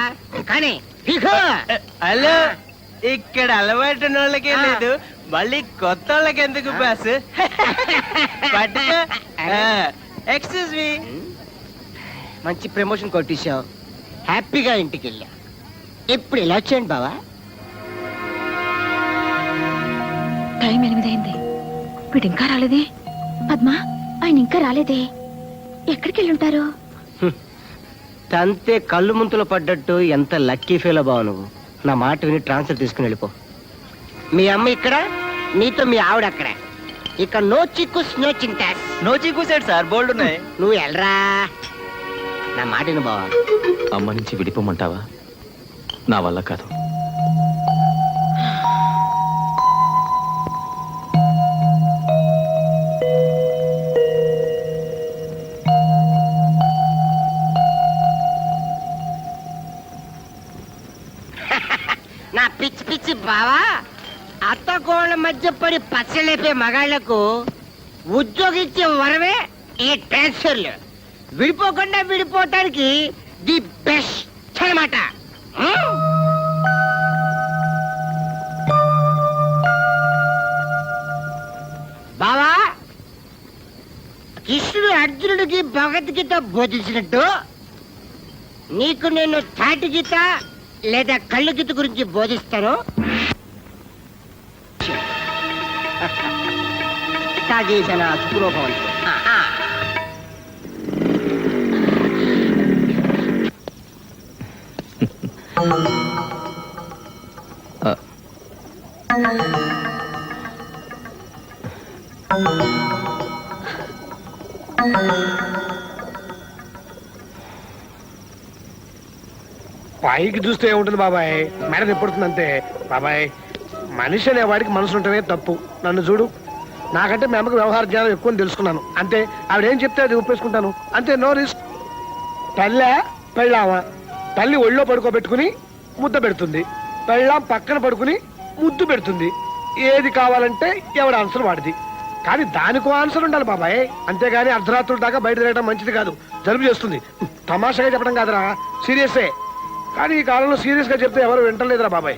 కానీ హలో ఇక్కడ అలవాటు వాళ్ళకే లేదు మళ్ళీ కొత్త వాళ్ళకి ఎందుకు బాస్ ఎక్స్క్యూజ్ మీ మంచి ప్రమోషన్ కొట్టేశావు హ్యాపీగా ఇంటికి వెళ్ళా ఇప్పుడు ఎలా వచ్చాయండి బావా టైం 8 అయింది వీడు ఇంకా రాలేదే. పద్మా ఆయన ఇంకా రాలేదే. ఎక్కడికి వెళ్ళుంటారు? తంతే కళ్ళు ముంతలో పడ్డట్టు ఎంత లక్కీ ఫీల్ బావు నువ్వు. నా మాట విని ట్రాన్స్ఫర్ తీసుకుని వెళ్ళిపో. మీ అమ్మ ఇక్కడ నీతో మీ ఆవిడ అక్కడ. ఇక నో చిక్కుస్ నో చింతాస్. నో చీకూసాడు సార్ బోల్డ్ ఉన్నాయి. నువ్వు వెళ్ళరా నా మాట విను బావా. అమ్మ నుంచి విడిపోమంటావా? నా వల్ల కాదు. నా పిచ్చి పిచ్చి బావా అత్త కోళ్ళ మధ్య పడి పచ్చలేపే మగాళ్లకు ఉద్యోగించే వరమే ఈ ట్రాన్స్ఫర్లు. విడిపోకుండా విడిపోవటానికి ది బెస్ట్ అన్నమాట. బావా కృష్ణుడు అర్జునుడికి భగవద్గీత బోధించినట్టు నీకు నేను తాటి గీత లేదా కళ్ళు గీత గురించి బోధిస్తాను. తాగేసిన సుఖభవంతు. పైకి చూస్తే ఏముంటుంది బాబాయ్, మేడం ఎప్పుడుతుంది అంతే. బాబాయ్ మనిషి అనే వాడికి మనసు ఉంటేనే తప్పు. నన్ను చూడు, నాకంటే మీ అమ్మకి వ్యవహార జ్ఞానం ఎక్కువ అని తెలుసుకున్నాను అంతే. ఆవిడేం చెప్తే అది ఒప్పేసుకుంటాను అంతే. No risk. తల్లే పెళ్ళామా, తల్లి ఒళ్ళో పడుకోబెట్టుకుని ముద్ద పెడుతుంది, పెళ్ళాం పక్కన పడుకుని ముద్దు పెడుతుంది. ఏది కావాలంటే ఎవడ ఆన్సర్ వాడిది. కానీ దానికో ఆన్సర్ ఉండాలి బాబాయ్. అంతేగాని అర్ధరాత్రుల దాకా బయట తిరగడం మంచిది కాదు, జలుబు చేస్తుంది. తమాషాగా చెప్పడం కాదురా, సీరియసే. కానీ ఈ కాలంలో సీరియస్ గా చెప్తే ఎవరు వింటలేదురా బాబాయ్.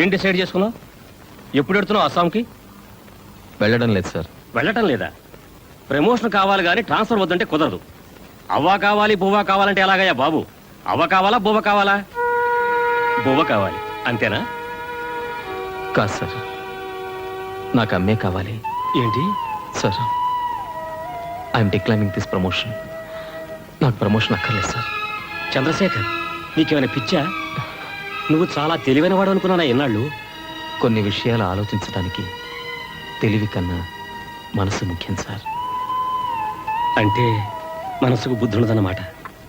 ఏం డిసైడ్ చేసుకున్నావు? ఎప్పుడు వెళ్తున్నావు అస్సాంకి? వెళ్ళడం లేదు సార్. వెళ్ళటం లేదా? ప్రమోషన్ కావాలి కానీ ట్రాన్స్ఫర్ వద్దంటే కుదరదు. అవ్వ కావాలి బువ్వ కావాలంటే ఎలాగయ్యా బాబు? అవ్వ కావాలా బువ్వ కావాలా? బువ్వ కావాలి అంతేనా? కాదు సార్, నాకు అమ్మే కావాలి. ఏంటి sir, I'm declining this promotion. నాకు ప్రమోషన్ అక్కర్లేదు సార్. చంద్రశేఖర్, నీకేమైనా పిచ్చా? నువ్వు చాలా తెలివైన వాడు అనుకున్నానా ఎన్నాళ్ళు? కొన్ని విషయాలు ఆలోచించడానికి తెలివి కన్నా మనసు ముఖ్యం సార్. అంటే మనసుకు బుద్ధి ఉండదన్నమాట.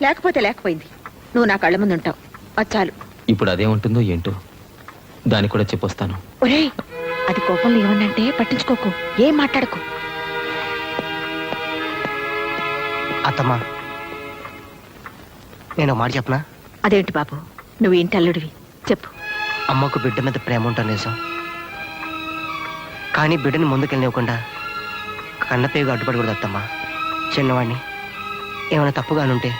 లేకపోతే లేకపోయింది, నువ్వు నా కళ్ళ ముందు ఉంటావు. వచ్చాలు. ఇప్పుడు అదేముంటుందో ఏంటో దాన్ని కూడా చెప్పొస్తాను. ఒరేయ్, అది కోపంలో ఏమన్నంటే పట్టించుకోకు, ఏం మాట్లాడకు. అత్తమ్మా నేను మాట చెప్పనా? అదేంటి బాబు, నువ్వు ఇంటి అల్లుడివి, చెప్పు. అమ్మకు బిడ్డ మీద ప్రేమ ఉంటాను నిజం, కానీ బిడ్డని ముందుకెళ్ళనివ్వకుండా కన్నపేగు అడ్డుపడకూడదు అత్తమ్మా. చిన్నవాడిని ఏమైనా తప్పుగానుంటే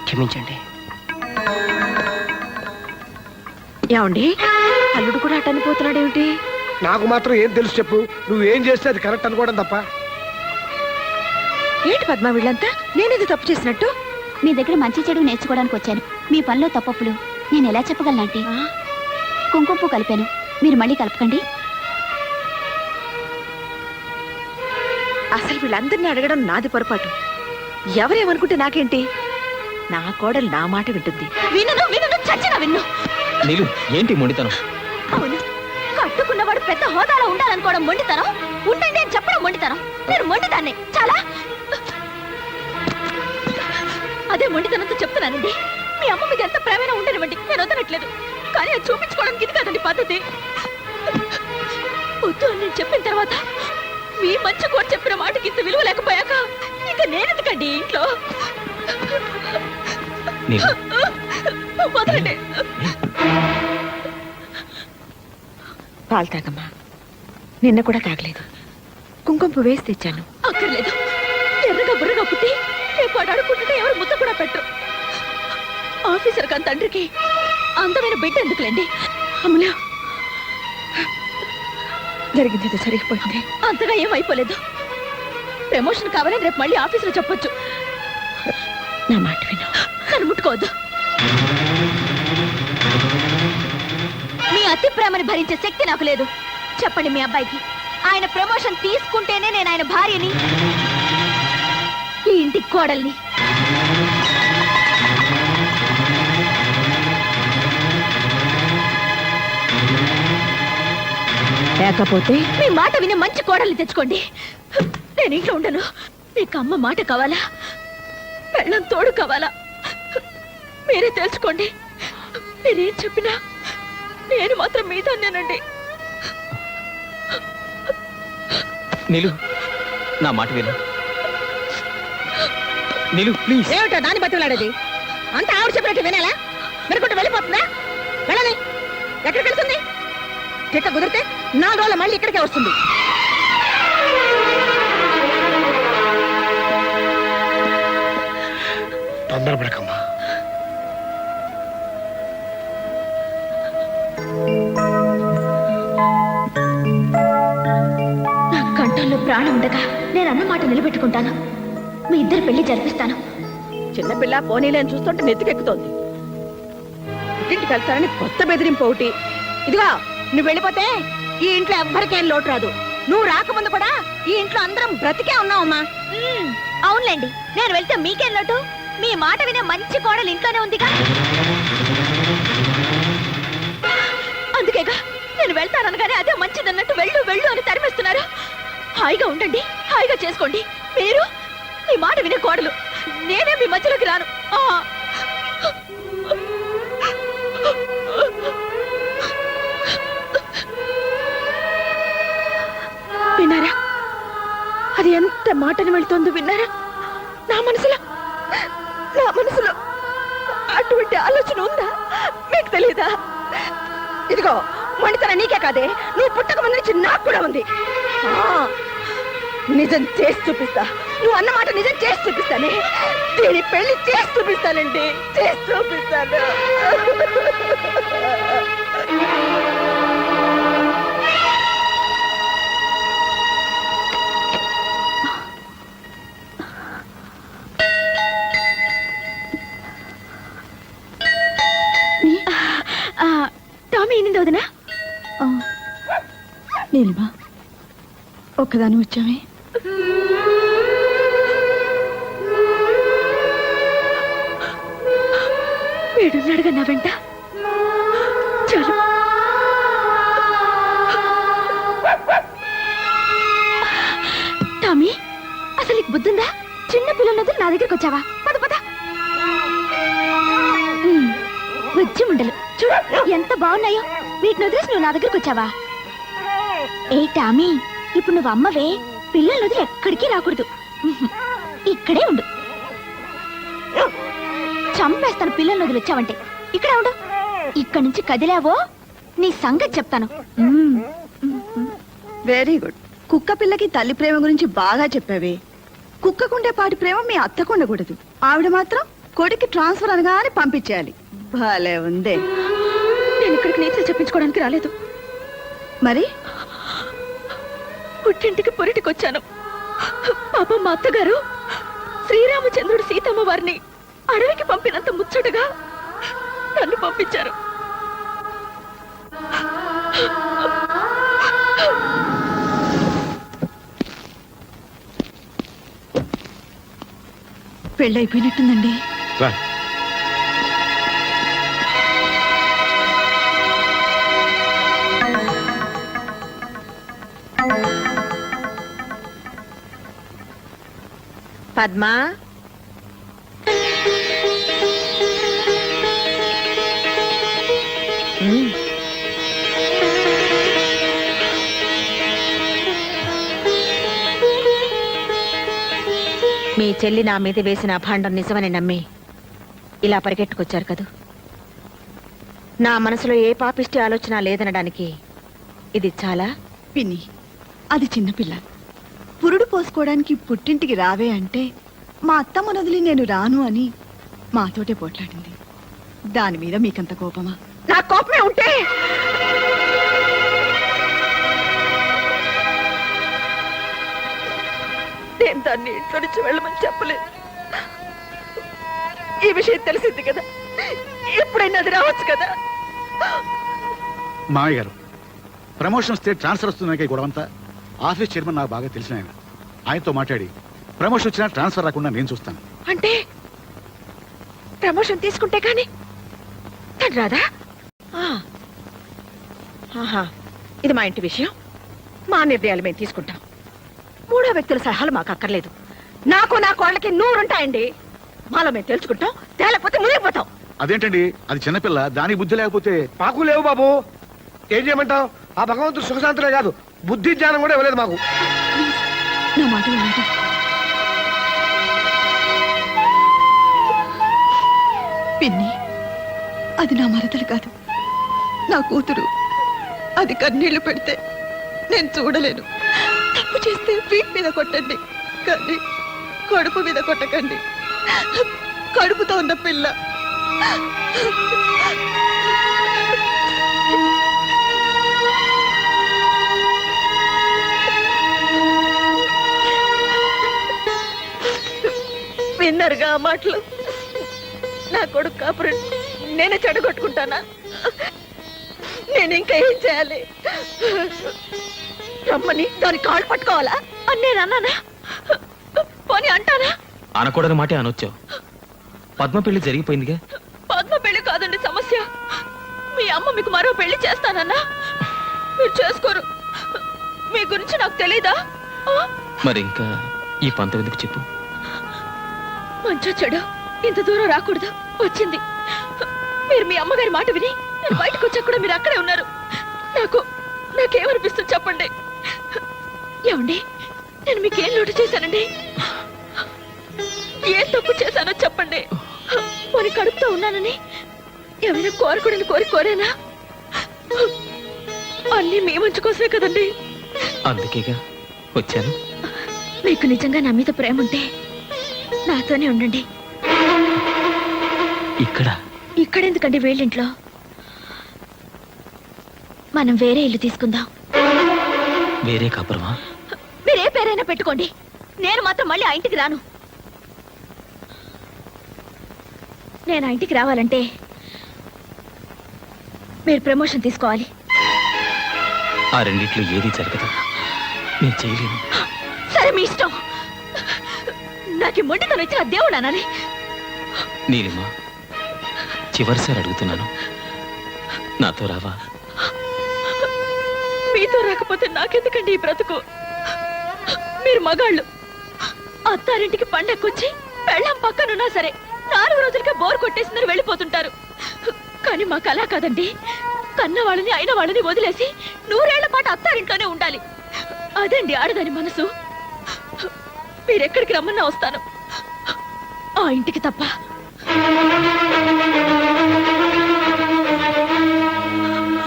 క్షమించండి. ఏమండి, అల్లుడు కూడా అటు అనిపోతున్నాడేమిటి? నాకు మాత్రం ఏం తెలుసు చెప్పు. నువ్వేం చేస్తే అది కరెక్ట్ అనుకోవడం తప్ప. ఏంటి పద్మ వీళ్ళంతా నేనేది తప్పు చేసినట్టు? మీ దగ్గర మంచి చెడు నేర్చుకోవడానికి వచ్చాను. మీ పనిలో తప్పప్పులు నేను ఎలా చెప్పగలనంటే, కుంకుమ పువ్వు కలిపాను, మీరు మళ్ళీ కలపకండి. అసలు వీళ్ళందరినీ అడగడం నాది పొరపాటు. ఎవరేమనుకుంటే నాకేంటి? నా కోడలు నా మాట వింటుంది. విన్ను విన్ను చచ్చిన విన్ను. నీలు, ఏంటి మొండితనం? అవును, కట్టుకున్నవాడు పెద్ద హోదాలో ఉండాలనుకోవడం మొండితనం, ఉండండి అని చెప్పడం మొండితనం. నేను మొండిదాన్ని చాలా. అదే మొండితనంతో చెప్తున్నానండి. మీ అమ్మ మీద ఎంత ప్రేమైనా ఉండనివ్వండి, నేను వదలట్లేదు. కానీ అది చూపించుకోవడానికి ఇది కాదండి పద్ధతి. వద్దు అని నేను చెప్పిన తర్వాత మీ మంచి కూడా చెప్పిన మాటకి ఇంత విలువ లేకపోయాక ఇక నేనెందుకండి ఇంట్లో? వదలండి. పాలు తాగమ్మా. నిన్న కూడా తాగలేదు. కుంకుమ పువ్వు వేసి తెచ్చాను. అక్కర్లేదు. ఎర్రగా బుర్రగా పుట్టి రేపు వాడు అడుక్కుంటుంటే ఎవరు ముద్ద కూడా పెట్టరు. ఆఫీసర్ కాని తండ్రికి అందమైన బిడ్డ ఎందుకులేండి. అమ్ములా, జరిగింది సరిగిపోయింది. అంతగా ఏం అయిపోలేదు. ప్రమోషన్ కావాలని రేపు మళ్ళీ ఆఫీసులో చెప్పొచ్చు. నా మాట విను. నన్ను ముట్టుకోవద్దు. మీ అతి ప్రేమని భరించే శక్తి నాకు లేదు. చెప్పండి మీ అబ్బాయికి, ఆయన ప్రమోషన్ తీసుకుంటేనే నేను ఆయన భార్యని, ఈ ఇంటి కోడల్ని. లేకపోతే మీ మాట విని మంచి కోడల్ని తెచ్చుకోండి. నేను ఇంట్లో ఉండను. మీకు అమ్మ మాట కావాలా, పెళ్ళం తోడు కావాలా, మీరే తెలుసుకోండి. మీరేం చెప్పినా నేను మాత్రం మీతోనేనండి. నీలు, నా మాట విను. నీలు ప్లీజ్. ఏమిటో దాన్ని బతిలాడేది? అంత ఆవిడ చెప్పినట్టు వినాలా? మెరుకుంటూ వెళ్ళిపోతుందా? వెళ్ళని ఎక్కడికి వెళ్తుంది? చెక్క కుదిరితే 4 రోజులు మళ్ళీ ఇక్కడికే వస్తుంది. తొందరపడకమ్మా. నా కంఠంలో ప్రాణం ఉండగా నేను అన్న మాట నిలబెట్టుకుంటాను. మీ ఇద్దరు పెళ్లి జరిపిస్తాను. చిన్నపిల్ల పోనీలేని చూస్తుంటే నెత్తికెక్కుతోంది. ఇంటికి వెళ్తానని కొత్త బెదిరింపు ఒకటి. ఇదిగో, నువ్వు వెళ్ళిపోతే ఈ ఇంట్లో ఎవ్వరికేం లోటు రాదు. నువ్వు రాకముందు కూడా ఈ ఇంట్లో అందరం బ్రతికే ఉన్నావమ్మా. అవునులేండి, నేను వెళ్తే మీకేం లోటు? మీ మాట వినే మంచి కోడలు ఇంట్లోనే ఉందిగా. అందుకేగా నేను వెళ్తాననగానే అదే మంచిదన్నట్టు వెళ్ళు వెళ్ళు అని తరిమేస్తున్నారు. హాయిగా ఉండండి, హాయిగా చేసుకోండి. మీరు మీ మాట వినే కోడలు, నేనే మీ మధ్యలోకి రాను. విన్నారా? అది ఎంత మాటను వెళ్తుందో విన్నారా? నా మనసులో అటువంటి ఆలోచన ఉందా? మీకు తెలీదా? ఇదిగో, మొండితన నీకే కాదే, నువ్వు పుట్టక ముందు నుంచి నాకు కూడా ఉంది. నిజం చేసి చూపిస్తా. నువ్వు అన్నమాట నిజం చేసి చూపిస్తానే. దీని పెళ్లి చేసి చూపిస్తానండి, చేసి చూపిస్తాను. టామీ ఎన్నింది వదినా? నీలిమా, ఒక్కదాని వచ్చామే. వీడున్నాడుగా నా వెంట. చాలు. టామీ, అసలు నీకు బుద్ధుందా? చిన్న పిల్లలతో నా దగ్గరికి వచ్చావా? పద పద. బుజ్జి ముండలు చూడు ఎంత బాగున్నాయో. వీటిని వదిలేసి నువ్వు నా దగ్గరికి వచ్చావా? ఏ టామీ, ఇప్పుడు నువ్వు అమ్మవే, పిల్లలు వదిలి ఎక్కడికి రాకూడదు. ఇక్కడే ఉండు. చంపేస్తాను పిల్లల్ని వదిలి వచ్చావంటే. ఇక్కడే ఉండు. ఇక్కడి నుంచి కదిలావో నీ సంగతి చెప్తాను. Very good. కుక్క పిల్లకి తల్లి ప్రేమ గురించి బాగా చెప్పావే. కుక్కకుండే పాటి ప్రేమ మీ అత్తకు ఉండకూడదు. ఆవిడ మాత్రం కొడుకు ట్రాన్స్ఫర్ అనగానే పంపించేయాలి. భలే ఉందే. నేను ఇక్కడికి నీతులు చెప్పించుకోవడానికి రాలేదు. మరి పుట్టింటికి పొరిటికొచ్చాను. పాపం మా అత్తగారు శ్రీరామచంద్రుడు సీతమ్మ వారిని అడవికి పంపినంత ముచ్చటగా నన్ను పంపించారు. పెళ్ళైపోయినట్టుందండి. పద్మా, మీ చెల్లి నా మీద వేసిన అభాండం నిజమని నమ్మి ఇలా పరిగెట్టుకొచ్చారు కదూ. నా మనసులో ఏ పాపిష్టి ఆలోచన లేదనడానికి ఇది చాలా. పిన్ని, అది చిన్నపిల్ల. పురుడు పోసుకోవడానికి పుట్టింటికి రావే అంటే మా అత్తమ్మ వదిలి నేను రాను అని మాతోటే పోట్లాడింది. దాని మీద మీకంత కోపమా? నా కోపమే ఉంటే నేను దాన్ని ఇంట్లో నుంచి వెళ్ళమని చెప్పలేదు. ఈ విషయం తెలిసింది కదా, ఎప్పుడైనా అది రావచ్చు కదా. మామయ్య గారు, ప్రమోషన్ వస్తే ట్రాన్స్ఫర్ వస్తుందనే గొడవంతా ఆఫీస్ చైర్మన్ నాకు బాగా తెలిసిన ఆయన. ఆయనతో మాట్లాడి ప్రమోషన్ వచ్చినా ట్రాన్స్ఫర్ రాకుండా నేను చూస్తాను. అంటే ప్రమోషన్ తీసుకుంటే కానీ తను రాదా? ఆహా, ఇది మా ఇంటి విషయం, మా నిర్ణయాలు మేము తీసుకుంటాం. మూడో వ్యక్తుల సలహాలు మాకు అక్కర్లేదు. నాకు నా కోళ్ళకి 100 ఉంటాయండి. మాలో మేము తెలుసుకుంటాం, తేలేకపోతే మునిగిపోతాం. అదేంటండి, అది చిన్నపిల్ల, దానికి బుద్ధి లేకపోతే. మాకు లేవు బాబు, ఏం చేయమంటావు? ఆ భగవంతుడు సుఖశాంతులే కాదు, బుద్ధి జ్ఞానం కూడా ఇవ్వలేదు మాకు. నా మాట వినండి. పిన్ని, అది నా మరదలు కాదు, నా కూతురు. అది కన్నీళ్లు పెడితే నేను చూడలేను. తప్పు చేస్తే వీప్ మీద కొట్టండి, కానీ కడుపు మీద కొట్టకండి. కడుపుతో ఉన్న పిల్ల. విన్నరుగా ఆ మాటలు? నా కొడుకు కాపురం నేనే చెడగొట్టుకుంటానా? నేను ఇంకా ఏం చేయాలి? రమ్మని దాని కాళ్ళు పట్టుకోవాలా అని నేను అన్నానా? పోనీ అంటానా? అనకూడని మాటే అనొచ్చావు. పద్మ పెళ్లి జరిగిపోయిందిగా. పద్మ పెళ్లి కాదండి సమస్య. మీ అమ్మ మీకు మరో పెళ్లి చేస్తానన్నా మీరు చేసుకోరు. మీ గురించి నాకు తెలీదా? మరి ఇంకా ఈ పంతం ఎందుకు చెప్పు? మంచో చెడు ఇంత దూరం రాకూడదు, వచ్చింది. మీరు మీ అమ్మగారి మాట విని నేను బయటకు వచ్చా కూడా మీరు అక్కడే ఉన్నారు. నాకేమనిపిస్తుంది చెప్పండి. ఏమండి, నేను మీకేం లోటు చేశానండి? ఏం తప్పు చేశానో చెప్పండి. పోనీ కడుపుతో ఉన్నానని ఏమైనా కోరకూడని కోరేనా? అన్నీ మీ మంచి కోసమే కదండి. అందుకేగా వచ్చాను. మీకు నిజంగా నా మీద ప్రేమ ఉంటే నాతోనే ఉండండి. ఇక్కడెందుకండి వేళ్ళింట్లో? మనం వేరే ఇల్లు తీసుకుందాం. వేరే కాపురమా? మీరే పేరైనా పెట్టుకోండి, నేను మాత్రం మళ్ళీ ఆ ఇంటికి రాను. నేను ఆ ఇంటికి రావాలంటే మీరు ప్రమోషన్ తీసుకోవాలి. ఆ రెండిట్లో ఏది జరగదు, నేను చేయలేను. సరే, మీ ఇష్టం. నాకు మొండితనం ఇచ్చిన దేవుడు అనాలి. నీలిమా, చివరిసారి అడుగుతున్నాను, నాతో రావా? మీతో రాకపోతే నాకెందుకండి ఈ బ్రతుకు? మీరు మగాళ్ళు. అత్తారింటికి పండక్కొచ్చి పెళ్ళం పక్కనున్నా సరే 4 రోజులకే బోర్ కొట్టేసిందని వెళ్ళిపోతుంటారు. కానీ మాకు అలా కాదండి. కన్న వాళ్ళని అయిన వాళ్ళని వదిలేసి 100 ఏళ్ల పాటు అత్తారింట్లోనే ఉండాలి. అదండి ఆడదాని మనసు. మీరెక్కడికి రమ్మన్నా వస్తాను, ఆ ఇంటికి తప్ప.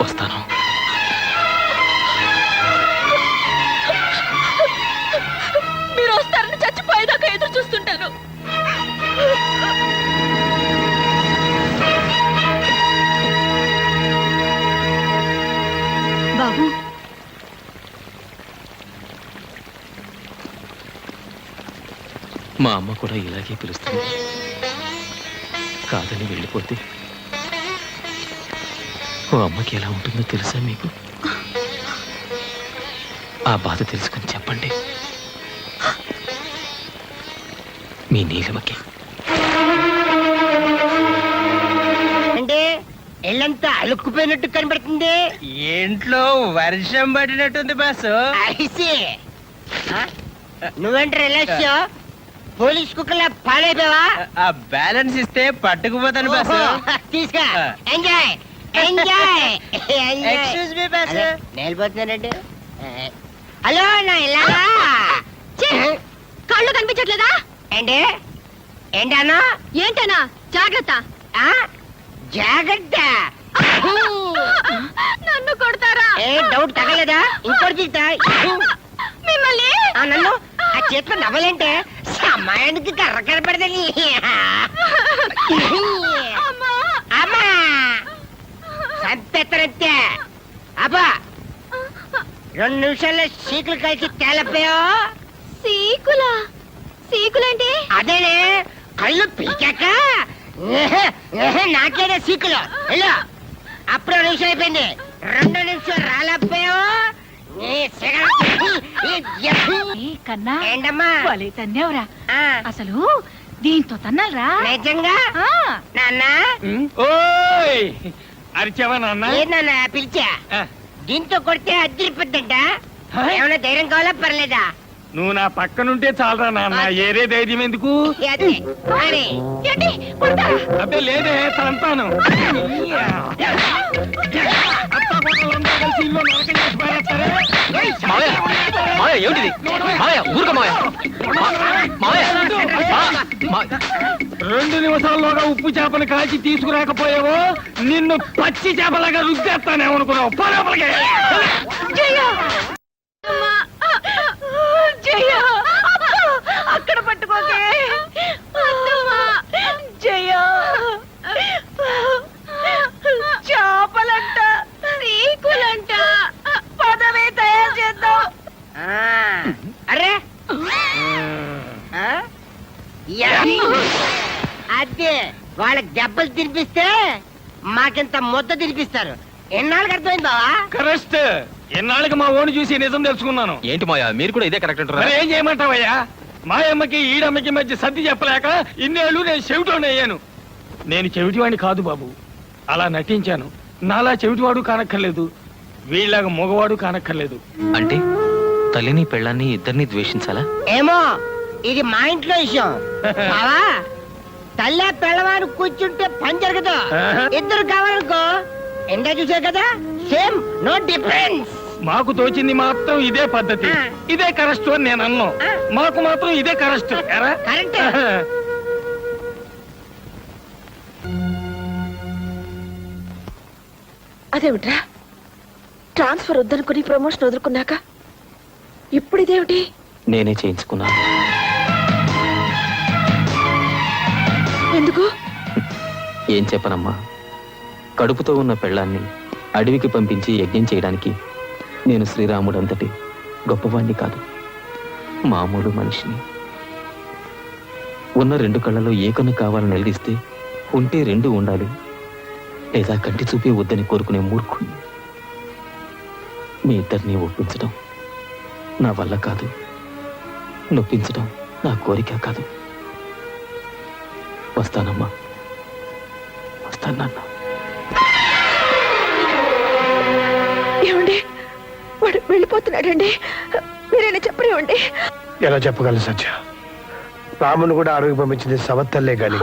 వస్తాను. మీరు వస్తారని చచ్చిపోయేదాకా ఎదురు చూస్తుంటాను. బాబు, మా అమ్మ కూడా ఇలాగే పిలుస్తుంది. కాదని వెళ్ళిపోతే ఓ అమ్మకి ఎలా ఉంటుందో తెలుసా మీకు? ఆ బాధ తెలుసుకుని చెప్పండి మీ నీలిమకి. అంటే ఎల్లంతా అలుక్కుపోయినట్టు కనబడుతుంది. ఇంట్లో వర్షం పడినట్టుంది బాసు. నువ్వేంటి రిలాక్స్? పోలీస్ కుక్కల పాడైపోయావా? ఆ బ్యాలెన్స్ ఇస్తే పట్టుకుపోతాను బస్సు. తీసుకో. Enjoy enjoy. Excuse me bus. నేలిపోతున్నానండి. హలో నా ఇల్లాలా? కళ్ళు కనిపించట్లేదా ఏంటి ఏంటన్నా? ఏంటనా జాగ్రత్త ఆ? జాగ్రత్త. నన్ను కొడతారా ఏ డౌట్ తగలేదా? ఇంకోటి తీస్తా. మిమ్మల్ని నన్ను ఆ చేతిలో నవ్వలేంటే సమయానికి కర్ర కనపడదని. అమ్మా సంపెత్తనంతే. అబ్బా 2 నిమిషాల్లో సీకులు కలిసి తేలపోయా. సీకులేంటి అదేనే కళ్ళు పీకాక నాకేనే సీకులు. వెళ్ళు. అప్పుడు 2 నిమిషం అయిపోయింది. 2 నిమిషం రాలేకపోయావు. కన్నా ఏంటమ్మా? తన్నేవరా ఆ, అసలు దీంతో తన్నాలరా నిజంగా నాన్న? ఓయ్ అరిచావా నాన్న? ఏందన్న పిలిచా? ఆ, దీంతో కొడితే అద్దరిపోద్దంట. ఏమైనా ధైర్యం కావాలా పర్లేదా? నువ్వు నా పక్కనుంటే చాలరా నాన్న, ఏరే ధైర్యం ఎందుకు? అదే మరి. అబ్బే లేదే తంతాను. ఏమిటిది మావయ్య? ఊరుకో మావయ్య. మావయ్య 2 నిమిషాల్లోగా ఉప్పు చేపలు కాల్చి తీసుకురాకపోయావో నిన్ను పచ్చి చేపలాగా రుద్దేస్తానేమనుకున్నావు. పోలోపలికి. అక్కడ పట్టుకోకే జయ. చేపలంట సీకులంట పదవే తయారు చేద్దాం. అరే అదే వాళ్ళకి దెబ్బలు తినిపిస్తే మాకింత ముద్ద తినిపిస్తారు. ఎన్నాళ్ళకి అర్థమైంది బావా? కరెక్ట్. ఎన్నాళ్ళకి మా ఓన్ చూసి నిజం తెలుసుకున్నాను. ఏంటి మావయ్య మీరు కూడా ఇదే కరెక్ట్ అంటారా? మరి ఏం చేయమంటావయ్యా? మా అమ్మకి ఈడమ్మకి మధ్య సర్ది చెప్పలేక ఇన్నేళ్ళు నేను చెవిటోని అయ్యాను. నేను చెవిటివాడిని కాదు బాబు, అలా నటించాను. నాలా చెవిటివాడు కానక్కర్లేదు, వీళ్ళగా మగవాడు కానక్కర్లేదు. అంటే తల్లిని పెళ్ళాన్ని ఇద్దరిని ద్వేషించాలా? ఏమో ఇది మా ఇంట్లో విషయం బావా. తల్లి పిల్లవాడు కూర్చుంటే పని జరగదు. ఇద్దరు కావాలనుకో ఎండా చూసే కదా, సేమ్ నో డిఫరెన్స్. మాకు తోచింది మాత్రం ఇదే పద్ధతి, ఇదే కరెక్ట్ అని నేను అన్నాను. మాకు మాత్రం ఇదే కరెక్ట్. కరెక్ట్. అదేమిట్రా ట్రాన్స్ఫర్ వద్దనుకుని ప్రమోషన్ వదులుకున్నాక ఇప్పుడు ఇదేమిటి? నేనే చేయించుకున్నాను. ఎందుకు? ఏం చెప్పనమ్మా, కడుపుతో ఉన్న పెళ్ళాన్ని అడవికి పంపించి యజ్ఞం చేయడానికి నేను శ్రీరాముడు అంతటి గొప్పవాణ్ణి కాదు, మామూలు మనిషిని. ఉన్న 2 కళ్ళలో ఏ కన్ను కావాలని నిలదీస్తే ఉంటే 2 ఉండాలి, లేదా కంటి చూపే వద్దని కోరుకునే మూర్ఖుణ్ణి. మీ ఇద్దరిని ఒప్పించడం నా వల్ల కాదు, నొప్పించడం నా కోరిక కాదు. వస్తానమ్మా, వస్తాను నాన్న. ఏమండి వాడు వెళ్ళిపోతున్నాడండి, మీరైనా చెప్పనివ్వండి. ఎలా చెప్పగలను సత్య? రామును కూడా అడవికి పంపించింది సవత్తల్లే గాని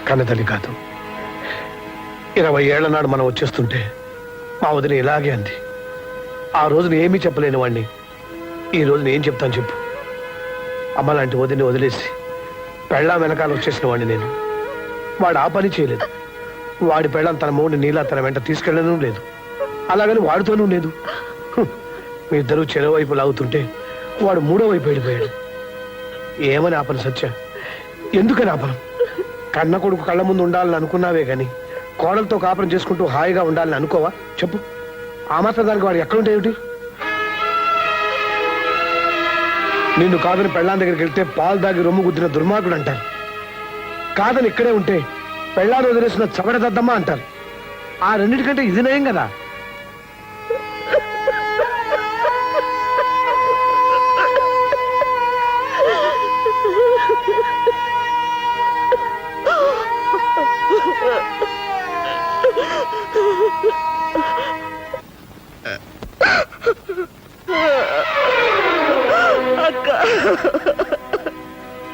కన్నతల్లి కాదు. 20 ఏళ్ల నాడు మనం వచ్చేస్తుంటే మా వదిన ఇలాగే అంది. ఆ రోజున ఏమీ చెప్పలేని వాడిని ఈ రోజున ఏం చెప్తాను చెప్పు? అమ్మ లాంటి వదిని వదిలేసి పెళ్ళాం వెనకాల వచ్చేసిన వాడిని నేను. వాడు ఆ పని చేయలేదు. వాడి పెళ్ళాం తన మూడిని నీలా తన వెంట తీసుకెళ్ళడం లేదు, అలాగని వాడితోనూ లేదు. మీ ఇద్దరు చెరో వైపు లాగుతుంటే వాడు 3వ వైపు వెళ్ళిపోయాడు. ఏమని ఆపను సత్య? ఎందుకని ఆపను? కన్న కొడుకు కళ్ళ ముందు ఉండాలని అనుకున్నావే గాని కోడలతో కాపురం చేసుకుంటూ హాయిగా ఉండాలని అనుకోవా చెప్పు? ఆ మాత్రం దానికి వాడు ఎక్కడుంటే ఏమిటి? నిన్ను కాదని పెళ్ళాం దగ్గరికి వెళ్తే పాలు దాగి రొమ్ము గుద్దిన దుర్మార్గుడు అంటారు. కాదని ఇక్కడే ఉంటే పెళ్ళాన్ని వదిలేసిన చవడదద్దమ్మా అంటారు. ఆ రెండింటికంటే ఇది నయం కదా.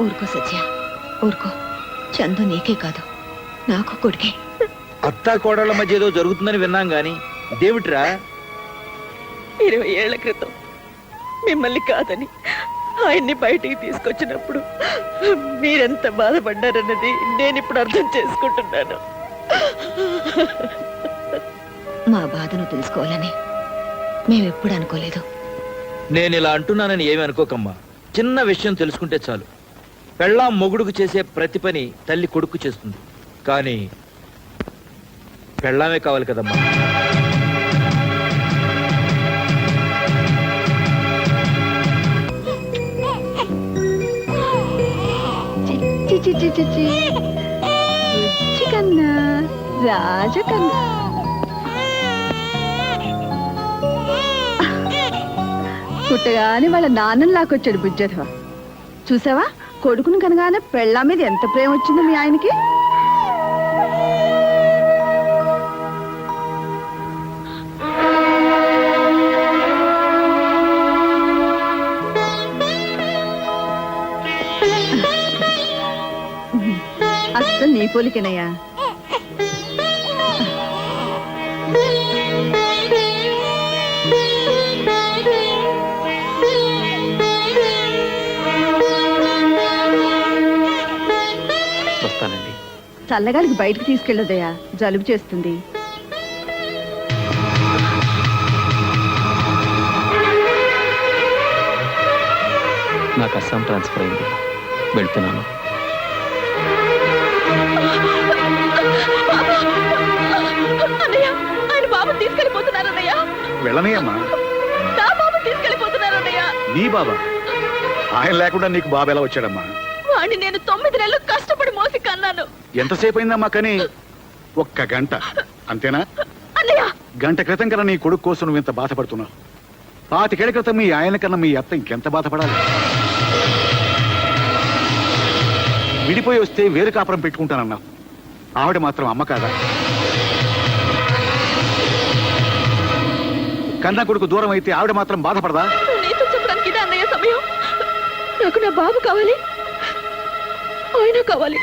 ఊరుకో సత్య, ఊరుకో. చందు నీకే కాదు, నాకు కొడుకే. అత్తా కోడళ్ళ మధ్య ఏదో జరుగుతుందని విన్నాం గాని దేవుట్రా 20 ఏళ్ల క్రితం మిమ్మల్ని కాదని ఆయన్ని బయటికి తీసుకొచ్చినప్పుడు మీరెంత బాధపడ్డారన్నది నేను ఇప్పుడు అర్థం చేసుకుంటున్నాను. మా బాధను తెలుసుకోవాలని మేమెప్పుడు అనుకోలేదు. నేను ఇలా అంటున్నానని ఏమి అనుకోకమ్మా. చిన్న విషయం తెలుసుకుంటే చాలు. పెళ్ళాం మొగుడుకు చేసే ప్రతి పని తల్లి కొడుకు చేస్తుంది. కానీ పెళ్ళామే కావాలి కదమ్మా. కన్నా రాజకన్నా పుట్టగానే వాళ్ళ నాన్నని లాక్కొచ్చాడు బుజ్జధవ. చూసావా, కొడుకును కనగానే పెళ్ళా మీద ఎంత ప్రేమ వచ్చిందో మీ ఆయనకి. అస్సలు నీ పోలికేనయ్యా. వస్తానండి. చల్లగాలికి బయటకు తీసుకెళ్ళదయ్యా, జలుబు చేస్తుంది. నాకు అస్సాం ట్రాన్స్ఫర్ అయింది, వెళ్తున్నాను. ఆయన బాబు తీసుకెళ్ళిపోతున్నారన్నయ్య. వెళ్ళనీయమ్మా. నా బాబు తీసుకెళ్ళిపోతున్నారన్నయ్య. నీ బాబా? ఆయన లేకుండా నీకు బాబు ఎలా వచ్చాడమ్మా? వాడిని నేను 9 నెలలు కష్టపడి మోసి కన్నాను. ఎంతసేపు అయిందమ్మా? కానీ 1 గంట అంతేనా? అన్నయ్య, గంట క్రితం కన్నా నీ కొడుకు కోసం నువ్వు ఇంత బాధపడుతున్నావు. 25 ఏళ్ల క్రితం మీ ఆయన కన్నా మీ అత్త ఇంకెంత బాధపడాలి? విడిపోయి వస్తే వేరు కాపురం పెట్టుకుంటానన్నావు. ఆవిడ మాత్రం అమ్మ కాదా? కన్నా కొడుకు దూరం అయితే ఆవిడ మాత్రం బాధపడదా? నీతో చెప్పడానికి ఇదే అన్నయ్య సమయం. నాకు నా బాబు కావాలి, ఆయన కావాలి.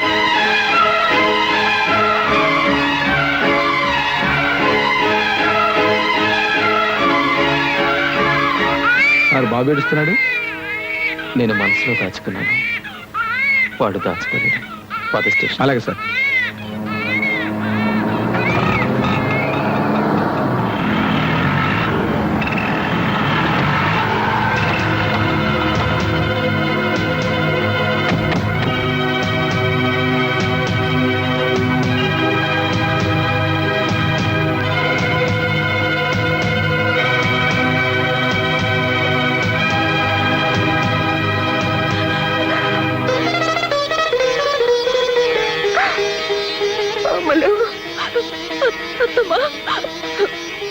వాడు బాబు ఏడుస్తున్నాడు, నేను మనసులో దాచుకున్నాను, వాడు దాచుకోలేడు. పద స్టేషన్. అలాగే సార్.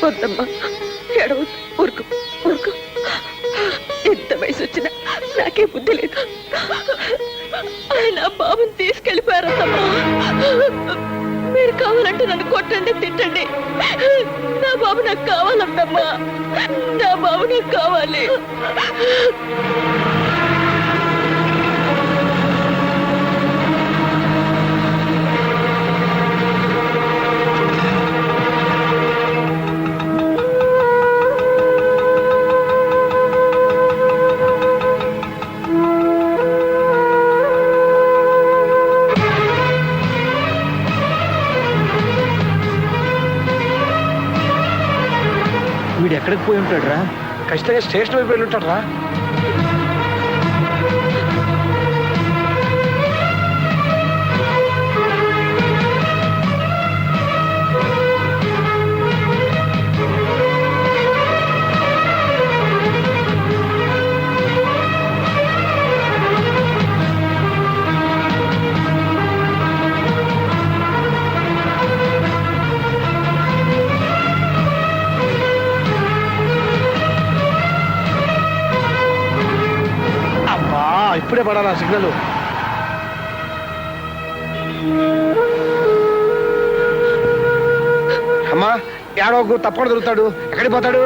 వద్దమ్మా, ఏడవ, ఊరుకు ఊరుకు. ఎంత వయసు వచ్చినా నాకే బుద్ధి లేదు. ఆయన బాబుని తీసుకెళ్ళిపోయారమ్మా. మీరు కావాలంటే నన్ను కొట్టండి, తిట్టండి. నా బాబు నాకు కావాలమ్మా, నా బాబు నాకు కావాలి. వీడు ఎక్కడికి పోయి ఉంటాడు రా? ఖచ్చితంగా స్టేషన్ వైపు వెళ్ళి ఉంటాడు రా. ఇప్పుడే పడాలా సిగ్నల్? అమ్మా, ఏడో తప్పకుండా దొరుకుతాడు. ఎక్కడికి పోతాడు?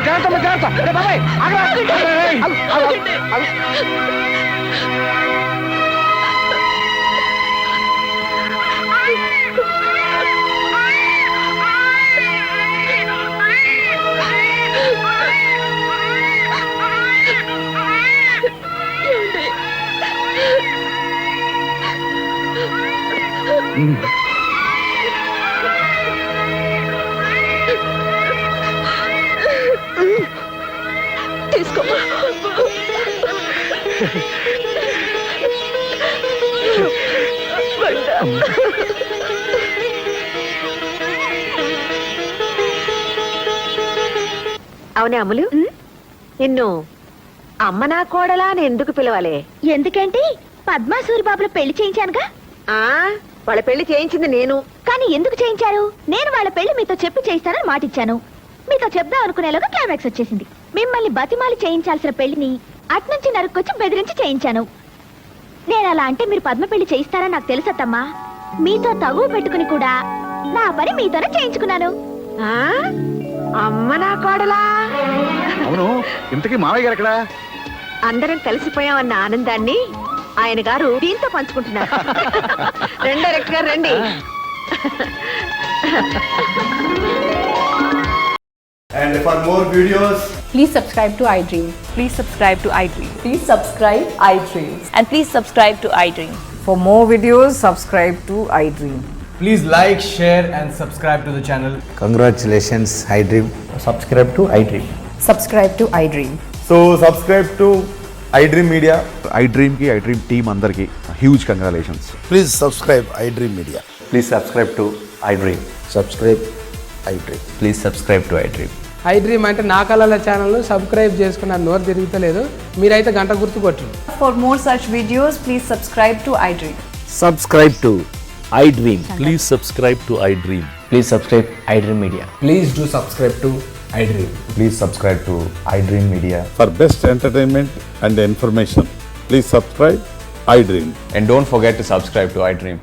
జాగ్రత్త జాగ్రత్త. రే బాబాయ్, ఆగరా. ఏయ్, ఆగు, ఆగు, ఆగు. తీసుకోమ్మా. అవునే అమ్ములు, నిన్ను అమ్మ నా కోడలా అని ఎందుకు పిలవాలి? ఎందుకంటే పద్మా సూరిబాబుల పెళ్లి చేయించానుగా. వాళ్ళ పెళ్లి చేయించింది నేను. కానీ ఎందుకు చేయించారు? నేను వాళ్ళ పెళ్లి మీతో చెప్పి చేయిస్తానని మాటిచ్చాను. మీతో చెప్దాం అనుకునేలోగా క్లైమాక్స్ వచ్చేసింది. మిమ్మల్ని బతిమాలి చేయించాల్సిన పెళ్లిని అట్నుంచి నరుక్కొచ్చి బెదిరించి చేయించాను. నేను అలా అంటే మీరు పద్మ పెళ్లి చేయిస్తారని నాకు తెలుసత్తమ్మా. మీతో తగువ పెట్టుకుని కూడా నా పని మీతోనే చేయించుకున్నాను. అమ్మ నా కోడలా. అవును, ఇంతకీ మావయ్య గారు ఎక్కడా? అందరం కలిసిపోయామన్న ఆనందాన్ని ఆయన గారు దీంతో పంచుకుంటున్నారు. రండి డైరెక్టర్ గారు, రండి. And for more videos, Please subscribe to iDream. Please subscribe to iDream. Please subscribe iDream. And please subscribe to iDream. For more videos, subscribe to iDream. please like, share and subscribe to the channel. Congratulations iDream. Subscribe to iDream. Subscribe to iDream. So subscribe to iDream Media. iDream కి iDream team అందరికి huge congratulations. Please subscribe iDream media. Please subscribe to iDream. Subscribe iDream. Please subscribe to iDream. iDream అంటే నా కళల channel subscribe చేసుకున్న నోరు తిరుగుతలేదు. మీరైతే గంట గుర్తు కొట్టండి. For more such videos, please subscribe to iDream. Subscribe to iDream. Please subscribe to iDream. Please subscribe iDream Media. Please do subscribe to iDream. Please subscribe to iDream Media. For best entertainment and information please subscribe iDream. And don't forget to subscribe to iDream.